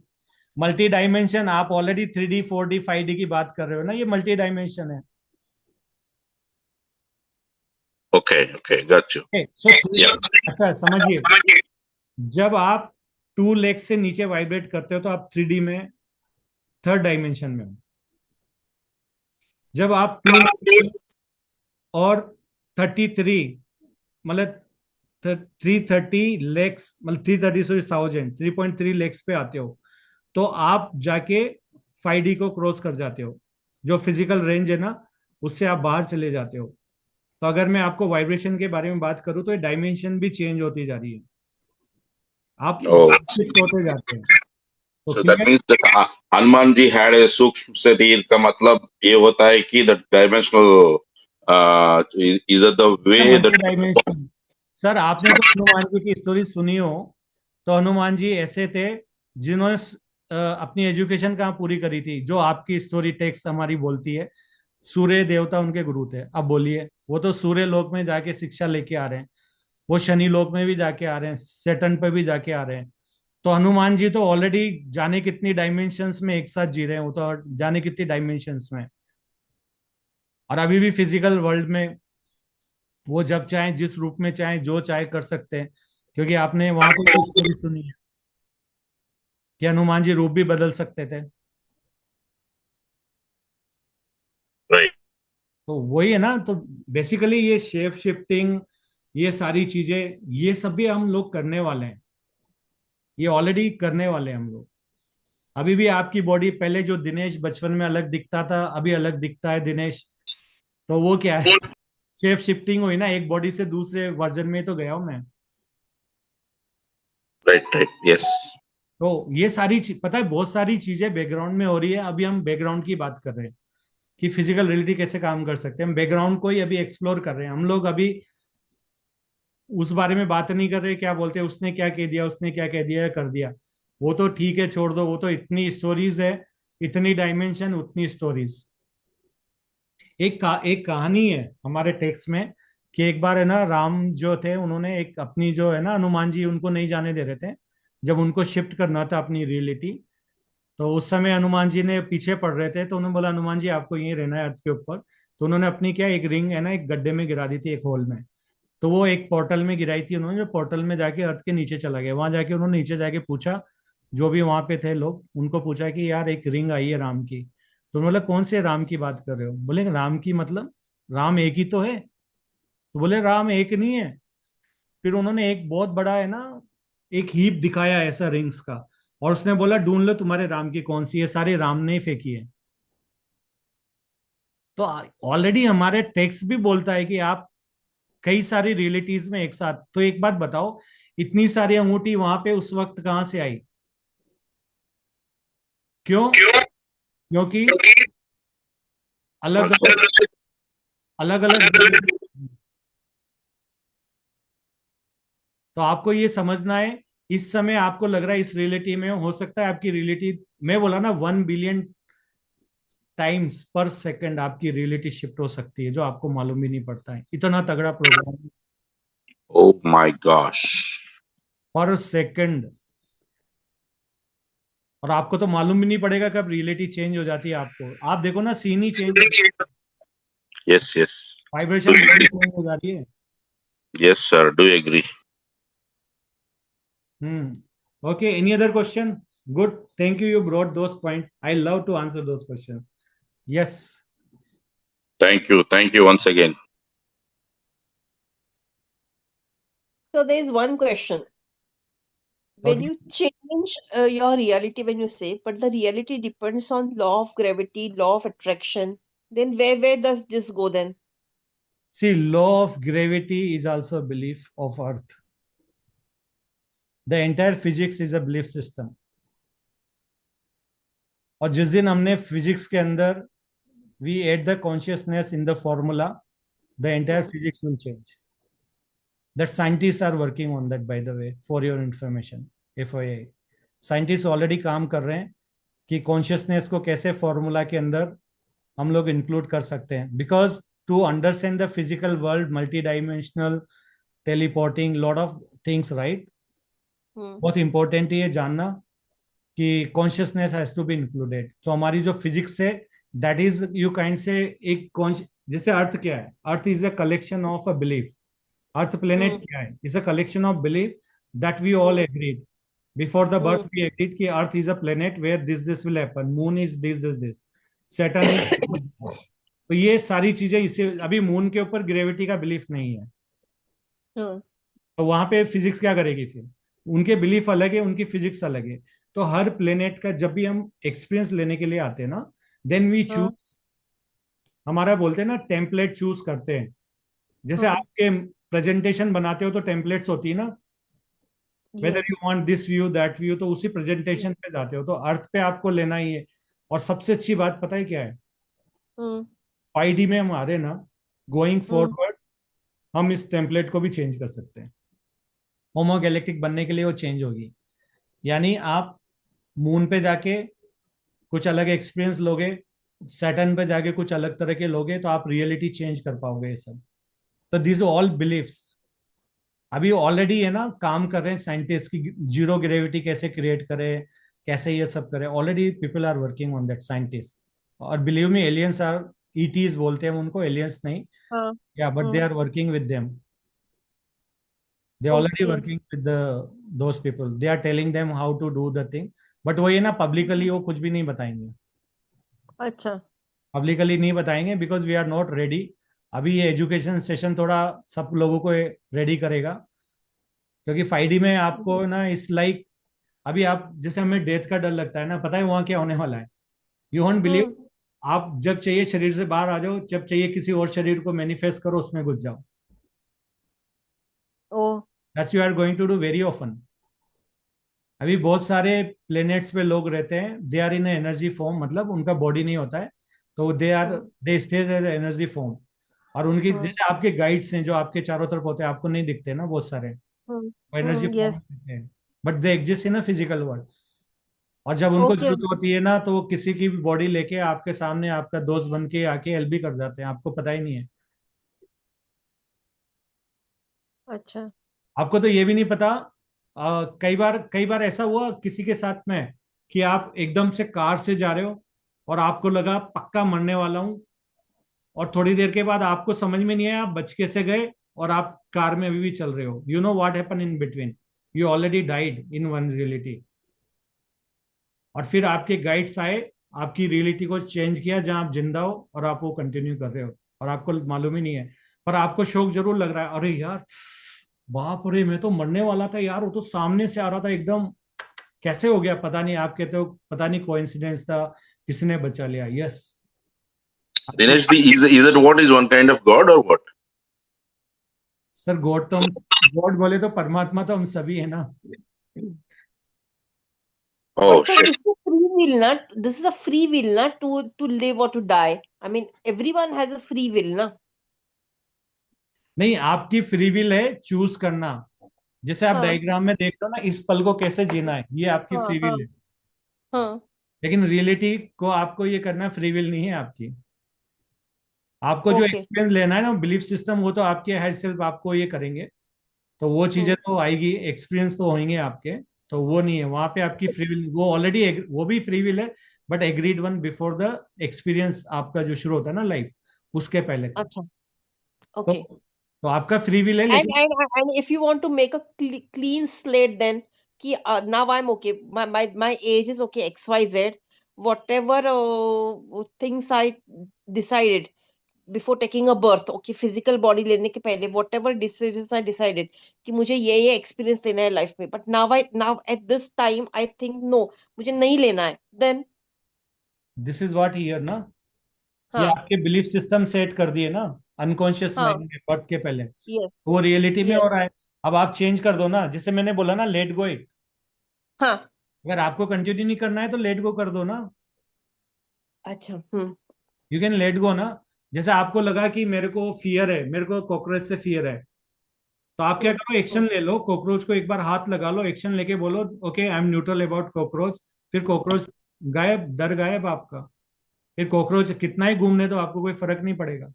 Multi dimension, आप ऑलरेडी 3D 4D 5D की बात कर रहे हो ना, ये मल्टी डायमेंशन है। Okay, okay, got you. So Yeah. अच्छा समझिए, जब आप 2 लेग से नीचे वाइब्रेट करते हो तो आप 3D में, थर्ड डायमेंशन में हो। जब आप 2 और 33 मतलब 330 लेक्स, मतलब 330 सॉरी 1000 3.3 लेक्स पे आते हो, तो आप जाके 5D को क्रॉस कर जाते हो, जो फिजिकल रेंज है ना, उससे आप बाहर चले जाते हो। तो अगर मैं आपको वाइब्रेशन के बारे में बात करूं तो ये डायमेंशन भी चेंज होती जा रही है, आप Oh, शिफ्ट होते जाते हैं। तो so that clear? means that Hanuman ji had a सूक्ष्म शरीर का मतलब ये होता है कि the dimensional is that the way that dimension sir, आपने तो हनुमान जी की स्टोरी सुनी हो, तो हनुमान जी ऐसे थे जिन्होंने अपनी एजुकेशन कहाँ पूरी करी थी, जो आपकी स्टोरी टेक्स्ट हमारी बोलती है, सूर्य देवता उनके गुरु थे। अब बोलिए, वो तो सूर्य लोक में जाके शिक्षा लेके आ रहे हैं, वो शनि लोक में भी जाके आ रहे हैं, सेटन पे भी जाके आ रहे हैं। तो हनुमान जी तो ऑलरेडी जाने कितनी डायमेंशंस में एक साथ जी रहे हैं, वो तो जाने कितनी डायमेंशंस में, और अभी भी फिजिकल वर्ल्ड में वो जब चाहे, जिस रूप में चाहे, जो चाहे कर सकते हैं। क्योंकि आपने वहां पे एक स्टोरी सुनी है कि हनुमान जी रूप भी बदल सकते थे। right. तो वही है ना, तो बेसिकली ये शेप शिफ्टिंग, ये सारी चीजें, ये सब भी हम लोग करने वाले हैं, ये ऑलरेडी करने वाले हैं हम लोग। अभी भी आपकी बॉडी, पहले जो दिनेश बचपन में अलग दिखता था, अभी अलग दिखता है दिनेश, तो वो क्या है, शेप शिफ्टिंग हुई ना, एक बॉडी से दूसरे वर्जन में तो गया हूं मैं। Right, right, yes. तो ये सारी पता है, बहुत सारी चीजें बैकग्राउंड में हो रही है। अभी हम बैकग्राउंड की बात कर रहे हैं कि फिजिकल रियलिटी कैसे काम कर सकते हैं, हम बैकग्राउंड को ही अभी एक्सप्लोर कर रहे हैं हम लोग। अभी उस बारे में बात नहीं कर रहे, क्या बोलते हैं, उसने क्या कह दिया, उसने क्या कह दिया, कर दिया, वो तो ठीक है, छोड़ दो, वो तो इतनी स्टोरीज है, इतनी डायमेंशन, उतनी स्टोरीज। एक कहानी है हमारे टेक्स्ट में कि एक बार है ना, राम जो थे, उन्होंने एक अपनी जो है ना, हनुमान जी उनको नहीं जाने दे रहे थे, जब उनको शिफ्ट करना था अपनी रियलिटी। तो उस समय हनुमान जी ने पीछे पड़ रहे थे, तो उन्होंने बोला हनुमान जी आपको यहीं रहना है अर्थ के ऊपर। तो उन्होंने अपनी क्या, एक रिंग है ना, एक गड्ढे में गिरा दी थी, एक होल में। तो वो एक पोर्टल में गिराई थी उन्होंने, जो पोर्टल में जाके अर्थ के नीचे चला गया। वहां जाके उन्होंने नीचे जाके पूछा, जो भी वहां पे थे लोग, उनको पूछा कि यार एक रिंग आई है राम की। तो उन्होंने बोला कौन से राम की बात कर रहे हो? बोले राम की मतलब राम एक ही तो है। तो बोले राम एक नहीं है। फिर उन्होंने एक बहुत बड़ा है ना, एक हीप दिखाया ऐसा रिंग्स का, और उसने बोला ढूंढ लो तुम्हारे राम की कौन सी है, सारे राम ने ही फेंकी है। तो ऑलरेडी हमारे टेक्स्ट भी बोलता है कि आप कई सारी रियलिटीज में एक साथ। तो एक बात बताओ, इतनी सारी अंगूठी वहां पे उस वक्त कहां से आई? क्यों? क्योंकि अलग अलग अलग, तो आपको ये समझना है, इस समय आपको लग रहा है इस रियलिटी में, हो सकता है आपकी रियलिटी, मैं बोला ना 1 बिलियन टाइम्स पर सेकंड आपकी रियलिटी शिफ्ट हो सकती है, जो आपको मालूम भी नहीं पड़ता है। इतना तगड़ा प्रोग्राम Oh my gosh. पर सेकंड, और आपको तो मालूम भी नहीं पड़ेगा कब रियलिटी चेंज हो जाती है। आपको, आप देखो ना, सीन ही change, Yes, yes. Vibration change हो जाती है। Yes, sir. Do agree. Okay, any other question? Good, thank you, you brought those points, I love to answer those questions. Yes. Thank you. Thank you once again. So there is one question. when you change your reality, when you say, but the reality depends on law of gravity, law of attraction, then where does this go then? See, law of gravity is also a belief of Earth. The entire physics is a belief system. और जिस दिन हमने physics के अंदर we add the consciousness in the formula, the entire physics will change. That scientists are working on that, by the way, for your information. FYI, scientist already काम कर रहे हैं कि कॉन्शियसनेस को कैसे फॉर्मूला के अंदर हम लोग इंक्लूड कर सकते हैं, because to understand the physical world, multi dimensional, teleporting, lot of things, right, बहुत इंपॉर्टेंट है ये जानना कि consciousness has to be included. तो हमारी जो फिजिक्स है, दैट इज यू काइंड से एक जैसे अर्थ क्या है, earth is a collection of a belief. Earth planet क्या है, is a collection of belief that we all agreed before the birth. We agreed कि earth is a planet where this will happen, moon is this, Saturn is. तो ये सारी चीजें, इसे अभी moon के ऊपर ग्रेविटी का बिलीफ नहीं है, तो वहां पे फिजिक्स क्या करेगी फिर? उनके बिलीफ अलग है, उनकी फिजिक्स अलग है. तो हर प्लेनेट का जब भी हम एक्सपीरियंस लेने के लिए आते हैं ना, देन वी चूज, हमारा बोलते हैं ना टेम्पलेट चूज करते हैं. जैसे आपके प्रेजेंटेशन बनाते हो तो टेम्पलेट्स होती है ना, whether you want this view that view, तो उसी प्रेजेंटेशन पे जाते हो. तो अर्थ पे आपको लेना ही है. और सबसे अच्छी बात पता है क्या है, 5D में हमारे ना गोइंग फॉरवर्ड हम इस टेम्पलेट को भी चेंज कर सकते हैं. होमोगैलेक्टिक बनने के लिए वो चेंज होगी. यानी आप मून पे जाके कुछ अलग एक्सपीरियंस लोगे, सैटर्न पे जाके कुछ अलग तरह के लोगे, तो आप रियलिटी चेंज कर पाओगे ये सब. तो दिस ऑल बिलीफ्स अभी ऑलरेडी है ना, काम कर रहे हैं साइंटिस्ट की जीरो ग्रेविटी कैसे क्रिएट करे, कैसे ये सब करे. Already people are working on that, scientist. और believe me, aliens are, ETs बोलते हैं उनको, एलियंस नहीं, yeah but they are working with them. They already working with those people. They are telling them how to do the thing. But वो ये ना publicly वो कुछ भी नहीं बताएंगे. अच्छा. Publicly नहीं बताएंगे because we are not ready. अभी ये एजुकेशन सेशन थोड़ा सब लोगों को रेडी करेगा, क्योंकि 5D में आपको ना इस लाइक, अभी आप जैसे हमें डेथ का डर लगता है ना, पता है वहां क्या होने वाला है. यू वोंट बिलीव, आप जब चाहिए शरीर से बाहर आ जाओ, जब चाहिए किसी और शरीर को मैनिफेस्ट करो, उसमें घुस जाओ. That's you are going to do very often. अभी बहुत सारे प्लेनेट्स पे लोग रहते हैं, they are in energy form, मतलब उनका बॉडी नहीं होता है, तो they stays as energy form. और उनकी जैसे आपके गाइड्स हैं जो आपके चारों तरफ होते हैं, आपको नहीं दिखते ना बहुत सारे, वो एनर्जी फॉर्म होते हैं, but they exist in a physical world. और जब उनको जरूरत होती है ना, तो वो किसी की भी बॉडी लेके आपके सामने आपका दोस्त बन के आके हेल्प भी कर जाते हैं, आपको पता ही नहीं है. अच्छा. आपको तो ये भी नहीं पता. कई बार ऐसा हुआ किसी के साथ में कि आप एकदम से कार से जा रहे हो और आपको लगा पक्का मरने वाला हूं, और थोड़ी देर के बाद आपको समझ में नहीं आया आप बच कैसे गए, और आप कार में अभी भी चल रहे हो. You know what happen in between, you already died in one reality. और फिर आपके गाइड्स आए, आपकी रियलिटी को चेंज किया, जहां आप जिंदा हो और आप वो कंटिन्यू कर रहे हो, और आपको मालूम ही नहीं है. पर आपको शौक जरूर लग रहा है, अरे यार बाप रे, मैं तो मरने वाला था यार, वो तो सामने से आ रहा था एकदम, कैसे हो गया पता नहीं. आप कहते हो पता नहीं कोइंसिडेंस था, किसने बचा लिया. Yes. Dinesh, is it what is one kind of God or what? Sir God तो हम, गॉड बोले तो परमात्मा तो हम सभी है ना. Oh shit. This is free will, not this is a free will, not to live or to die. I mean, everyone has a free will, ना. नहीं, आपकी फ्री विल है चूज करना. जैसे आप डायग्राम में देख रहे हो ना, इस पल को कैसे जीना है, ये आपकी फ्री विल है. लेकिन रियलिटी को आपको ये करना फ्री विल नहीं है आपकी. आपको जो एक्सपीरियंस लेना है ना, बिलीफ सिस्टम, वो तो आपके हेड सेल्फ आपको ये करेंगे, तो वो चीजें तो आएगी, एक्सपीरियंस तो होंगे आपके, तो वो नहीं है वहां पे आपकी फ्री विल. वो ऑलरेडी वो भी फ्री विल है, but agreed one before the experience आपका जो शुरू होता है ना लाइफ, उसके पहले. अच्छा. ओके. तो आपका फ्री विल है, लेकिन and if you want to make a clean slate, then कि now I'm okay, my age is okay, XYZ, whatever things I decided, before taking a birth, okay, physical body लेने के पहले whatever decision I decided कि मुझे ये experience लेना है life में, but now at this time I think no, मुझे नहीं लेना है, then this is what here ना, ये हाँ आपके बिलीफ सिस्टम सेट कर दिए ना अनकॉन्शियस हाँ, माइंड में बर्थ के पहले, यस वो रियलिटी में यस, हो रहा है। अब आप चेंज कर दो ना, जैसे मैंने बोला ना लेट गो इट, हाँ, अगर आपको कंटिन्यू नहीं करना है तो लेट गो कर दो ना, अच्छा, यू कैन लेट गो ना। जैसे आपको लगा कि मेरे को फियर है, मेरे को कॉकरोच से फियर है, तो आप क्या करो, एक्शन हम्म, ले लो, कॉकरोच को एक बार हाथ लगा लो, एक्शन लेके बोलो okay I am neutral about cockroach, फिर कॉकरोच गायब, डर गायब आपका। फिर कॉकरोच कितना ही घूमने तो आपको कोई फर्क नहीं पड़ेगा।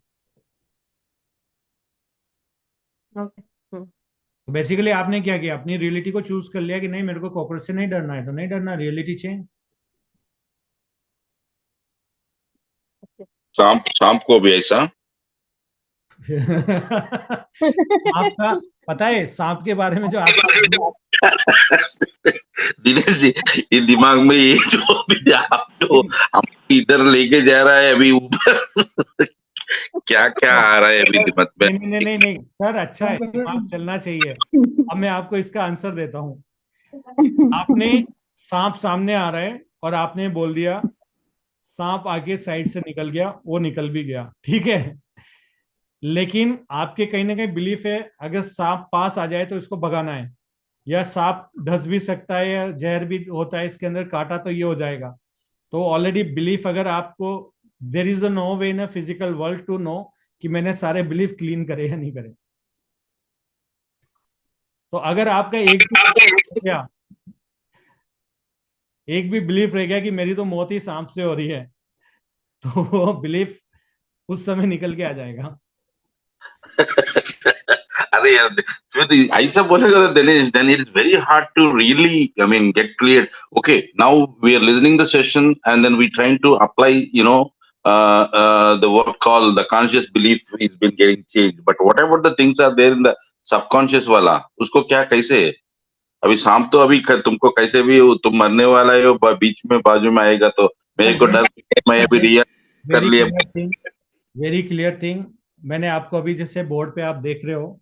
ओके, तो बेसिकली आपने क्या किया, अपनी रियलिटी को चूज कर लिया कि नहीं मेरे को कॉकरोच से नहीं डरना है, तो नहीं डरना, रियलिटी चेंज। सांप सांप को भी ऐसा। सांप का, पता है सांप के बारे में जो आपने, दिनेश जी, ये दिमाग में ये जो भी आप जो हम इधर लेके जा रहा है अभी ऊपर, क्या क्या आ रहा है अभी दिमाग में। नहीं नहीं नहीं नहीं सर, अच्छा है, दिमाग चलना चाहिए। अब मैं आपको इसका आंसर देता हूँ। आपने, सांप सामने आ रहा है और आपने बोल दिया, सांप आगे साइड से निकल गया, वो निकल भी गया, ठीक है, लेकिन आपके कहीं ना कहीं बिलीफ है अगर सांप पास आ जाए तो इसको भगाना है, या सांप धस भी सकता है या जहर भी होता है इसके अंदर, काटा तो ये हो जाएगा। तो ऑलरेडी बिलीफ अगर आपको, there is a no way in a physical world to know कि मैंने सारे बिलीफ क्लीन करे या नहीं करे। तो अगर आपका एक भी बिलीफ रह गया कि मेरी तो मौत ही सांप से हो रही है, तो वो बिलीफ उस समय निकल के आ जाएगा। अरे यार, स्मृति ऐसा बोलेगा तो then it is very hard to really, I mean, get clear. Okay, now we are listening the session and then we trying to apply, the what called the conscious belief is been getting changed. But whatever the things are there in the subconscious वाला, उसको क्या कैसे है? अभी शाम तो अभी तुमको कैसे भी तुम मरने वाला है, बीच में बाजू में आएगा तो मेरे को डर है, मैं अभी रियल कर वेरी लिया। Clear thing, very clear thing. मैंने आपको अभी जैसे बोर्ड पे आप देख रहे हो,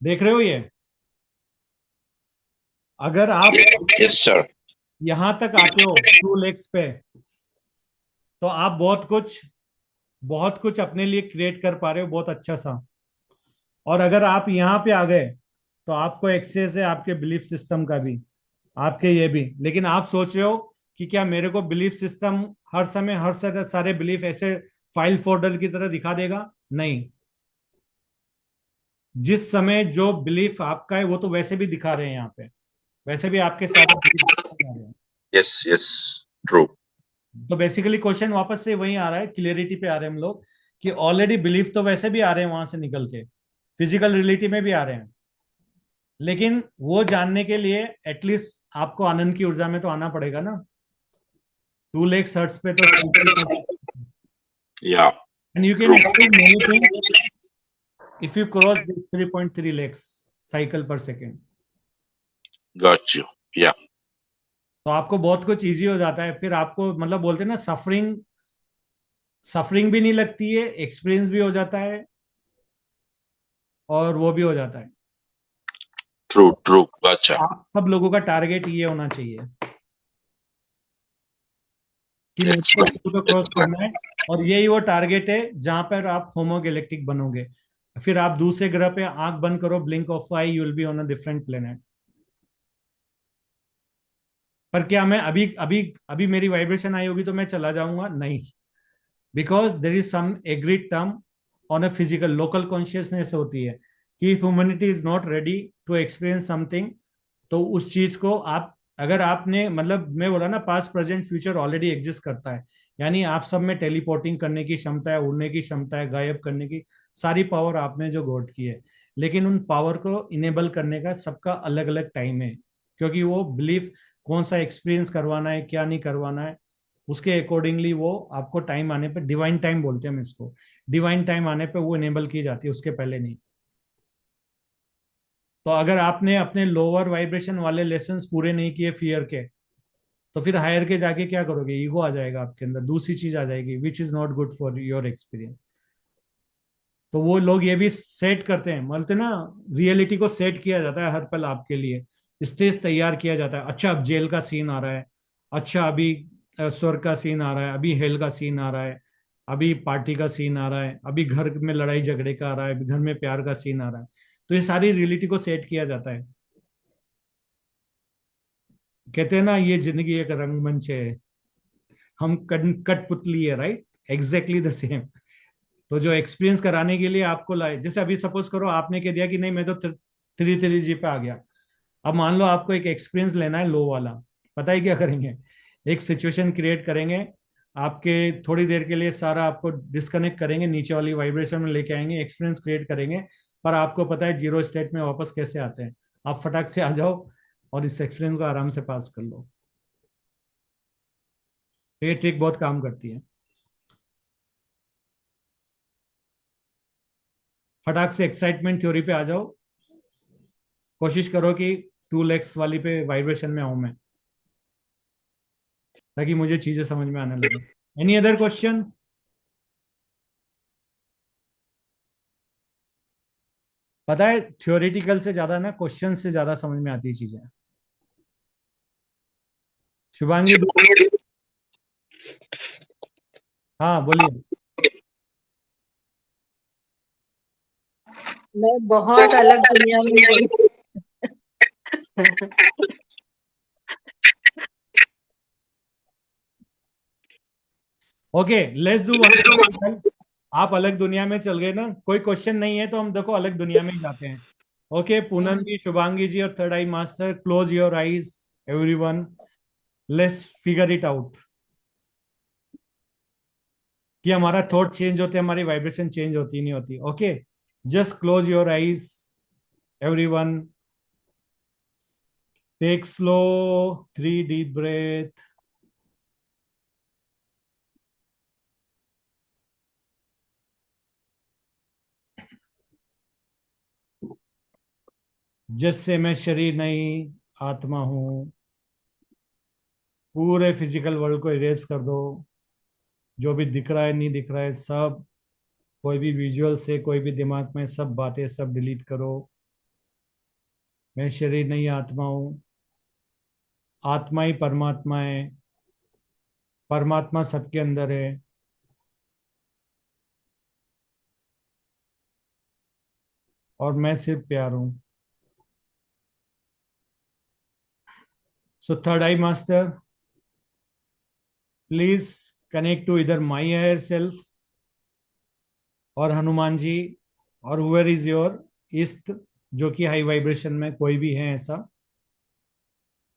देख रहे हो ये, अगर आप यस सर। यहां तक आते हो टू लेग्स पे, तो आप बहुत कुछ अपने लिए क्रिएट कर पा रहे हो, बहुत अच्छा सा। और अगर आप यहाँ पे आ गए तो आपको एक्सेस है आपके बिलीफ सिस्टम का भी, आपके ये भी, लेकिन आप सोच रहे हो कि क्या मेरे को बिलीफ सिस्टम हर समय हर सारे बिलीफ ऐसे फाइल फोल्डर की तरह दिखा देगा? नहीं, जिस समय जो बिलीफ आपका है वो तो वैसे भी दिखा रहे हैं यहाँ पे, वैसे भी आपके सारे belief दिखा रहे हैं। Yes yes, true. तो बेसिकली क्वेश्चन वापस से वही आ रहा है, क्लियरिटी पे आ रहे हैं हम लोग, कि ऑलरेडी बिलीफ तो वैसे भी आ रहे हैं वहां से निकल के, फिजिकल रियलिटी में भी आ रहे हैं, लेकिन वो जानने के लिए एटलीस्ट आपको आनंद की ऊर्जा में तो आना पड़ेगा ना। 2 लेक्स हर्ट्ज पे तो, yeah and you can explain many things if you cross this 3.3 lakhs cycle per second, got you. या तो आपको बहुत कुछ इजी हो जाता है। फिर आपको मतलब बोलते हैं ना, सफरिंग सफरिंग भी नहीं लगती है, एक्सपीरियंस भी हो जाता है, और वो भी हो जाता है। ट्रू ट्रू, अच्छा। आप सब लोगों का टारगेट ये होना चाहिए कि मुझको इसको क्रॉस करना है, और यही वो टारगेट है जहां पर आप होमो गैलेक्टिक बनोगे। फिर आप दूसरे ग्रह पे आंख बंद करो, blink of I, you will be on a different planet. पर क्या मैं अभी अभी अभी मेरी वाइब्रेशन आई होगी तो मैं चला जाऊंगा? नहीं, because there is some agreed term on a physical local consciousness होती है कि humanity is not ready to experience something, तो उस चीज को आप, अगर आपने मतलब मैं बोला ना past present future already exist करता है, यानी आप सब में टेलीपोर्टिंग करने की क्षमता है, उड़ने की क्षमता है, गायब करने की सारी पावर आपने जो गॉट की है, लेकिन उन पावर को इनेबल करने का सबका अलग अलग टाइम है, क्योंकि वो बिलीफ कौन सा एक्सपीरियंस करवाना है क्या नहीं करवाना है, उसके अकॉर्डिंगली वो आपको टाइम आने पे, डिवाइन टाइम बोलते हैं हम इसको, डिवाइन टाइम आने पे वो इनेबल की जाती है, उसके पहले नहीं। तो अगर आपने अपने लोअर वाइब्रेशन वाले लेसन्स पूरे नहीं किए फियर के, तो फिर हायर के जाके क्या करोगे? ईगो आ जाएगा आपके अंदर, दूसरी चीज आ जाएगी, which is not good for your experience. तो वो लोग ये भी सेट करते हैं, बोलते ना, रियलिटी को सेट किया जाता है हर पल आपके लिए, स्टेज तैयार किया जाता है। अच्छा अब जेल का सीन आ रहा है, अच्छा अभी स्वर्ग का सीन आ रहा है, अभी हेल का सीन आ रहा है, अभी पार्टी का सीन आ रहा है, अभी घर में लड़ाई झगड़े का आ रहा है, अभी घर में प्यार का सीन आ रहा है। तो ये सारी रियलिटी को सेट किया जाता है। कहते हैं ना, ये जिंदगी एक रंगमंच है, हम कठपुतली है, राइट, एग्जैक्टली द सेम। तो जो एक्सपीरियंस कराने के लिए आपको लाए, जैसे अभी सपोज करो आपने कह दिया कि नहीं मैं तो 3 3 जी पे आ गया। अब मान लो आपको एक एक्सपीरियंस लेना है लो वाला, पता है क्या करेंगे? एक सिचुएशन क्रिएट करेंगे आपके, थोड़ी देर के लिए सारा आपको डिस्कनेक्ट करेंगे, नीचे वाली वाइब्रेशन में लेके आएंगे, एक्सपीरियंस क्रिएट करेंगे। पर आपको पता है जीरो स्टेट में वापस कैसे आते हैं, आप फटाक से आ जाओ और इस एक्सपीरियंस को आराम से पास कर लो। ये ट्रिक बहुत काम करती है। फटाक से एक्साइटमेंट थ्योरी पे आ जाओ, कोशिश करो कि 2 lakhs वाली पे वाइब्रेशन में आऊं मैं, ताकि मुझे चीजें समझ में आने लगे। Any other question? पता है थ्योरेटिकल से ज्यादा ना क्वेश्चन से ज्यादा समझ में आती है चीजें। शुभांगी, हाँ बोलिए। मैं बहुत अलग दुनिया में गई। Okay, let's do one. आप अलग दुनिया में चल गए ना, कोई क्वेश्चन नहीं है तो हम देखो अलग दुनिया में ही जाते हैं। ओके, पूनम जी, शुभांगी जी और third eye master, close your eyes everyone, let's figure it out कि हमारा थॉट चेंज होते, हमारी वाइब्रेशन चेंज होती नहीं होती। Okay, just close your eyes everyone, take slow 3 deep breath। जिससे मैं शरीर नहीं आत्मा हूं, पूरे फिजिकल वर्ल्ड को इरेज कर दो। जो भी दिख रहा है नहीं दिख रहा है सब, कोई भी विजुअल से, कोई भी दिमाग में सब बातें सब डिलीट करो। मैं शरीर नहीं आत्मा हूँ, आत्मा ही परमात्मा है, परमात्मा सबके अंदर है, और मैं सिर्फ प्यार हूँ। So third eye master, please connect to इधर माई हायर सेल्फ और हनुमान जी, और हुएर इज योर ईस्ट, जो कि हाई वाइब्रेशन में कोई भी है ऐसा,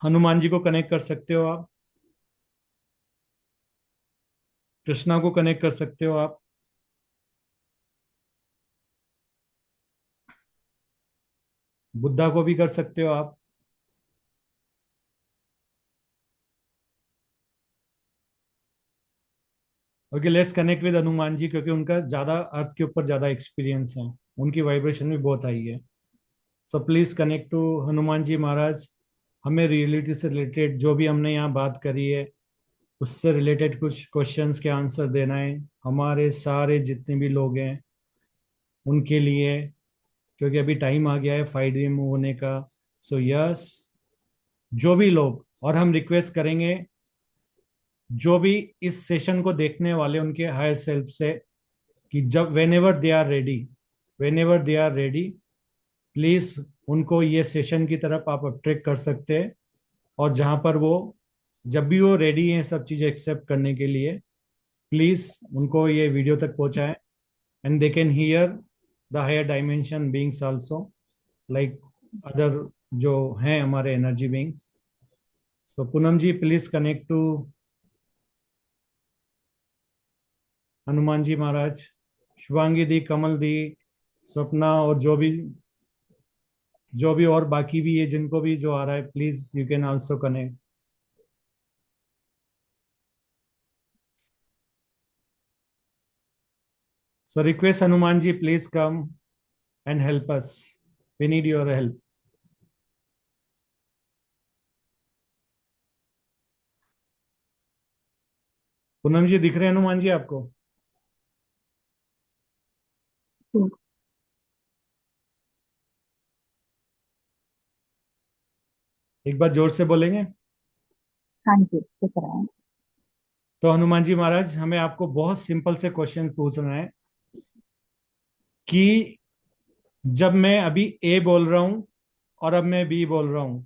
हनुमान जी को कनेक्ट कर सकते हो आप, कृष्णा को कनेक्ट कर सकते हो आप, बुद्धा को भी कर सकते हो आप। Okay, let's connect with Hanuman ji, क्योंकि उनका ज्यादा अर्थ के ऊपर ज्यादा एक्सपीरियंस है, उनकी वाइब्रेशन भी बहुत हाई है। So please connect to Hanuman ji Maharaj. हमें रियलिटी से रिलेटेड जो भी हमने यहाँ बात करी है, उससे रिलेटेड कुछ क्वेश्चंस के आंसर देना है हमारे सारे जितने भी लोग हैं उनके लिए, क्योंकि अभी टाइम आ गया है 5D मूव होने का। सो यस, जो भी लोग, और हम रिक्वेस्ट करेंगे जो भी इस सेशन को देखने वाले उनके हायर सेल्फ से, कि जब whenever they are ready, please उनको ये सेशन की तरफ आप अट्रैक्ट कर सकते हैं। और जहां पर वो, जब भी वो रेडी हैं सब चीजें एक्सेप्ट करने के लिए, प्लीज उनको ये वीडियो तक पहुंचाएं, and they can hear the higher dimension beings also, like other जो हैं हमारे energy beings. So Poonam ji please connect to Hanuman ji Maharaj, Shubhangi di, Kamal di, Swapna, और जो भी और बाकी भी है जिनको भी जो आ रहा है, please you can also connect. So request Hanuman ji, please come and help us, we need your help. Poonam ji दिख रहे हैं हनुमान जी आपको? ठीक। एक बार जोर से बोलेंगे? हाँ जी दिख रहा है। तो हनुमान जी महाराज, हमें आपको बहुत सिंपल से क्वेश्चन पूछना है कि जब मैं अभी ए बोल रहा हूं और अब मैं बी बोल रहा हूं,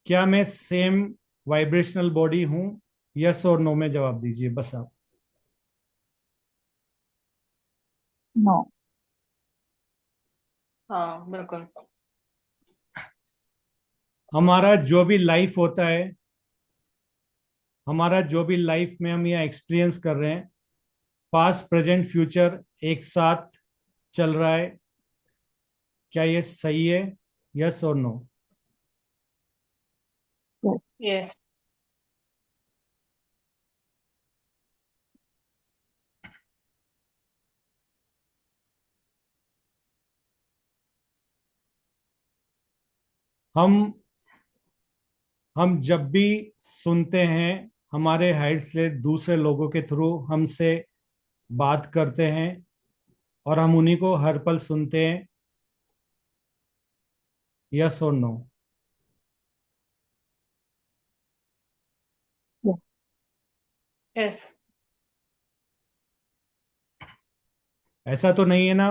क्या मैं सेम वाइब्रेशनल बॉडी हूं? यस और नो में जवाब दीजिए बस आप। नो। हाँ बिल्कुल। हमारा जो भी लाइफ होता है, हमारा जो भी लाइफ में हम यहाँ एक्सपीरियंस कर रहे हैं, पास्ट प्रेजेंट फ्यूचर एक साथ चल रहा है, क्या ये सही है? यस और नो? यस। हम जब भी सुनते हैं, हमारे हाइट से दूसरे लोगों के थ्रू हमसे बात करते हैं और हम उन्हीं को हर पल सुनते हैं, यस और नो? यस। ऐसा तो नहीं है ना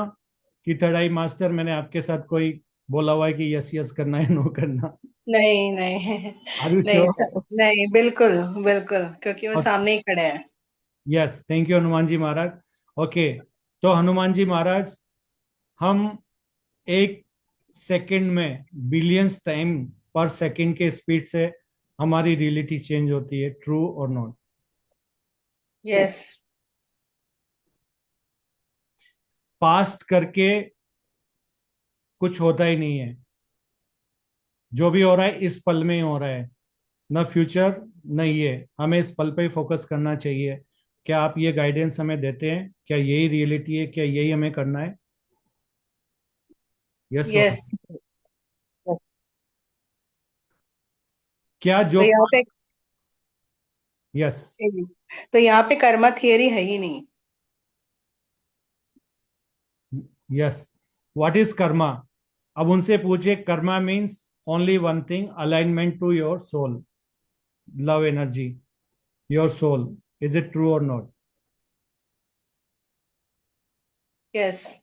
कि थर्ड आई मास्टर, मैंने आपके साथ कोई बोला हुआ है कि यस यस करना है, नो करना? नहीं नहीं। आर यू नहीं श्योर? सर, नहीं बिल्कुल बिल्कुल, क्योंकि वो सामने ही खड़े हैं। Yes, thank you Hanuman ji Maharaj. Okay, तो हनुमान जी महाराज, हम एक सेकंड में बिलियंस टाइम पर सेकंड के स्पीड से हमारी रियलिटी चेंज होती है, ट्रू और नॉट? यस। पास्ट करके कुछ होता ही नहीं है, जो भी हो रहा है इस पल में ही हो रहा है, न फ्यूचर न ये। हमें इस पल पे ही फोकस करना चाहिए। क्या आप ये गाइडेंस हमें देते हैं? क्या यही रियलिटी है? क्या यही हमें करना है? यस और यस। no? क्या तो जो यहाँ पे यस तो यहाँ पे कर्मा थियरी है ही नहीं। Yes, what is karma? अब उनसे पूछिए, karma means only one thing, alignment to your soul, love energy, your soul. Is it true और नॉट? यस।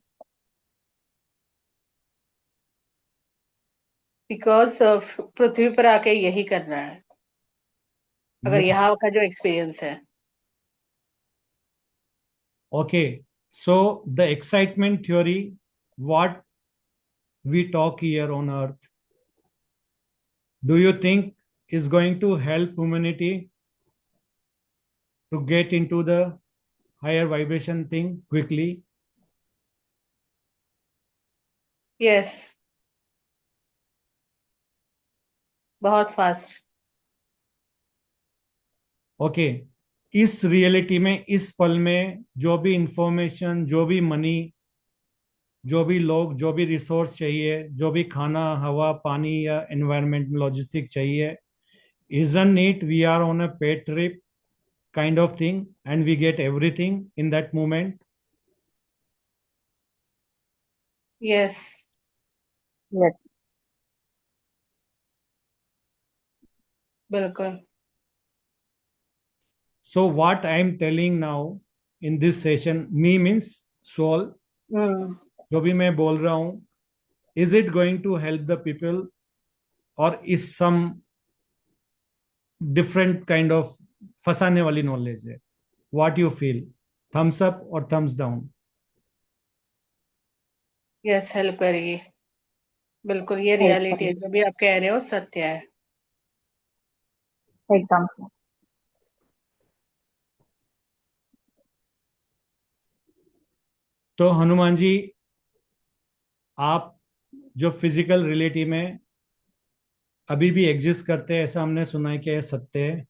बिकॉज पृथ्वी पर आके यही करना है, अगर यस। यहाँ का जो एक्सपीरियंस है। Okay, so the excitement theory, what we talk here on Earth, do you think is going to help humanity to get into the higher vibration thing quickly? Yes. बहुत फास्ट। ओके, इस reality में, इस पल में जो भी information, जो भी मनी, जो भी लोग, जो भी रिसोर्स चाहिए, जो भी खाना, हवा, पानी या एनवायरनमेंट लॉजिस्टिक चाहिए, isn't it we are on a paid trip kind of thing and we get everything in that moment? Yes. Yes. बिल्कुल। So what I am telling now in this session, me means soul, हम्म। जो भी मैं बोल रहा हूँ, is it going to help the people or is some different kind of फंसाने वाली knowledge है? What you feel? Thumbs up or thumbs down? Yes, help करेगी। बिल्कुल, ये हेल्प रियलिटी है, करेगी जो भी आप कह रहे हो सत्य है। एकदम से। तो हनुमान जी, आप जो फिजिकल रियलिटी में अभी भी एग्जिस्ट करते हैं, ऐसा हमने सुना है कि यह सत्य है?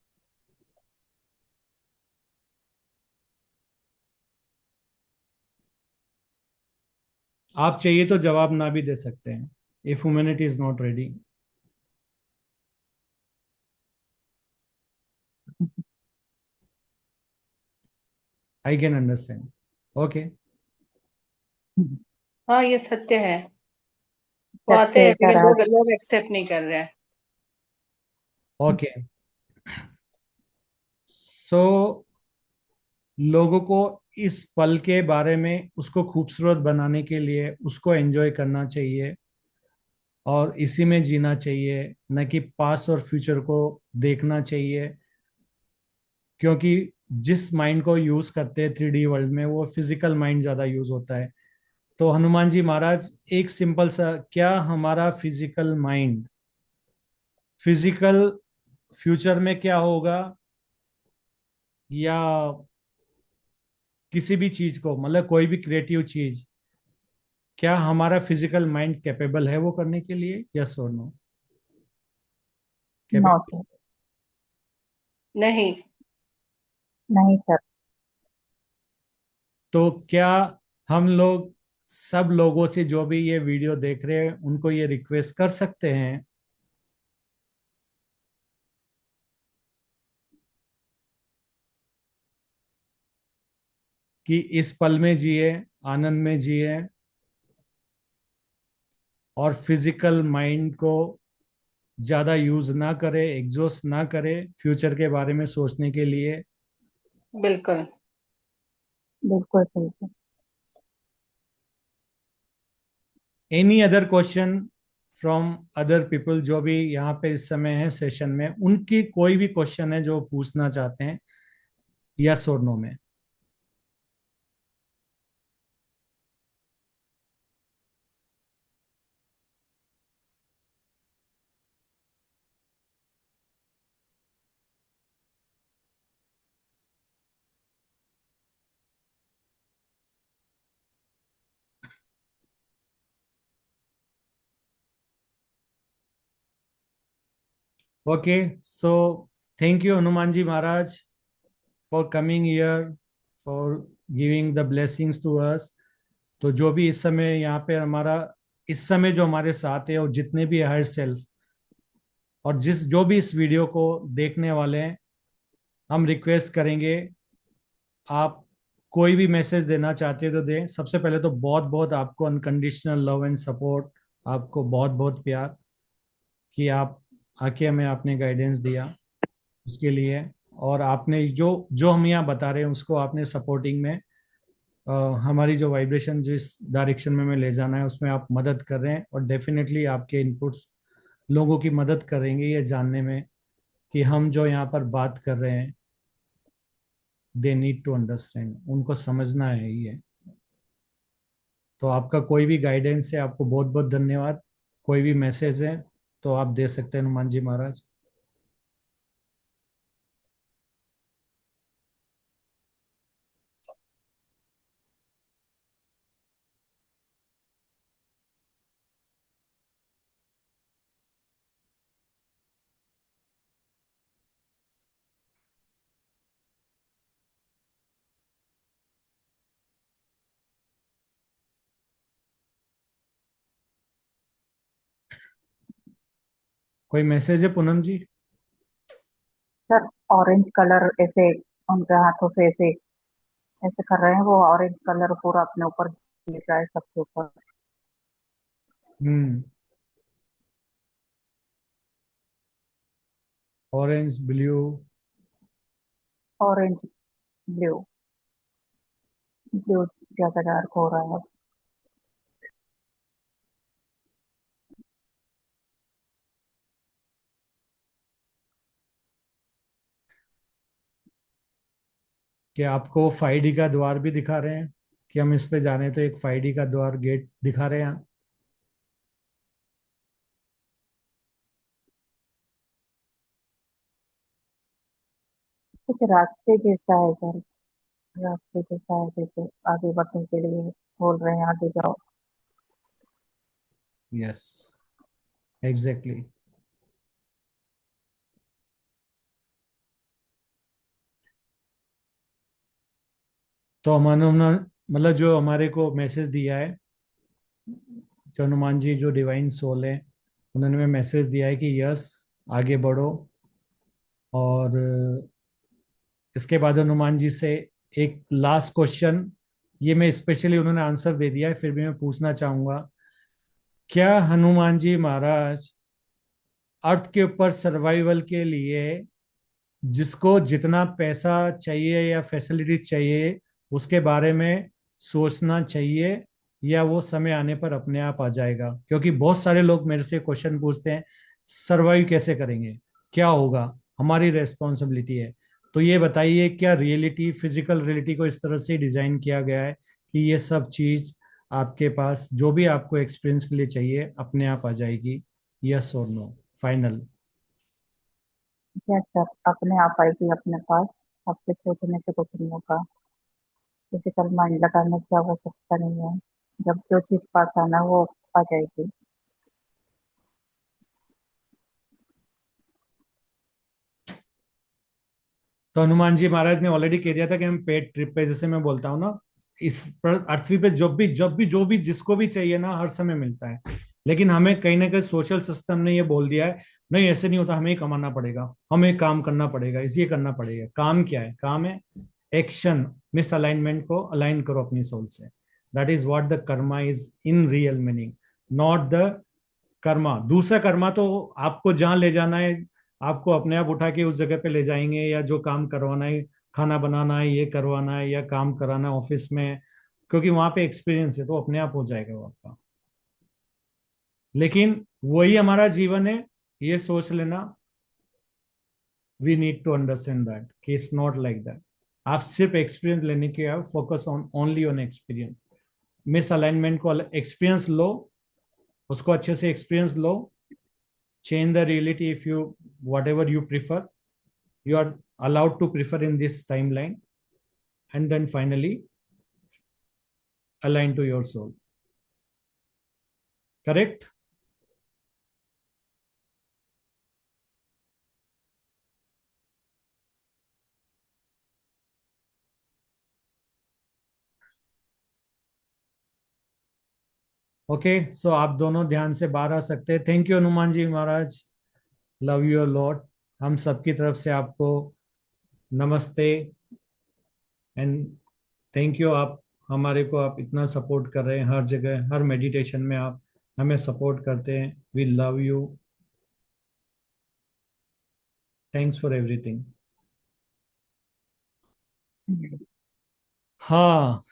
आप चाहिए तो जवाब ना भी दे सकते हैं, if humanity is not ready. I can understand. Okay. हाँ ये सत्य है. वो आते सत्य हैं है लेकिन सर लोग आज. लोग एक्सेप्ट नहीं कर रहे हैं. ओके. सो लोगों को इस पल के बारे में उसको खूबसूरत बनाने के लिए उसको एंजॉय करना चाहिए और इसी में जीना चाहिए, न कि पास्ट और फ्यूचर को देखना चाहिए. क्योंकि जिस माइंड को यूज करते हैं 3D वर्ल्ड में वो फिजिकल माइंड ज्यादा यूज होता है. तो हनुमान जी महाराज, एक सिंपल सा, क्या हमारा फिजिकल माइंड फिजिकल फ्यूचर में क्या होगा, या किसी भी चीज को, मतलब कोई भी क्रिएटिव चीज, क्या हमारा फिजिकल माइंड कैपेबल है वो करने के लिए? यस और नो? No capable? सर. नहीं. नहीं सर. तो क्या हम लोग सब लोगों से जो भी ये वीडियो देख रहे हैं उनको ये रिक्वेस्ट कर सकते हैं कि इस पल में जिए, आनंद में जिए, और फिजिकल माइंड को ज्यादा यूज ना करे, एग्जॉस्ट ना करे फ्यूचर के बारे में सोचने के लिए? बिल्कुल. बिल्कुल सही sir. Any other question from other people जो भी यहाँ पे इस समय है सेशन में, उनकी कोई भी क्वेश्चन है जो पूछना चाहते हैं, यस और नो में? Okay. So thank you Hanuman ji Maharaj for coming here, for giving the blessings to us. तो जो भी इस समय यहाँ पे हमारा, इस समय जो हमारे साथ है, और जितने भी हायर सेल्फ और जिस जो भी इस वीडियो को देखने वाले हैं, हम रिक्वेस्ट करेंगे, आप कोई भी मैसेज देना चाहते हो तो दें. सबसे पहले तो बहुत बहुत आपको अनकंडीशनल लव एंड सपोर्ट, आपको बहुत बहुत प्यार कि आप आके हमें आपने गाइडेंस दिया, उसके लिए. और आपने जो जो हम यहाँ बता रहे हैं उसको आपने सपोर्टिंग में, अ, हमारी जो वाइब्रेशन जिस डायरेक्शन में हमें ले जाना है उसमें आप मदद कर रहे हैं. और डेफिनेटली आपके इनपुट्स लोगों की मदद करेंगे ये जानने में कि हम जो यहाँ पर बात कर रहे हैं, दे नीड टू अंडरस्टैंड, उनको समझना है ये. तो आपका कोई भी गाइडेंस है, आपको बहुत बहुत धन्यवाद. कोई भी मैसेज है तो आप दे सकते हैं हनुमान जी महाराज. कोई मैसेज है पूनम जी? सर ऑरेंज कलर ऐसे उनके हाथों से ऐसे ऐसे कर रहे हैं, वो ऑरेंज कलर पूरा अपने ऊपर गिर रहा है सबके ऊपर. Hmm. Orange, blue. Orange, blue. Blue ज्यादा डार्क हो रहा है. क्या आपको 5D का द्वार भी दिखा रहे हैं कि हम इस पे जा रहे हैं, तो एक 5D का द्वार गेट दिखा रहे हैं? कुछ रास्ते जैसा है सर. रास्ते जैसा है, जैसे आगे बढ़ने के लिए बोल रहे हैं आगे जाओ. Yes, exactly. तो हमारे मतलब जो हमारे को मैसेज दिया है, जो हनुमान जी जो डिवाइन सोल है, उन्होंने हमें मैसेज दिया है कि यस, आगे बढ़ो. और इसके बाद हनुमान जी से एक लास्ट क्वेश्चन, ये मैं स्पेशली, उन्होंने आंसर दे दिया है, फिर भी मैं पूछना चाहूंगा, क्या हनुमान जी महाराज अर्थ के ऊपर सर्वाइवल के लिए जिसको जितना पैसा चाहिए या फैसिलिटीज चाहिए उसके बारे में सोचना चाहिए, या वो समय आने पर अपने आप आ जाएगा? क्योंकि बहुत सारे लोग मेरे से क्वेश्चन पूछते हैं, सरवाइव कैसे करेंगे, क्या होगा, हमारी रेस्पॉन्सिबिलिटी है। तो ये बताइए, क्या रियलिटी, फिजिकल रियलिटी को इस तरह से डिजाइन किया गया है कि ये सब चीज आपके पास जो भी आपको एक्सपीरियंस के लिए चाहिए अपने आप आ जाएगी? यस और नो? फाइनल। यस सर, अपने आप आएगी अपने पास। आपके सोचने से कुछ नहीं होगा, फिजिकल माइंड लगाने से वो सकता नहीं है। जब जो चीज पास आना है, वो आ जाएगी। तो हनुमान जी महाराज ने ऑलरेडी कह दिया था कि हम पेड ट्रिप पे, जैसे मैं बोलता हूँ ना, इस पृथ्वी पे जो भी जिसको भी चाहिए ना, हर समय मिलता है। लेकिन हमें कहीं ना कहीं सोशल सिस्टम ने ये बोल दिया है, नहीं ऐसे नहीं होता, हमें ही कमाना पड़ेगा, हमें काम करना पड़ेगा, इसलिए करना पड़ेगा। काम क्या है? काम है एक्शन। मिस अलाइनमेंट को अलाइन करो अपनी सोल से। That is what the Karma is in real meaning, not the Karma. दूसरा कर्मा तो आपको जहां ले जाना है, आपको अपने आप उठा के उस जगह पे ले जाएंगे, या जो काम करवाना है, खाना बनाना है, ये करवाना है, या काम कराना है ऑफिस में, क्योंकि वहां पे एक्सपीरियंस है, तो अपने आप हो जाएगा वो आपका। लेकिन वही हमारा जीवन है, ये सोच लेना। We need to understand that कि इट्स नॉट लाइक दैट। आप सिर्फ एक्सपीरियंस लेने के, आप focus on only on experience. Misalignment को एक्सपीरियंस लो, उसको अच्छे से एक्सपीरियंस लो, change the reality if you, whatever you prefer, you are allowed to prefer in this timeline, and then finally align to your soul. Correct? Okay, so आप दोनों ध्यान से बाहर आ सकते हैं। Thank you Hanuman ji Maharaj, love you lot. हम सबकी तरफ से आपको नमस्ते एंड थैंक यू। आप हमारे को, आप इतना सपोर्ट कर रहे हैं हर जगह, हर मेडिटेशन में आप हमें सपोर्ट करते हैं। We love you, thanks for everything. हाँ,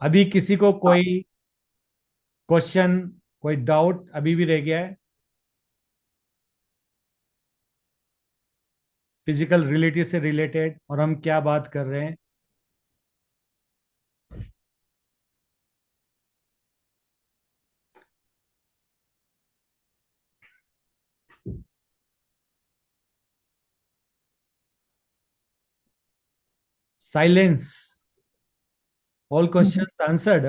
अभी किसी को कोई क्वेश्चन, कोई डाउट अभी भी रह गया है? फिजिकल रियलिटी से रिलेटेड, और हम क्या बात कर रहे हैं? Silence, all questions answered.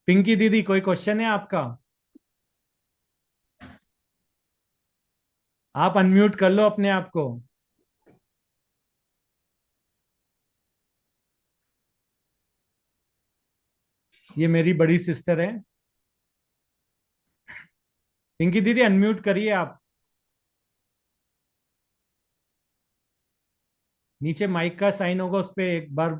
Pinky दीदी, कोई क्वेश्चन है आपका? आप अनम्यूट कर लो अपने आप को। ये मेरी बड़ी सिस्टर है। पिंकी दीदी अनम्यूट करिए आप। नीचे माइक का साइन होगा, उस पर एक बार।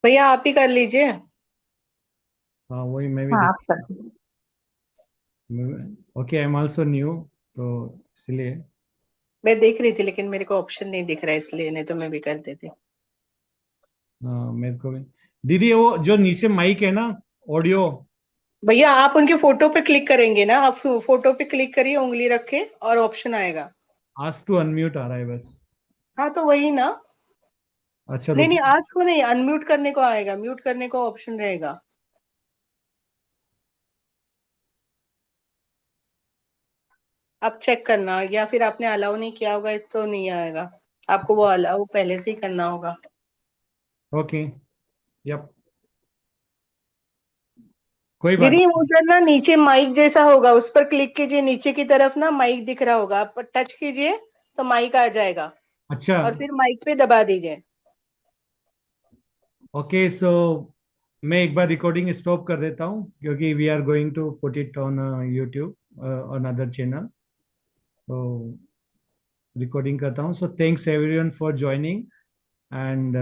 भैया आप ही कर लीजिए। हाँ, वही मैं भी हाँ, देख। आप कर दीजिए। Okay, I am also new, तो इसलिए। मैं देख रही थी लेकिन मेरे को ऑप्शन नहीं दिख रहा है, इसलिए, नहीं तो मैं भी कर देती। हाँ, मेरे को भी। दीदी वो जो नीचे माइक है ना, ऑडियो। भैया आप उनके फोटो पे क्लिक करेंगे ना, आप फोटो पे क्लिक करिए उंगली रख के और ऑप्शन आएगा। आस्क टू अनम्यूट आ रहा है बस। हाँ तो वही ना। अच्छा नहीं नहीं, रुको। आज को नहीं, अनम्यूट करने को आएगा, म्यूट करने को ऑप्शन रहेगा। आप चेक करना, या फिर आपने अलाउ नहीं किया होगा, इस तो नहीं आएगा। आपको वो अलाउ पहले से ही करना होगा। ओके, यप, कोई बात दीदी नहीं। उधर ना नीचे माइक जैसा होगा, उस पर क्लिक कीजिए, नीचे की तरफ ना माइक दिख रहा होगा, आप टच कीजिए तो माइक आ जाएगा। अच्छा, और फिर माइक पे दबा दीजिए। ओके, सो मैं एक बार रिकॉर्डिंग स्टॉप कर देता हूँ क्योंकि we are going to put it on YouTube on other channel. तो रिकॉर्डिंग करता हूँ। So thanks everyone for joining and